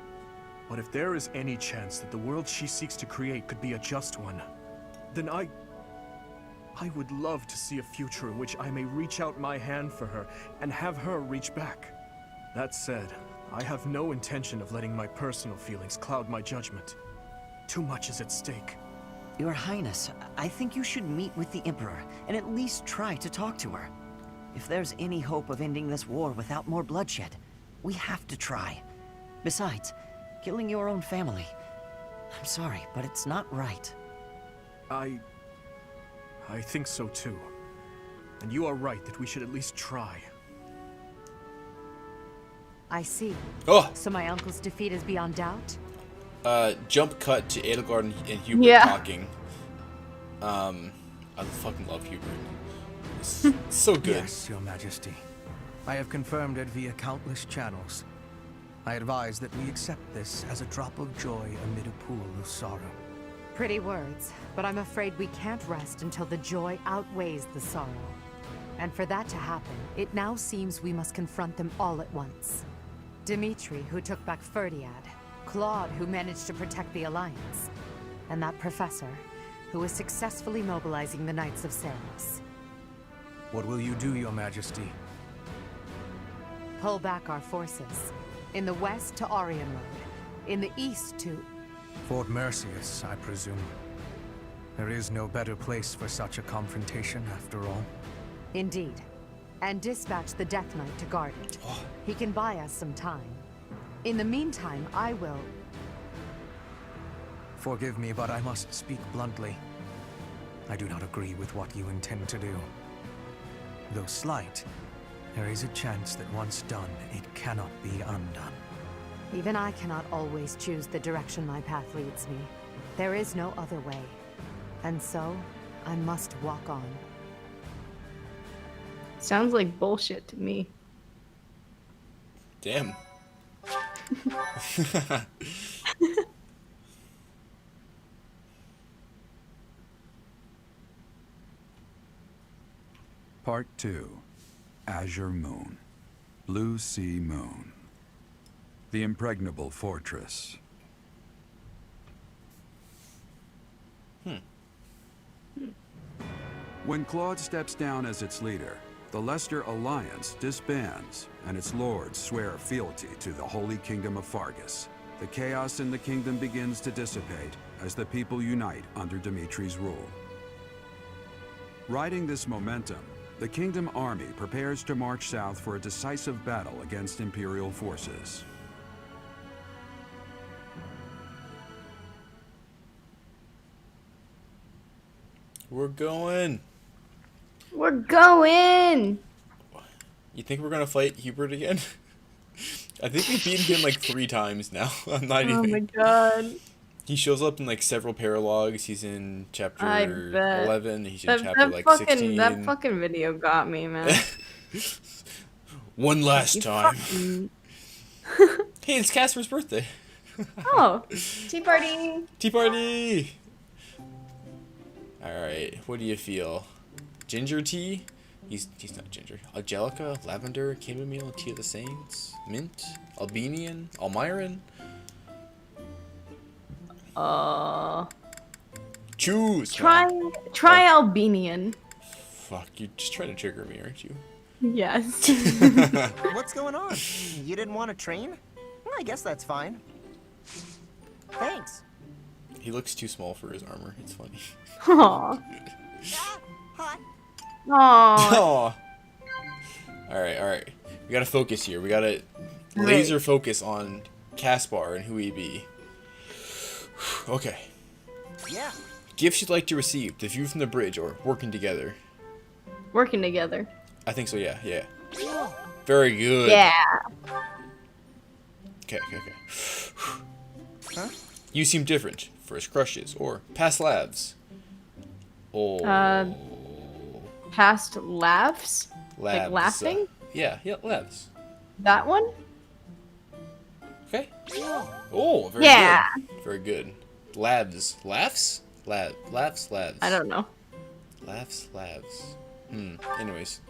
But if there is any chance that the world she seeks to create could be a just one, then I would love to see a future in which I may reach out my hand for her and have her reach back. That said, I have no intention of letting my personal feelings cloud my judgment. Too much is at stake. Your Highness, I think you should meet with the Emperor and at least try to talk to her. If there's any hope of ending this war without more bloodshed, we have to try. Besides, killing your own family, I'm sorry, but it's not right. I think so too. And you are right that we should at least try. I see. Oh! So my uncle's defeat is beyond doubt? Jump cut to Edelgard and Hubert Yeah. talking. I fucking love Hubert. It's so good. Yes, Your Majesty. I have confirmed it via countless channels. I advise that we accept this as a drop of joy amid a pool of sorrow. Pretty words, but I'm afraid we can't rest until the joy outweighs the sorrow. And for that to happen, it now seems we must confront them all at once. Dimitri, who took back Ferdiad, Claude, who managed to protect the Alliance, and that professor, who is successfully mobilizing the Knights of Ceres. What will you do, Your Majesty? Pull back our forces. In the west to Arian Road. In the east to... Fort Mercius, I presume. There is no better place for such a confrontation, after all. Indeed. And dispatch the Death Knight to guard it. He can buy us some time. In the meantime, I will... Forgive me, but I must speak bluntly. I do not agree with what you intend to do. Though slight, There is a chance that once done, it cannot be undone. Even I cannot always choose the direction my path leads me. There is no other way. And so, I must walk on. Sounds like bullshit to me. Damn. Part 2. Azure Moon. Blue Sea Moon. The Impregnable Fortress. When Claude steps down as its leader, the Leicester Alliance disbands, and its lords swear fealty to the Holy Kingdom of Fargus. The chaos in the kingdom begins to dissipate as the people unite under Dimitri's rule. Riding this momentum, the Kingdom army prepares to march south for a decisive battle against Imperial forces. We're going. We're going! You think we're gonna fight Hubert again? I think we've beaten him like 3 times now. I'm not even. Oh my god. He shows up in like several paralogs. He's in chapter I bet. 11. He's in chapter that like fucking, 16. That fucking video got me, man. One last You time. fucking- Hey, it's Casper's birthday. Oh, tea party! Tea party! Alright, what do you feel? Ginger tea? He's not ginger. Angelica, lavender, chamomile, tea of the saints, mint, Albanian, Almiran. Choose. Try Albanian. Fuck, you're just trying to trigger me, aren't you? Yes. What's going on? You didn't want to train? Well, I guess that's fine. Thanks. He looks too small for his armor. It's funny. Aww. Hi. Aww. Aw. Alright. We gotta focus here. We gotta laser focus on Caspar and who he be. Okay. Yeah. Gifts you'd like to receive. The view from the bridge or working together. Working together. I think so, yeah. Very good. Yeah. Okay. Huh? You seem different. First crushes or past labs. Oh. Past laughs? Labs. Like laughing? Yeah, labs. That one? Okay. Oh, very Yeah. good. Very good. Labs. Laughs? Laughs, labs. I don't know. Laughs, labs. Anyways.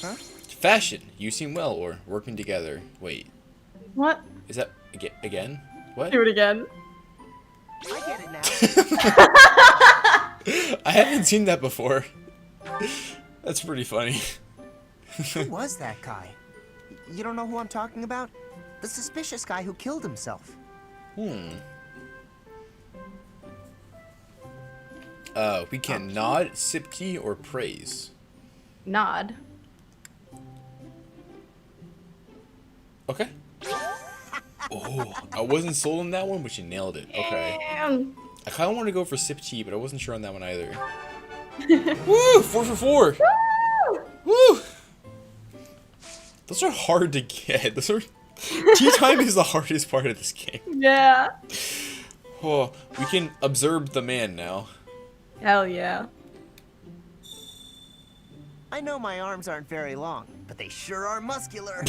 Huh? Fashion. You seem well or working together. Wait. What? Is that again? What? Do it again. I get it now. I haven't seen that before. That's pretty funny. Who was that guy? You don't know who I'm talking about? The suspicious guy who killed himself. We can nod, sip tea, or praise. Nod. Okay. Oh, I wasn't sold on that one, but you nailed it. Okay. Damn. I kind of want to go for sip tea, but I wasn't sure on that one either. Woo! 4 for 4. Woo! Those are hard to get. Tea time is the hardest part of this game. Yeah. Oh, we can observe the man now. Hell yeah. I know my arms aren't very long, but they sure are muscular.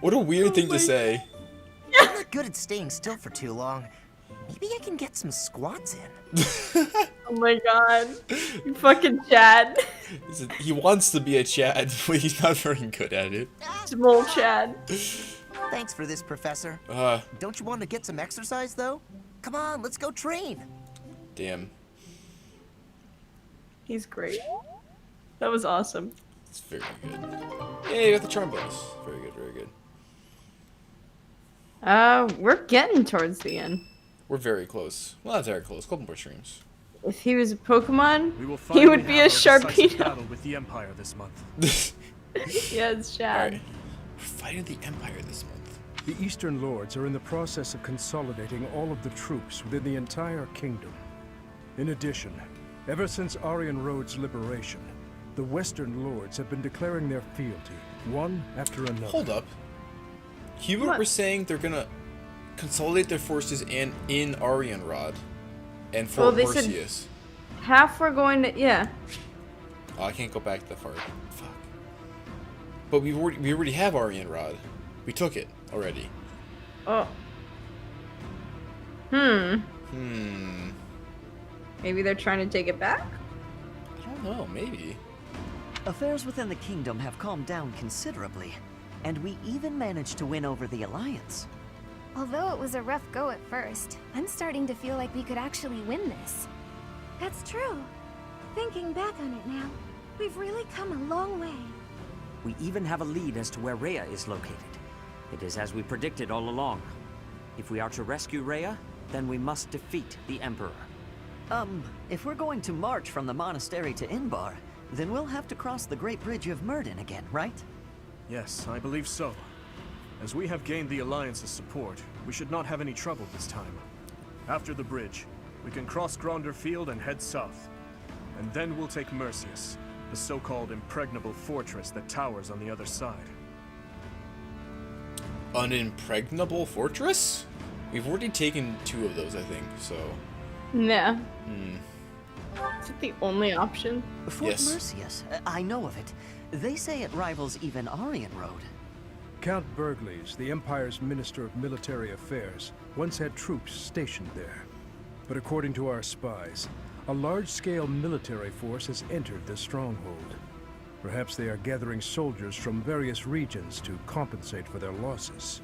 What a weird thing to say. I'm not good at staying still for too long. Maybe I can get some squats in. Oh my god. You fucking Chad. He wants to be a Chad, but he's not very good at it. Small Chad. Thanks for this, Professor. Don't you want to get some exercise, though? Come on, let's go train. Damn. He's great. That was awesome. It's very good. Yeah, you got the charm bonus. Very good, very good. We're getting towards the end. We're very close. Well, not very close. A couple more streams. If he was a Pokemon, We will he would be a have our decisive Sharpedo. battle with the Empire this month. Yeah, it's Chad. Alright. We're fighting the Empire this month. The Eastern Lords are in the process of consolidating all of the troops within the entire kingdom. In addition, Ever since Aryan Road's liberation, the Western Lords have been declaring their fealty, one after another. Hold up. Hubert was saying they're gonna consolidate their forces in Arianrod and Fort they Merceus. said half were going to, yeah. Oh, I can't go back that far. Fuck. But we already have Arianrod. We took it already. Oh. Maybe they're trying to take it back? I don't know, maybe. Affairs within the kingdom have calmed down considerably, and we even managed to win over the Alliance. Although it was a rough go at first, I'm starting to feel like we could actually win this. That's true. Thinking back on it now, we've really come a long way. We even have a lead as to where Rhea is located. It is as we predicted all along. If we are to rescue Rhea, then we must defeat the Emperor. If we're going to march from the monastery to Inbar, then we'll have to cross the Great Bridge of Myrden again, right? Yes, I believe so. As we have gained the Alliance's support, we should not have any trouble this time. After the bridge, we can cross Gronder Field and head south. And then we'll take Merceus, the so-called impregnable fortress that towers on the other side. An impregnable fortress? We've already taken 2 of those, I think, so... Yeah. Is it the only option? Fort Merceus, I know of it. They say it rivals even Aryan Road. Count Burgleys, the Empire's Minister of Military Affairs, once had troops stationed there. But according to our spies, a large-scale military force has entered the stronghold. Perhaps they are gathering soldiers from various regions to compensate for their losses.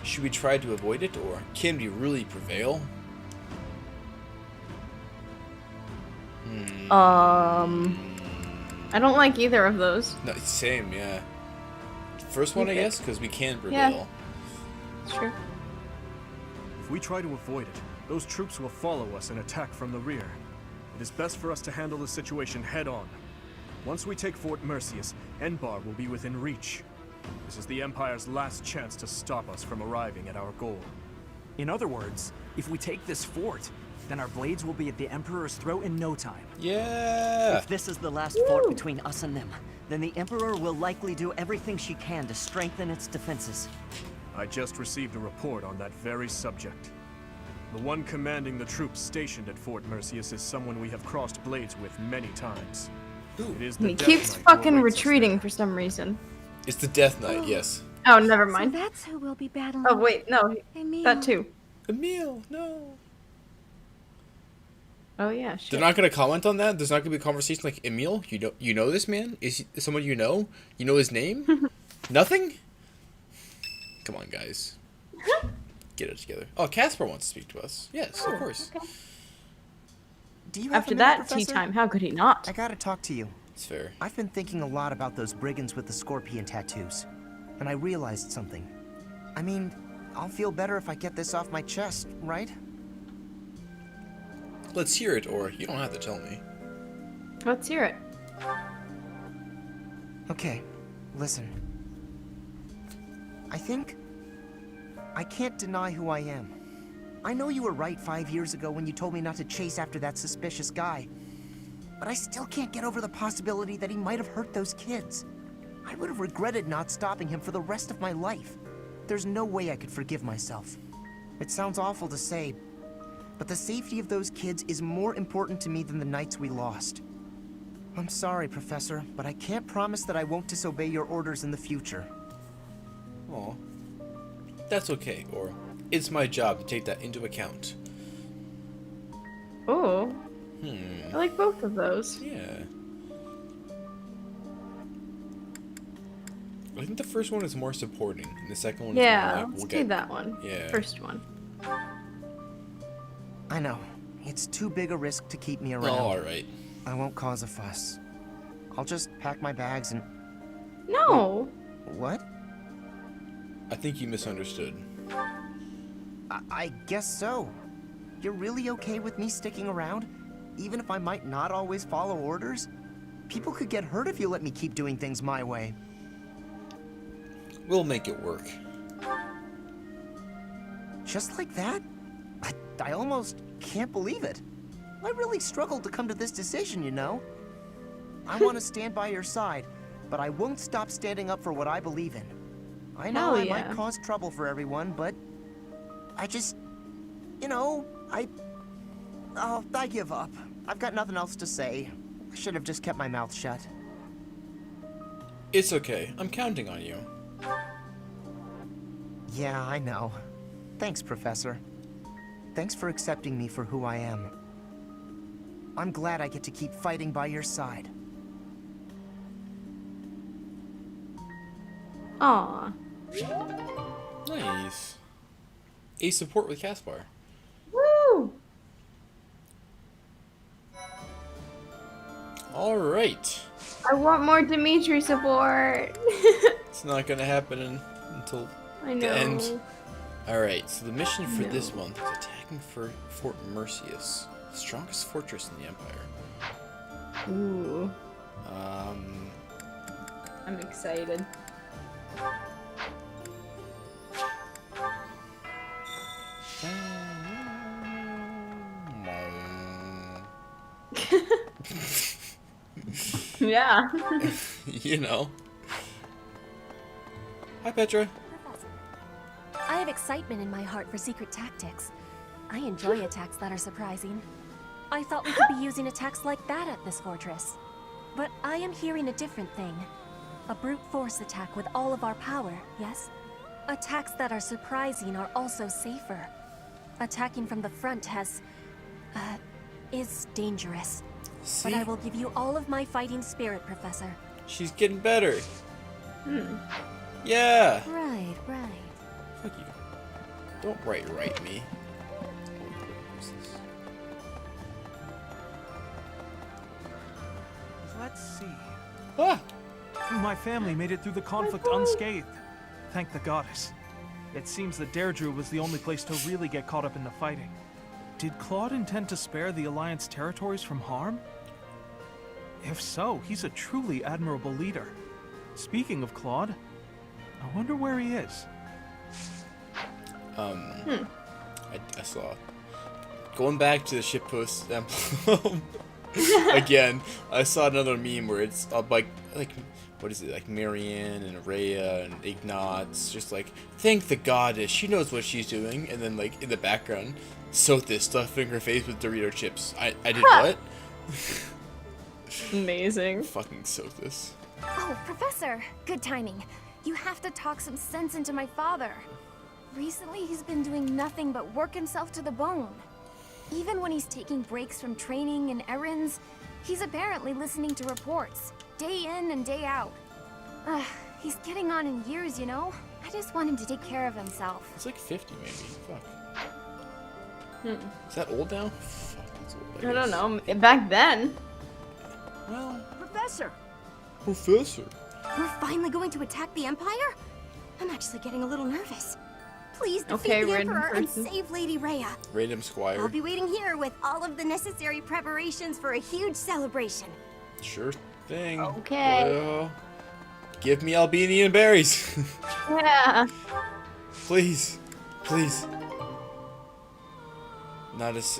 Should we try to avoid it, or can we really prevail? I don't like either of those. No, same, yeah. First one, I guess, because we can prevail. Yeah. Sure. If we try to avoid it, those troops will follow us and attack from the rear. It is best for us to handle the situation head-on. Once we take Fort Merceus, Enbar will be within reach. This is the Empire's last chance to stop us from arriving at our goal. In other words, if we take this fort, then our blades will be at the Emperor's throat in no time. Yeah! If this is the last fort between us and them, then the Emperor will likely do everything she can to strengthen its defenses. I just received a report on that very subject. The one commanding the troops stationed at Fort Merceus is someone we have crossed blades with many times. It is the He Death keeps Knight who fucking awaits us retreating for some reason. It's the Death Knight, yes. Oh, never mind. So that's who we'll be battling. Oh, wait, no. Emil. That too. Emil, no. Oh, yeah, shit. They're not going to comment on that? There's not going to be a conversation like, Emil, you know this man? Is he someone you know? You know his name? Nothing? Come on, guys. Get it together. Oh, Casper wants to speak to us. Yes, of course. Okay. Do you have After a minute, that tea Professor? time, how could he not? I gotta talk to you. It's fair. I've been thinking a lot about those brigands with the scorpion tattoos. And I realized something. I mean, I'll feel better if I get this off my chest, right? Let's hear it, or you don't have to tell me. Let's hear it. Okay, listen. I think I can't deny who I am. I know you were right 5 years ago when you told me not to chase after that suspicious guy. But I still can't get over the possibility that he might have hurt those kids. I would have regretted not stopping him for the rest of my life. There's no way I could forgive myself. It sounds awful to say, but the safety of those kids is more important to me than the knights we lost. I'm sorry, Professor, but I can't promise that I won't disobey your orders in the future. Aw. That's okay, or it's my job to take that into account. Oh. I like both of those. Yeah. I think the first one is more supporting, and the second one is more like, let's do that one. Yeah. First one. I know. It's too big a risk to keep me around. Oh, alright. I won't cause a fuss. I'll just pack my bags and... No! What? I think you misunderstood. I guess so. You're really okay with me sticking around? Even if I might not always follow orders? People could get hurt if you let me keep doing things my way. We'll make it work. Just like that? I almost can't believe it. I really struggled to come to this decision, you know? I want to stand by your side, but I won't stop standing up for what I believe in. I know I might cause trouble for everyone, but I just, you know, I give up. I've got nothing else to say. I should have just kept my mouth shut. It's okay. I'm counting on you. Yeah, I know. Thanks, Professor. Thanks for accepting me for who I am. I'm glad I get to keep fighting by your side. Aw. Nice. A support with Caspar. Woo! Alright. I want more Dimitri support. It's not gonna happen until I the end. know. Alright, so the mission for this month is attacking for Fort Mercius, the strongest fortress in the Empire. Ooh. I'm excited. Yeah. You know. Hi, Petra. I have excitement in my heart for secret tactics. I enjoy attacks that are surprising. I thought we could be using attacks like that at this fortress. But I am hearing a different thing. A brute force attack with all of our power, yes? Attacks that are surprising are also safer. Attacking from the front is dangerous. See? But I will give you all of my fighting spirit, Professor. She's getting better. Yeah. Right, right. Fuck you. Don't right me. Let's see. Ah! My family made it through the conflict unscathed. Thank the goddess. It seems that Derdriu was the only place to really get caught up in the fighting. Did Claude intend to spare the Alliance territories from harm? If so, he's a truly admirable leader. Speaking of Claude, I wonder where he is. I saw. Going back to the shitpost emblem again, I saw another meme where it's like what is it, like Marianne and Rhea and Ignatz, just like, thank the goddess, she knows what she's doing, and then like in the background, Sothis stuffing her face with Dorito chips. I did what? Amazing. Fucking Sothis. Oh, Professor! Good timing. You have to talk some sense into my father. Recently, he's been doing nothing but work himself to the bone. Even when he's taking breaks from training and errands, he's apparently listening to reports, day in and day out. He's getting on in years, you know? I just want him to take care of himself. It's like 50 maybe. Fuck. Is that old now? Fuck, that's old. I don't know. Back then. Well. Professor! Professor. We're finally going to attack the Empire? I'm actually getting a little nervous. Please defeat the Emperor and save Lady Rhea. Random Squire. I'll be waiting here with all of the necessary preparations for a huge celebration. Sure thing. Okay. Well, give me Albanian berries. Yeah. Please. Please. Not as...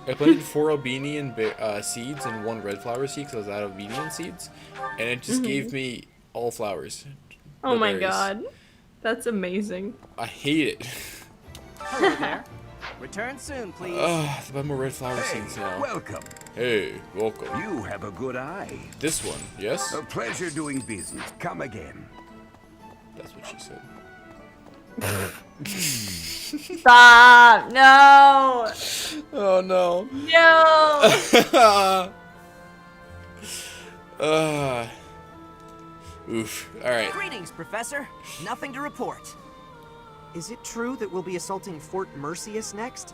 I planted 4 Albanian seeds and 1 red flower seed because I was out of Albanian seeds. And it just gave me all flowers. Oh No my berries. god. That's amazing. I hate it. Hello there. Return soon, please. Ugh, I buy more red flower seeds now. Welcome. Hey, welcome. You have a good eye. This one, yes? A pleasure doing business. Come again. That's what she said. Stop! No! Oh no. No! Oof. Alright. Greetings, Professor. Nothing to report. Is it true that we'll be assaulting Fort Mercius next?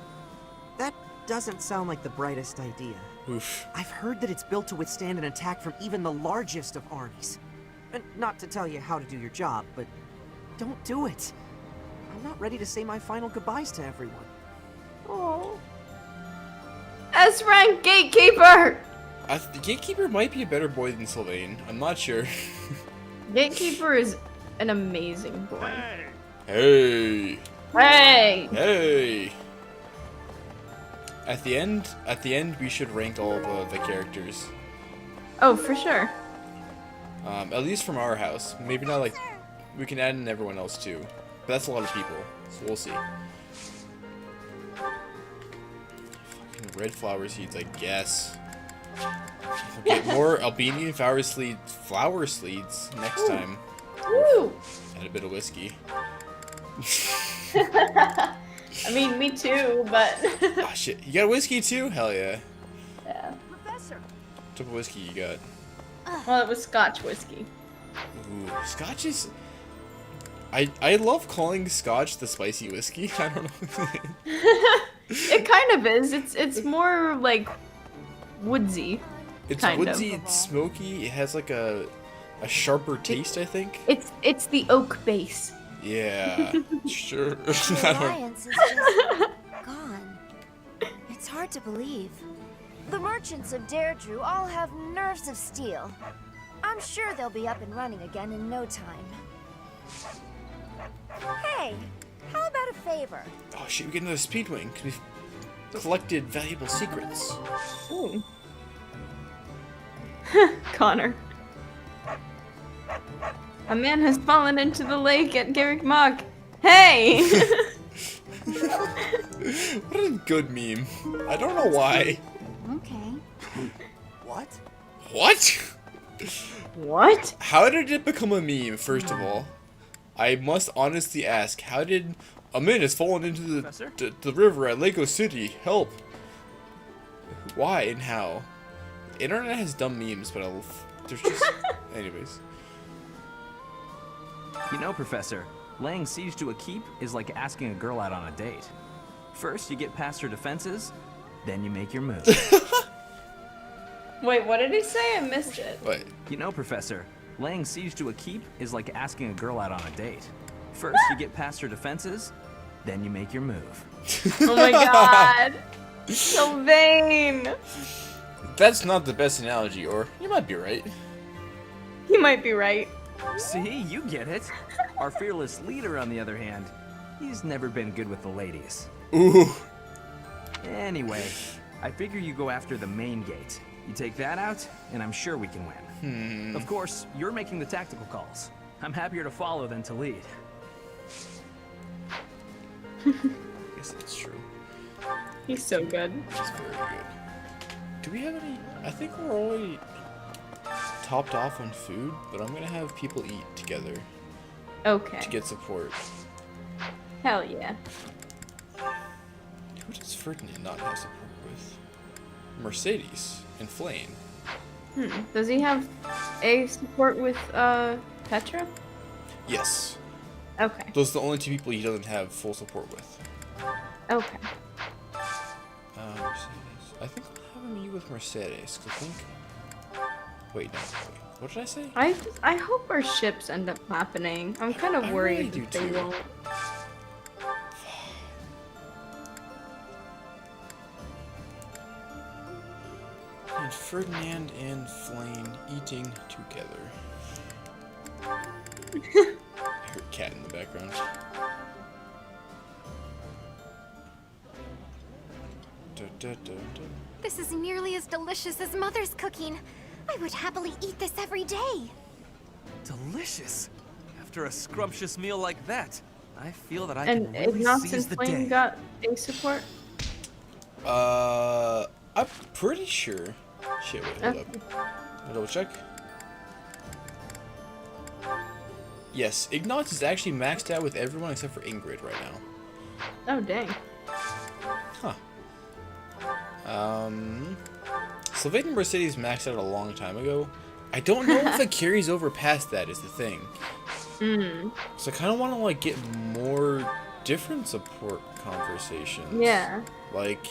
That doesn't sound like the brightest idea. Oof. I've heard that it's built to withstand an attack from even the largest of armies. And not to tell you how to do your job, but don't do it. I'm not ready to say my final goodbyes to everyone. Oh. S-rank gatekeeper! The Gatekeeper might be a better boy than Sylvain. I'm not sure. Gatekeeper is an amazing boy. Hey. Hey! Hey! At the end, we should rank all of the characters. Oh, for sure. At least from our house. Maybe not like, we can add in everyone else too. But that's a lot of people, so we'll see. Fucking red flower seeds, I guess. Okay, more Albanian flower seeds next time. Woo! Add a bit of whiskey. I mean, me too, but... Oh shit, you got whiskey too? Hell yeah. Yeah. What type of whiskey you got? Well, it was Scotch whiskey. Ooh, Scotch is... I love calling Scotch the spicy whiskey. I don't know. It kind of is. It's more like woodsy. It's kind woodsy, of. it's smoky, it has like a sharper taste, I think. It's the oak base. Yeah, sure. The I don't... alliance is just gone. It's hard to believe. The merchants of Derdriu all have nerves of steel. I'm sure they'll be up and running again in no time. Hey, how about a favor? Oh shit, we get another speedwing. We've collected valuable secrets. Ooh. Connor. A man has fallen into the lake at Garrick Mock. Hey! What a good meme. I don't know why. Okay. What? What? What? How did it become a meme, first of all? I must honestly ask, how did a man has fallen into the river at Lego City? Help. Why and how? The internet has dumb memes, but there's just... Anyways. You know, Professor, laying siege to a keep is like asking a girl out on a date. First, you get past her defenses, then you make your move. Wait, what did he say? I missed it. What? You know, Professor, laying siege to a keep is like asking a girl out on a date. First, you get past her defenses, then you make your move. Oh my god. So vain. That's not the best analogy, or you might be right. You might be right. See, you get it. Our fearless leader, on the other hand, he's never been good with the ladies. Ooh. Anyway, I figure you go after the main gate. You take that out, and I'm sure we can win. Of course, you're making the tactical calls. I'm happier to follow than to lead. I guess that's true. He's so good. He's very good. Do we have any... I think we're already topped off on food, but I'm gonna have people eat together. Okay. To get support. Hell yeah. Who does Ferdinand not have support with? Mercedes and Flame. Does he have a support with Petra? Yes. Okay. Those are the only two people he doesn't have full support with. Okay. Mercedes. I think I'll have him meet with Mercedes, 'cause I think... Wait, no. Wait. What did I say? I hope our ships end up happening. I'm kind of worried really that do they too. won't. And Ferdinand and Flame eating together. I heard cat in the background. This is nearly as delicious as Mother's cooking. I would happily eat this every day. Delicious. After a scrumptious meal like that, I feel that I And can really Ignace seize and the Flame day. got a support? I'm pretty sure. Shit, wait, hold up. I'll double check. Yes, Ignace is actually maxed out with everyone except for Ingrid right now. Oh, dang. Huh. Sylvain and Mercedes maxed out a long time ago. I don't know if it carries over past that is the thing. So I kind of want to like get more different support conversations. Yeah. Like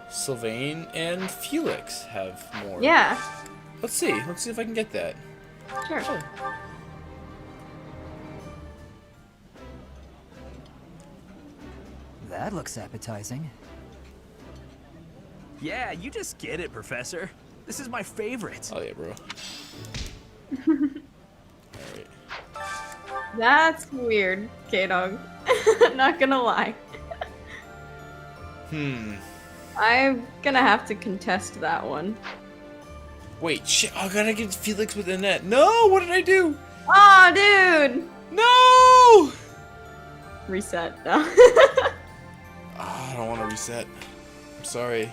Sylvain and Felix have more. Yeah. Let's see if I can get that. Sure. That looks appetizing. Yeah, you just get it, Professor. This is my favorite. Oh yeah, bro. Alright. That's weird, K-Dog. Not gonna lie. I'm gonna have to contest that one. Wait, shit! I gotta get Felix with Annette. No, what did I do? Oh, dude! No! Reset. No. I don't want to reset. I'm sorry.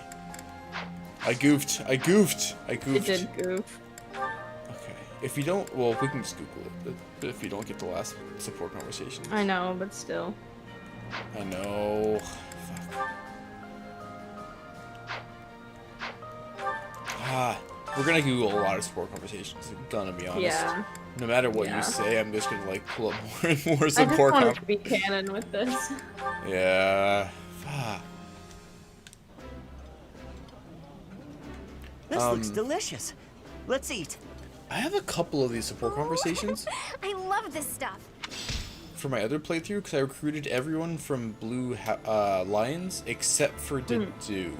I goofed. I goofed. I goofed. You did goof. Okay. If you don't, well, we can just Google it. If you don't get the last support conversation. I know, but still. I know. Fuck. We're gonna Google a lot of support conversations. I'm gonna be honest. Yeah. No matter what you say, I'm just gonna like pull up more and more support. I just want to be canon with this. Yeah. Fuck. This looks delicious. Let's eat. I have a couple of these support conversations I love this stuff. for my other playthrough because I recruited everyone from Blue Lions except for Dedue.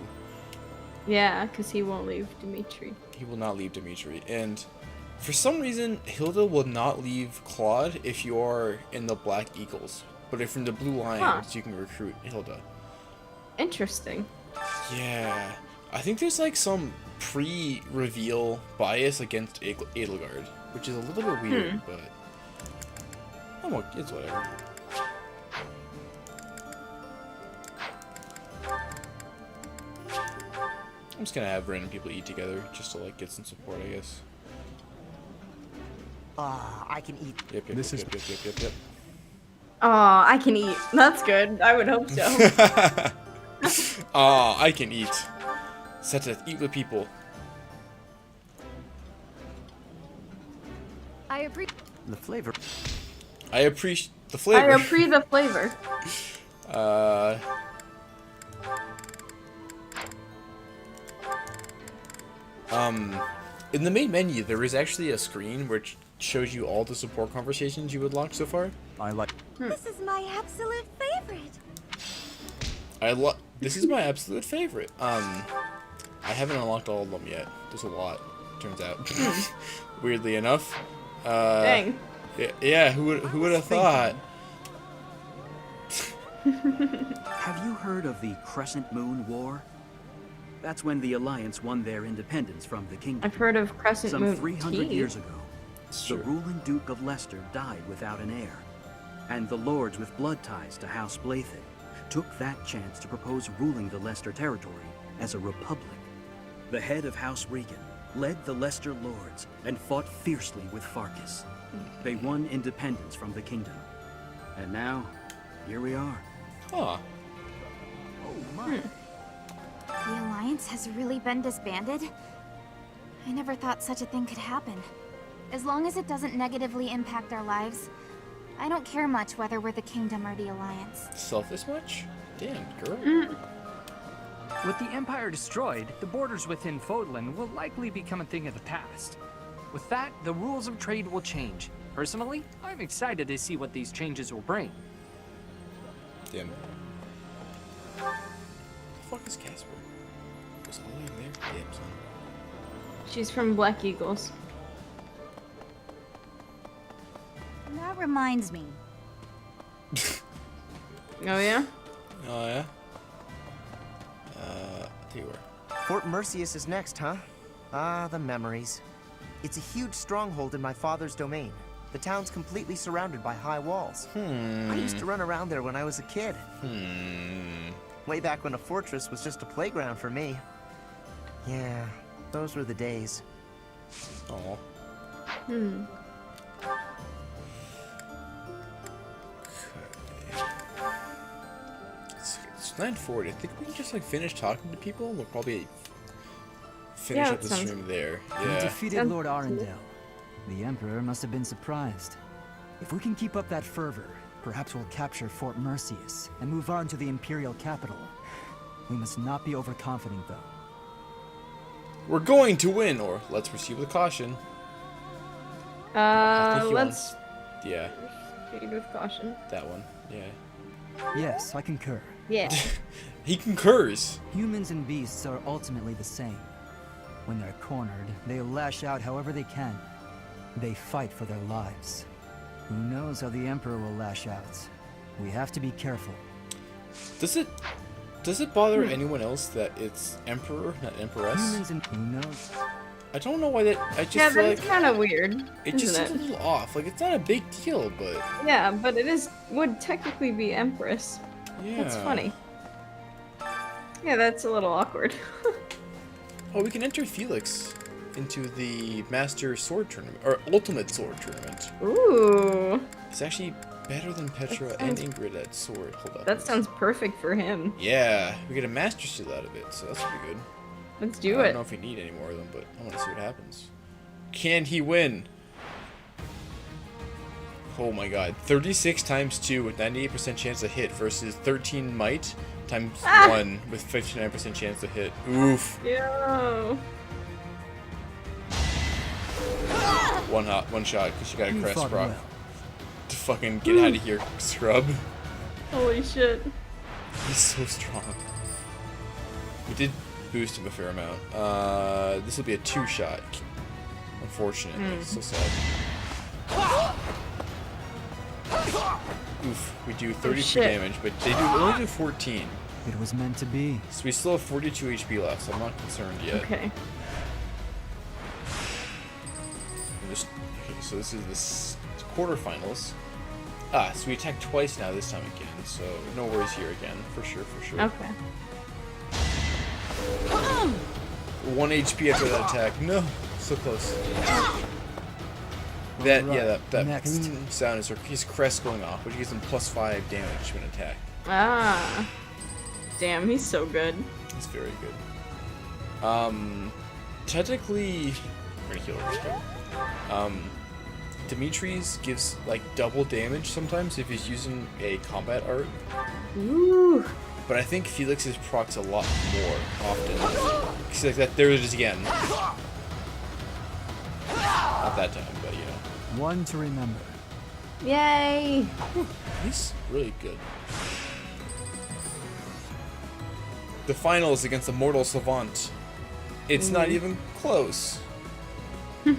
Yeah, because he won't leave Dimitri. He will not leave Dimitri. And for some reason, Hilda will not leave Claude if you are in the Black Eagles. But if you're in the Blue Lions, you can recruit Hilda. Interesting. Yeah. I think there's like some pre-reveal bias against Edelgard, which is a little bit weird, but it's whatever. I'm just gonna have random people eat together just to like get some support, I guess. I can eat. Yep. Oh, I can eat. That's good. I would hope so. I can eat. Such as eat with people. I appreciate the flavor. I appreciate the flavor. I appreciate the flavor. In the main menu, there is actually a screen which shows you all the support conversations you unlocked so far. I like. This is my absolute favorite. This is my absolute favorite. I haven't unlocked all of them yet. There's a lot, turns out. Weirdly enough. Dang. Yeah. Who would have thought? Have you heard of the Crescent Moon War? That's when the Alliance won their independence from the kingdom. I've heard of Crescent Moon Some 300 tea. years ago, the ruling Duke of Leicester died without an heir, and the lords with blood ties to House Blythe took that chance to propose ruling the Leicester territory as a republic. The head of House Regan led the Leicester lords and fought fiercely with Farkas. They won independence from the kingdom. And now, here we are. Huh. Oh my. The Alliance has really been disbanded? I never thought such a thing could happen. As long as it doesn't negatively impact our lives, I don't care much whether we're the Kingdom or the Alliance. Selfish much? Damn, girl. With the Empire destroyed, the borders within Fodlan will likely become a thing of the past. With that, the rules of trade will change. Personally, I'm excited to see what these changes will bring. Damn. Who the fuck is Casper? Was Holly in there? Damn, son. She's from Black Eagles. That reminds me. Oh yeah? Oh yeah? There you are. Fort Mercius is next, huh? Ah, the memories. It's a huge stronghold in my father's domain. The town's completely surrounded by high walls. I used to run around there when I was a kid. Way back when a fortress was just a playground for me. Yeah, those were the days. Aw. It's 9:40. I think we can just like finish talking to people and we'll probably finish up the stream there. We Yeah. defeated Lord Arundel. The Emperor must have been surprised. If we can keep up that fervor, perhaps we'll capture Fort Mercius and move on to the Imperial capital. We must not be overconfident, though. We're going to win, or let's proceed with caution. I think he Let's wants- Yeah, proceed with caution. that one. Yeah. Yes, I concur. Yeah. He concurs. Humans and beasts are ultimately the same. When they're cornered, they lash out however they can. They fight for their lives. Who knows how the Emperor will lash out? We have to be careful. Does it bother anyone else that it's Emperor, not Empress? Humans and who knows? I don't know why that. I just Yeah, feel that's like kind of weird. it just isn't seems a little off. Like it's not a big deal, but Yeah, but it would technically be Empress. yeah. That's funny. Yeah, that's a little awkward. Oh, we can enter Felix into the Master Sword Tournament or Ultimate Sword Tournament. Ooh. It's actually better than Petra That and sounds- Ingrid at Sword. Hold up. That sounds perfect for him. Yeah, we get a Master Seal out of it, so that's pretty good. Let's do I it. don't know if we need any more of them, but I want to see what happens. Can he win? Oh my god. 36 times 2 with 98% chance to hit versus 13 might times 1 with 59% chance to hit. Oof. Yo. One shot, because you got a You crest fought rock. well. To fucking get out of here, scrub. Holy shit. He's so strong. We did boost him a fair amount. This will be a 2-shot. Unfortunately. So sad. Oof, we do 33 shit. damage, but they only do 14. It was meant to be. So we still have 42 HP left, so I'm not concerned yet. Okay. Okay, so this is the quarterfinals. So we attack twice now this time again, so no worries here again, for sure. Okay. 1 HP after that attack. No, so close. That next. sound is his crest going off, which gives him +5 damage when attacked. Ah. Damn, he's so good. It's very good. Technically, I'm gonna heal real quick. Dimitri's gives like double damage sometimes if he's using a combat art. Ooh. But I think Felix's procs a lot more often. Cause like that, there it is again. Not that time, but you know. One to remember. Yay. He's really good. The finals against the Mortal Savant. It's not even close. I'll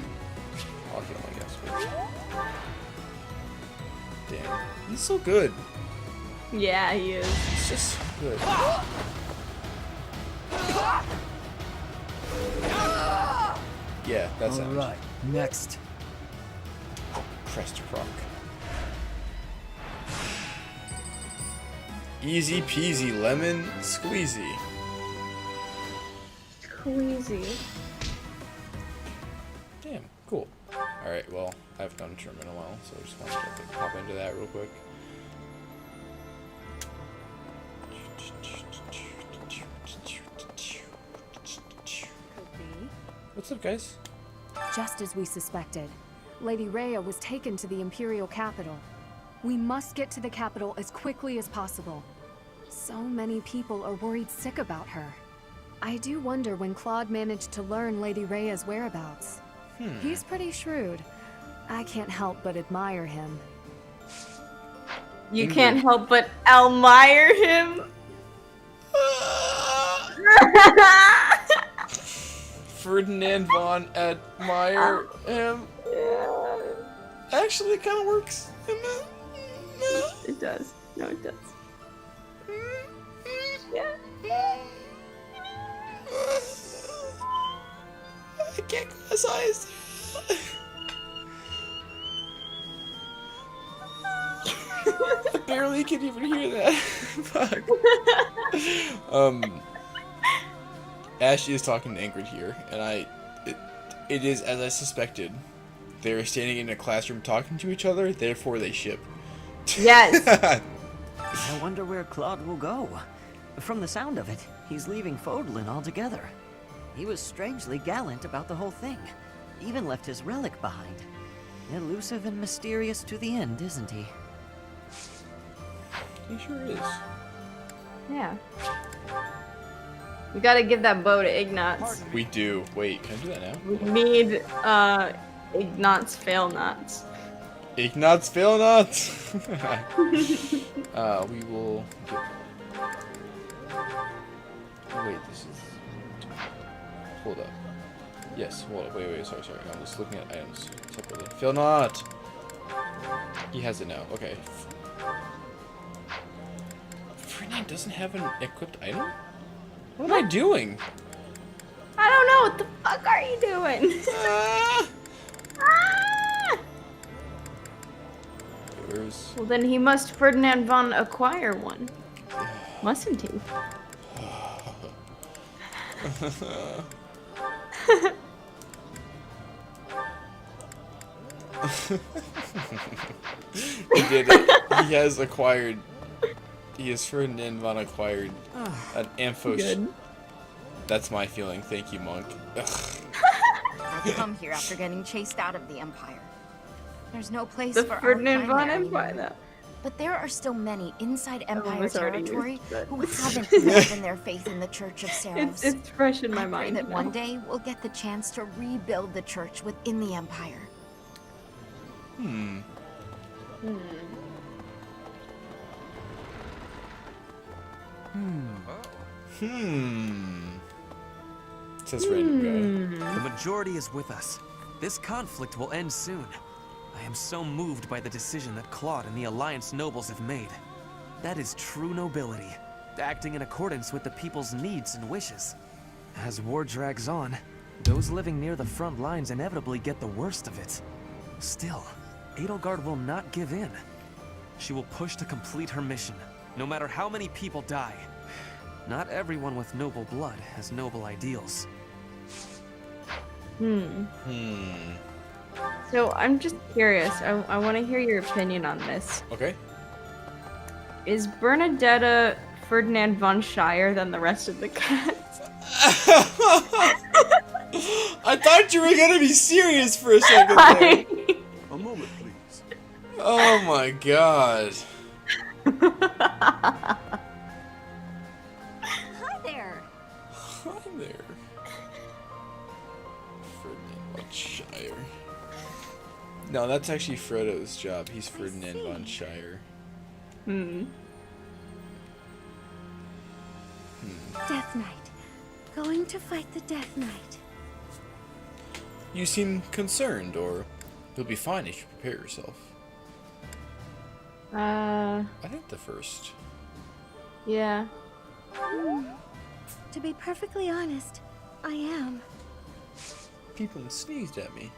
kill him, I guess. Damn. He's so good. Yeah, he is. He's just good. Yeah, that's All right, next. Crest proc. Easy peasy lemon squeezy. Queasy. Damn, cool. Alright, well, I haven't done a tournament in a while, so I just wanted to pop into that real quick. What's up, guys? Just as we suspected, Lady Rhea was taken to the Imperial capital. We must get to the capital as quickly as possible. So many people are worried sick about her. I do wonder when Claude managed to learn Lady Rhea's whereabouts. He's pretty shrewd. I can't help but admire him. You can't help but admire him. Ferdinand von admire him. Yeah. Actually, it kind of works. It does. No, it does. Yeah. I can't close eyes. I barely can even hear that. Fuck. Ash is talking to Ingrid here, and it is as I suspected. They're standing in a classroom talking to each other, therefore they ship. Yes. I wonder where Claude will go. From the sound of it, he's leaving Fodlan altogether. He was strangely gallant about the whole thing. Even left his relic behind. Elusive and mysterious to the end, isn't he? He sure is. Yeah. We gotta give that bow to Ignatz. We do. Wait, can I do that now? We need Ignatz fail knots. Ignatz fail nuts. We will get... Wait, this is... Hold up. Yes, hold up. Wait, sorry. I'm just looking at items separately. Fail not! He has it now. Okay. Ferdinand doesn't have an equipped item? What am I doing? I don't know. What the fuck are you doing? Well, then he must Ferdinand von acquire one. Mustn't he? He did it. He has acquired. He has Ferdinand von acquired an Amphosh. Good. That's my feeling. Thank you, Monk. Ugh. I come here after getting chased out of the Empire. There's no place The for Ferdinand our von kind there Empire, anymore. though. But there are still many inside Empire was already territory used, but- who haven't abandoned their faith in the Church of Saros. It's fresh in my I pray mind that now. one day we'll get the chance to rebuild the church within the Empire. Hmm. Says random guy. The majority is with us. This conflict will end soon. I am so moved by the decision that Claude and the Alliance nobles have made. That is true nobility, acting in accordance with the people's needs and wishes. As war drags on, those living near the front lines inevitably get the worst of it. Still, Edelgard will not give in. She will push to complete her mission, no matter how many people die. Not everyone with noble blood has noble ideals. So I'm just curious. I want to hear your opinion on this. Okay. Is Bernadetta Ferdinand von Shire than the rest of the cast? I thought you were gonna be serious for a second there. A moment, please. Oh my god. Hi there. Hi there. Ferdinand von Shire. No, that's actually Frodo's job. He's Ferdinand von Shire. Death Knight. Going to fight the Death Knight. You seem concerned, or you'll be fine if you prepare yourself. I think the first. Yeah. To be perfectly honest, I am. People sneezed at me.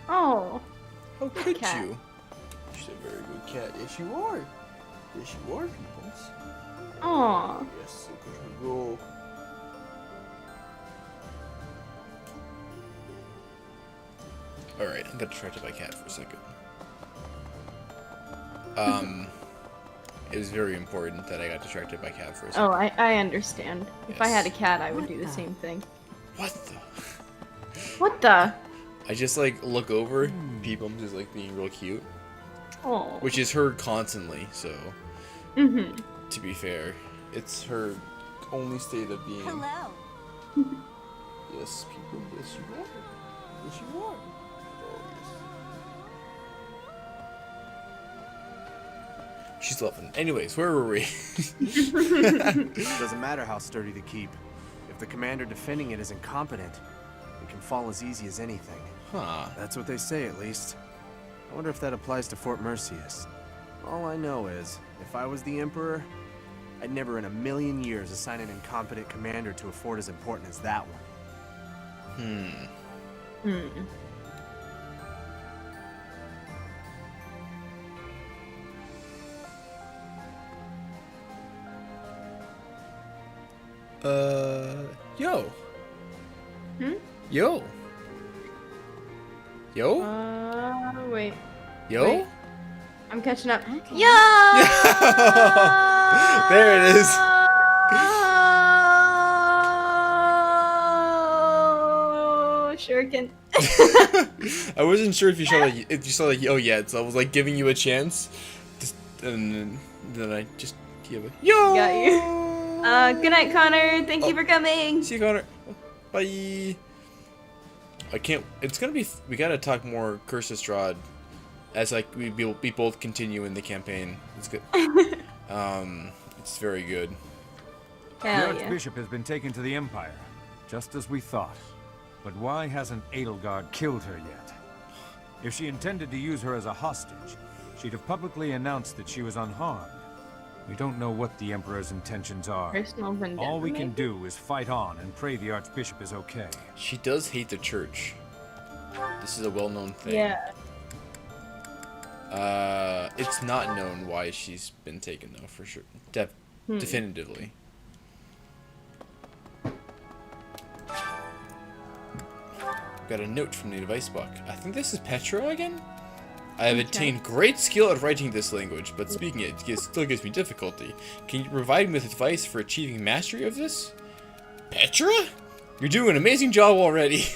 Oh. How could cat. you? She's a very good cat. Yes, you are. Yes, you are, peoples. Aw. Yes, look at her go. Alright, I got distracted by cat for a second. It was very important that I got distracted by cat for a second. Oh, I understand. If I Yes. had a cat, I would do the same thing. What the? What the? I just like look over, Peepums is like being real cute. Oh. Which is heard constantly, so. To be fair, it's her only state of being. Hello. Yes, people, yes you are. Yes you are. Oh, yes. She's loving it. Anyways, where were we? Doesn't matter how sturdy the keep. If the commander defending it is incompetent, it can fall as easy as anything. Huh. That's what they say, at least. I wonder if that applies to Fort Mercius. All I know is, if I was the Emperor, I'd never in a million years assign an incompetent commander to a fort as important as that one. Yo. Yo. Yo? Wait. Yo? Wait. I'm catching up. There it is. Oh, shuriken. I wasn't sure if you saw like oh yeah, so I was like giving you a chance, and then I just give it. Yo. Got you. Good night, Connor. Thank you for coming. See you, Connor. Bye. I can't. It's gonna be. We gotta talk more Curse of Strahd, as like we both continue in the campaign. It's good. It's very good. The Hell yeah. Archbishop has been taken to the Empire, just as we thought. But why hasn't Edelgard killed her yet? If she intended to use her as a hostage, she'd have publicly announced that she was unharmed. We don't know what the Emperor's intentions are. Personal vendetta, All we can maybe? do is fight on and pray the Archbishop is okay. She does hate the church. This is a well-known thing. Yeah. It's not known why she's been taken, though, for sure. Definitively. Got a note from the advice book. I think this is Petro again? I have attained great skill at writing this language, but speaking it still gives me difficulty. Can you provide me with advice for achieving mastery of this? Petra? You're doing an amazing job already.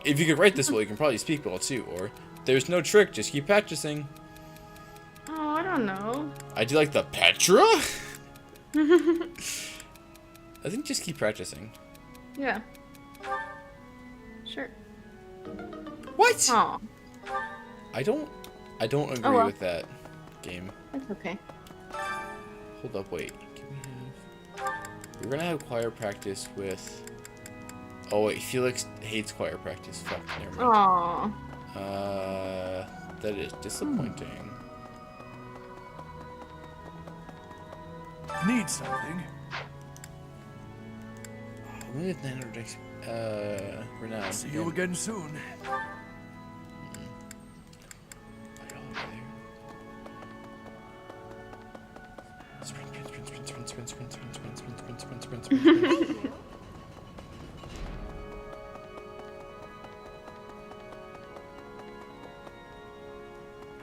If you could write this well, you can probably speak well too, or there's no trick, just keep practicing. Oh, I don't know. I do like the Petra? I think just keep practicing. Yeah. Sure. What? Oh. I don't agree well. with that game. That's okay. Hold up, wait. Can we have... We're gonna have choir practice with... Oh wait, Felix hates choir practice. Fuck, never mind. Aww. That is disappointing. Need something? With Nanodex, renown. See you again soon. Sprint.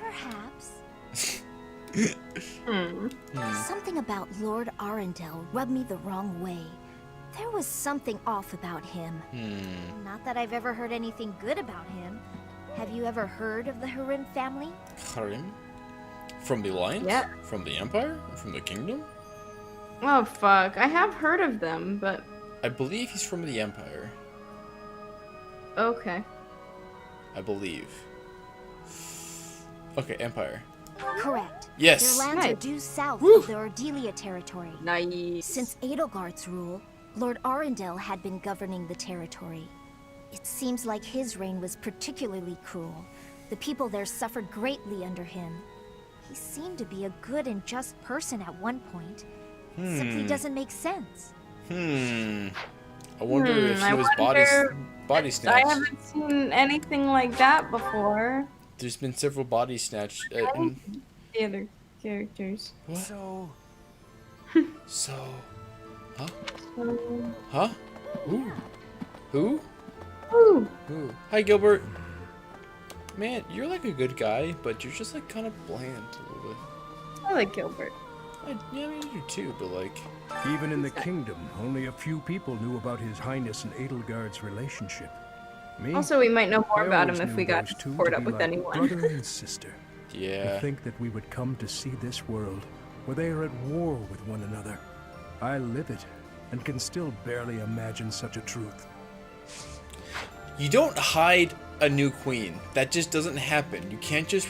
Perhaps. Something about Lord Arundel rubbed me the wrong way. There was something off about him. Not that I've ever heard anything good about him. Have you ever heard of the Harim family? Harim? From the Alliance? Yeah. From the Empire? From the Kingdom? Oh, fuck. I have heard of them, but... I believe he's from the Empire. Okay. I believe. Okay, Empire. Correct. Yes. Their lands are Nice. due south of the Ordelia territory. Nice. Since Edelgard's rule, Lord Arundel had been governing the territory. It seems like his reign was particularly cruel. The people there suffered greatly under him. He seemed to be a good and just person at one point. It simply doesn't make sense. I wonder if he was body I snatched. haven't seen anything like that before. There's been several body snatched. The other characters. What? So... Huh? So... Huh? Ooh. Who? Ooh. Who? Hi, Gilbert. Man, you're like a good guy, but you're just like kind of bland a little bit. I like Gilbert. Yeah, I mean, you do too, but like... Even in the kingdom, only a few people knew about His Highness and Edelgard's relationship. Me? Also, we might know more I about him always if knew we got those two poured to up be with like anyone. brother and sister. Yeah. To think that we would come to see this world where they are at war with one another. I live it and can still barely imagine such a truth. You don't hide a new queen. That just doesn't happen. You can't just...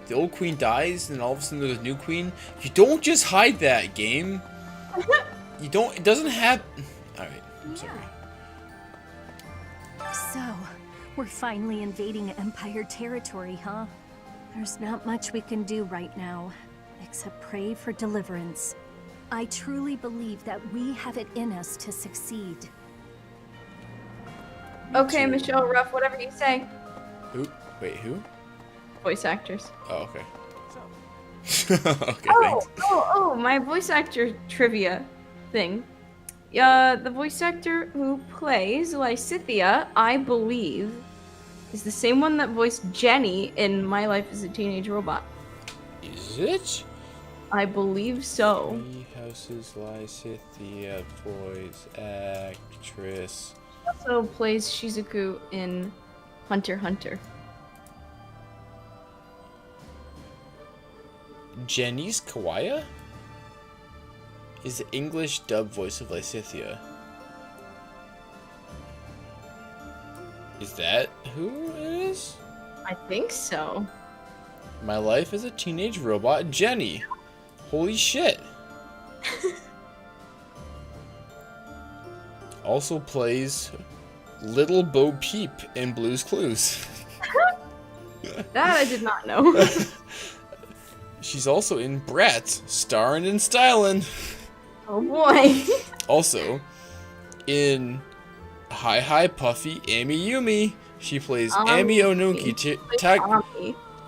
The old queen dies, and all of a sudden there's a new queen. You don't just hide that, game. You don't... It doesn't happen... Alright, I'm sorry. So, we're finally invading Empire territory, huh? There's not much we can do right now, except pray for deliverance. I truly believe that we have it in us to succeed. Okay, Michelle Ruff, whatever you say. Who? Wait, who? Voice actors. Oh, okay. Okay, thanks. Oh, my voice actor trivia thing. The voice actor who plays Lysithea, I believe, is the same one that voiced Jenny in My Life as a Teenage Robot. Is it? I believe so. Three Houses, Lysithea, voice actress. Also plays Shizuku in Hunter x Hunter. Janice Kawaya is the English dub voice of Lysithea. Is that who it is? I think so. My Life as a Teenage Robot, Jenny. Holy shit. Also plays Little Bo Peep in Blue's Clues. That I did not know. She's also in Bratz, starring and styling. Oh boy. Also, in Hi Hi Puffy Amy Yumi, she plays Amy Onuki,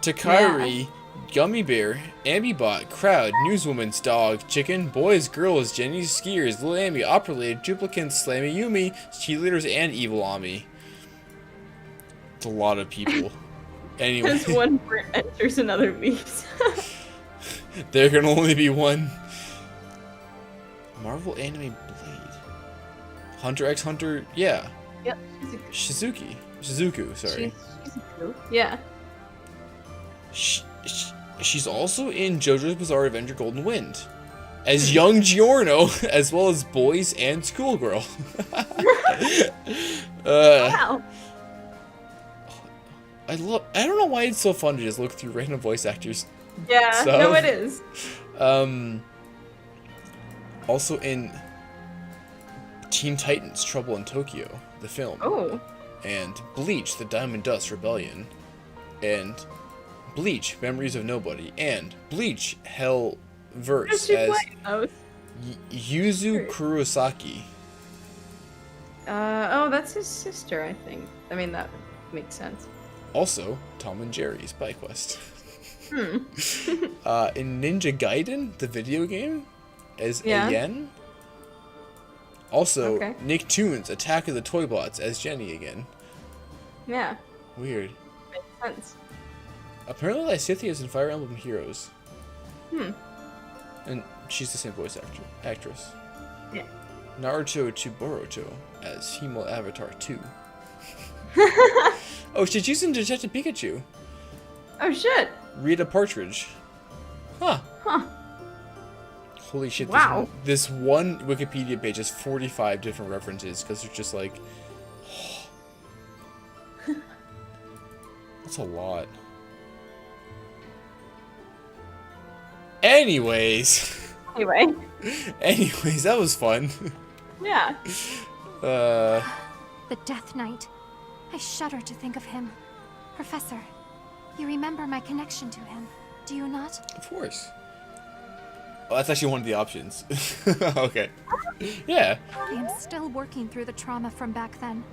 Takari, Gummy Bear, Ambibot, Crowd, Newswoman's Dog, Chicken, Boys, Girls, Jenny Skiers, Lil Amy, Opera Lady, Duplicants, Slammy Yumi, Cheerleaders, and Evil Ami. It's a lot of people. Anyway. As one enters, another leaves. There can only be one. Marvel Anime Blade. Hunter x Hunter, yeah. Yep. Shizuku, sorry. Shizuku. Yeah. She's also in JoJo's Bizarre Adventure Golden Wind as young Giorno, as well as Boys and Schoolgirl. Wow. I don't know why it's so fun to just look through random voice actors. Yeah, no, it is. Also in Teen Titans: Trouble in Tokyo, the film. Oh. And Bleach: The Diamond Dust Rebellion, and Bleach: Memories of Nobody, and Bleach: Hell Verse as Yuzu Kurosaki. Oh, that's his sister, I think. I mean, that makes sense. Also, Tom and Jerry: Spy Quest. Hmm. In Ninja Gaiden, the video game, as Yeah. Yen. Also, Okay. Nicktoons: Attack of the Toybots as Jenny again. Yeah. Weird. Makes sense. Apparently, Lysithea is in Fire Emblem Heroes. Hmm. And she's the same voice actress. Yeah. Naruto to Boruto as Himo Avatar 2. Oh, she's using Detective Pikachu. Oh shit. Rita Partridge. Huh. Huh. Holy shit. Wow. This one Wikipedia page has 45 different references because they're just like... That's a lot. Anyways, that was fun. Yeah. The Death Knight. I shudder to think of him. Professor, you remember my connection to him, do you not? Of course. Oh, that's actually one of the options. Okay. Yeah. I am still working through the trauma from back then.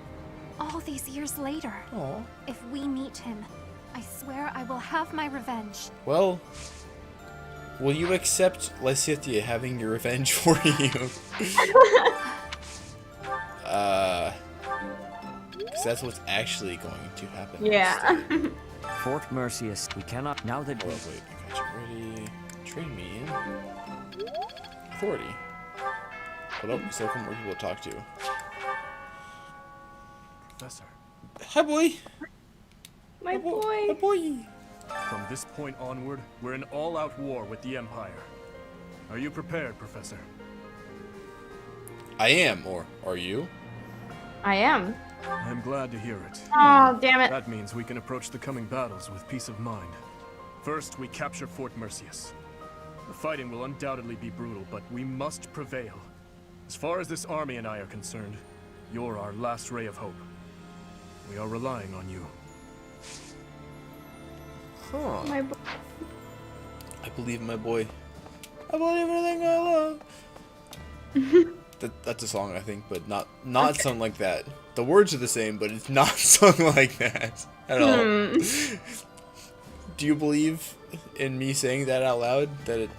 All these years later. Aw. If we meet him, I swear I will have my revenge. Well, will you accept Lysithea having your revenge for you? Because that's what's actually going to happen. Yeah. Fort Mercius, we cannot now that. Oh wait, I got you ready. Train me in. Authority. Hold up, so come more people to talk to. Professor. Hi, boy. My boy. My boy. From this point onward, we're in all-out war with the Empire. Are you prepared, Professor? I am, or are you? I am. I'm glad to hear it. Oh, damn it. That means we can approach the coming battles with peace of mind. First, we capture Fort Mercius. The fighting will undoubtedly be brutal, but we must prevail. As far as this army and I are concerned, you're our last ray of hope. We are relying on you. Huh. My boy. I believe in my boy. I believe in everything I love. That's a song, I think, but not okay. Sung like that. The words are the same, but it's not sung like that at all. Do you believe in me saying that out loud? That it...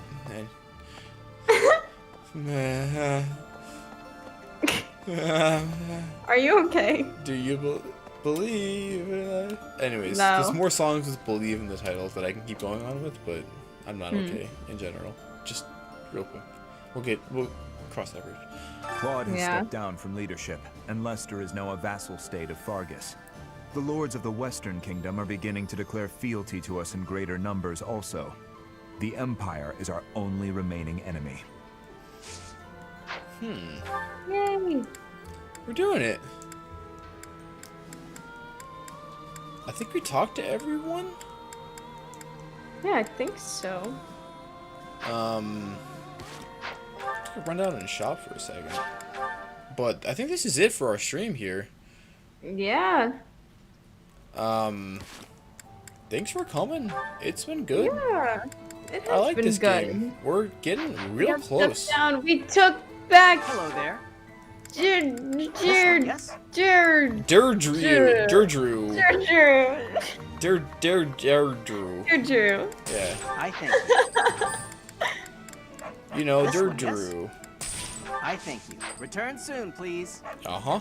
Are you okay? Do you believe in that? Anyways, No. there's more songs with believe in the titles that I can keep going on with, but I'm not okay in general. Just real quick. We'll cross that bridge. Claude has stepped down from leadership, and Leicester is now a vassal state of Fargus. The lords of the Western Kingdom are beginning to declare fealty to us in greater numbers also. The Empire is our only remaining enemy. Yay. We're doing it. I think we talked to everyone. Yeah, I think so. Run down and shop for a second. But I think this is it for our stream here. Yeah. Thanks for coming. It's been good. Yeah. It has I like been this good. game. We're getting We real have stuff close. down. We took back. Hello there. Derdriu. Yes? Derdriu. Derdriu. Derdriu. Derdriu. Yeah. I thank you. You know, This one, Derdriu. I thank you. Return soon, please. Uh-huh.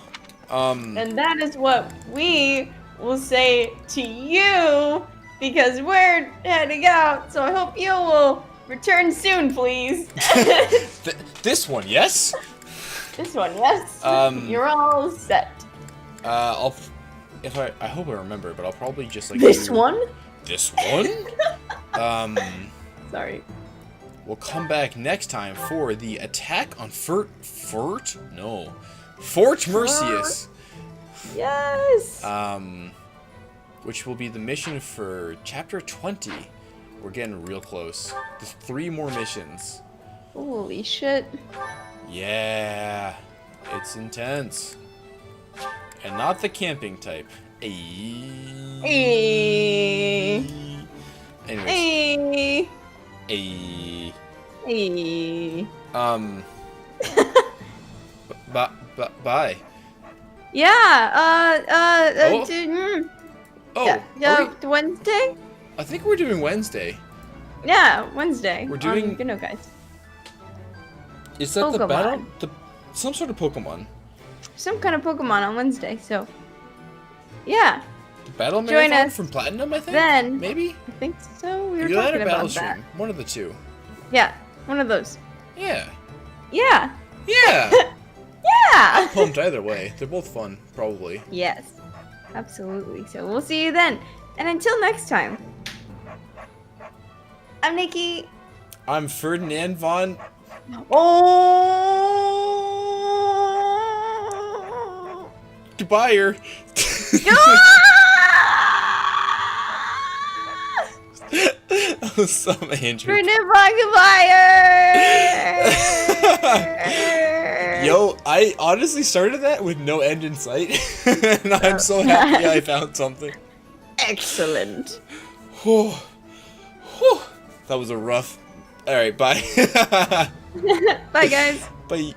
And that is what we will say to you because we're heading out. So I hope you will return soon, please. This one, yes? This one, yes. You're all set. I hope I remember, but I'll probably just like This do one? This one? Sorry. We'll come back next time for the attack on Fort Mercius. Yes. Which will be the mission for chapter 20. We're getting real close. There's 3 more missions. Holy shit. Yeah, it's intense. And not the camping type. Anyways. Bye. Yeah, Oh. yeah, Wednesday? I think we're doing Wednesday. Yeah, Wednesday. We're doing- you know, guys. Is that the Pokemon. battle? Some sort of Pokemon. Some kind of Pokemon on Wednesday, so. Yeah. The battle Join marathon us from Platinum, I think? then. Maybe? I think so. We were Either that talking or Battle about that. Stream. One of the two. Yeah, one of those. Yeah. Yeah. Yeah! Yeah! I'm pumped either way. They're both fun, probably. Yes. Absolutely. So we'll see you then. And until next time. I'm Nikki. I'm Ferdinand von... Oh! Goodbye. That was so Andrew. Yo, I honestly started that with no end in sight. And I'm so happy I found something. Excellent. Whew. That was a rough... Alright, bye. Bye, guys. Bye.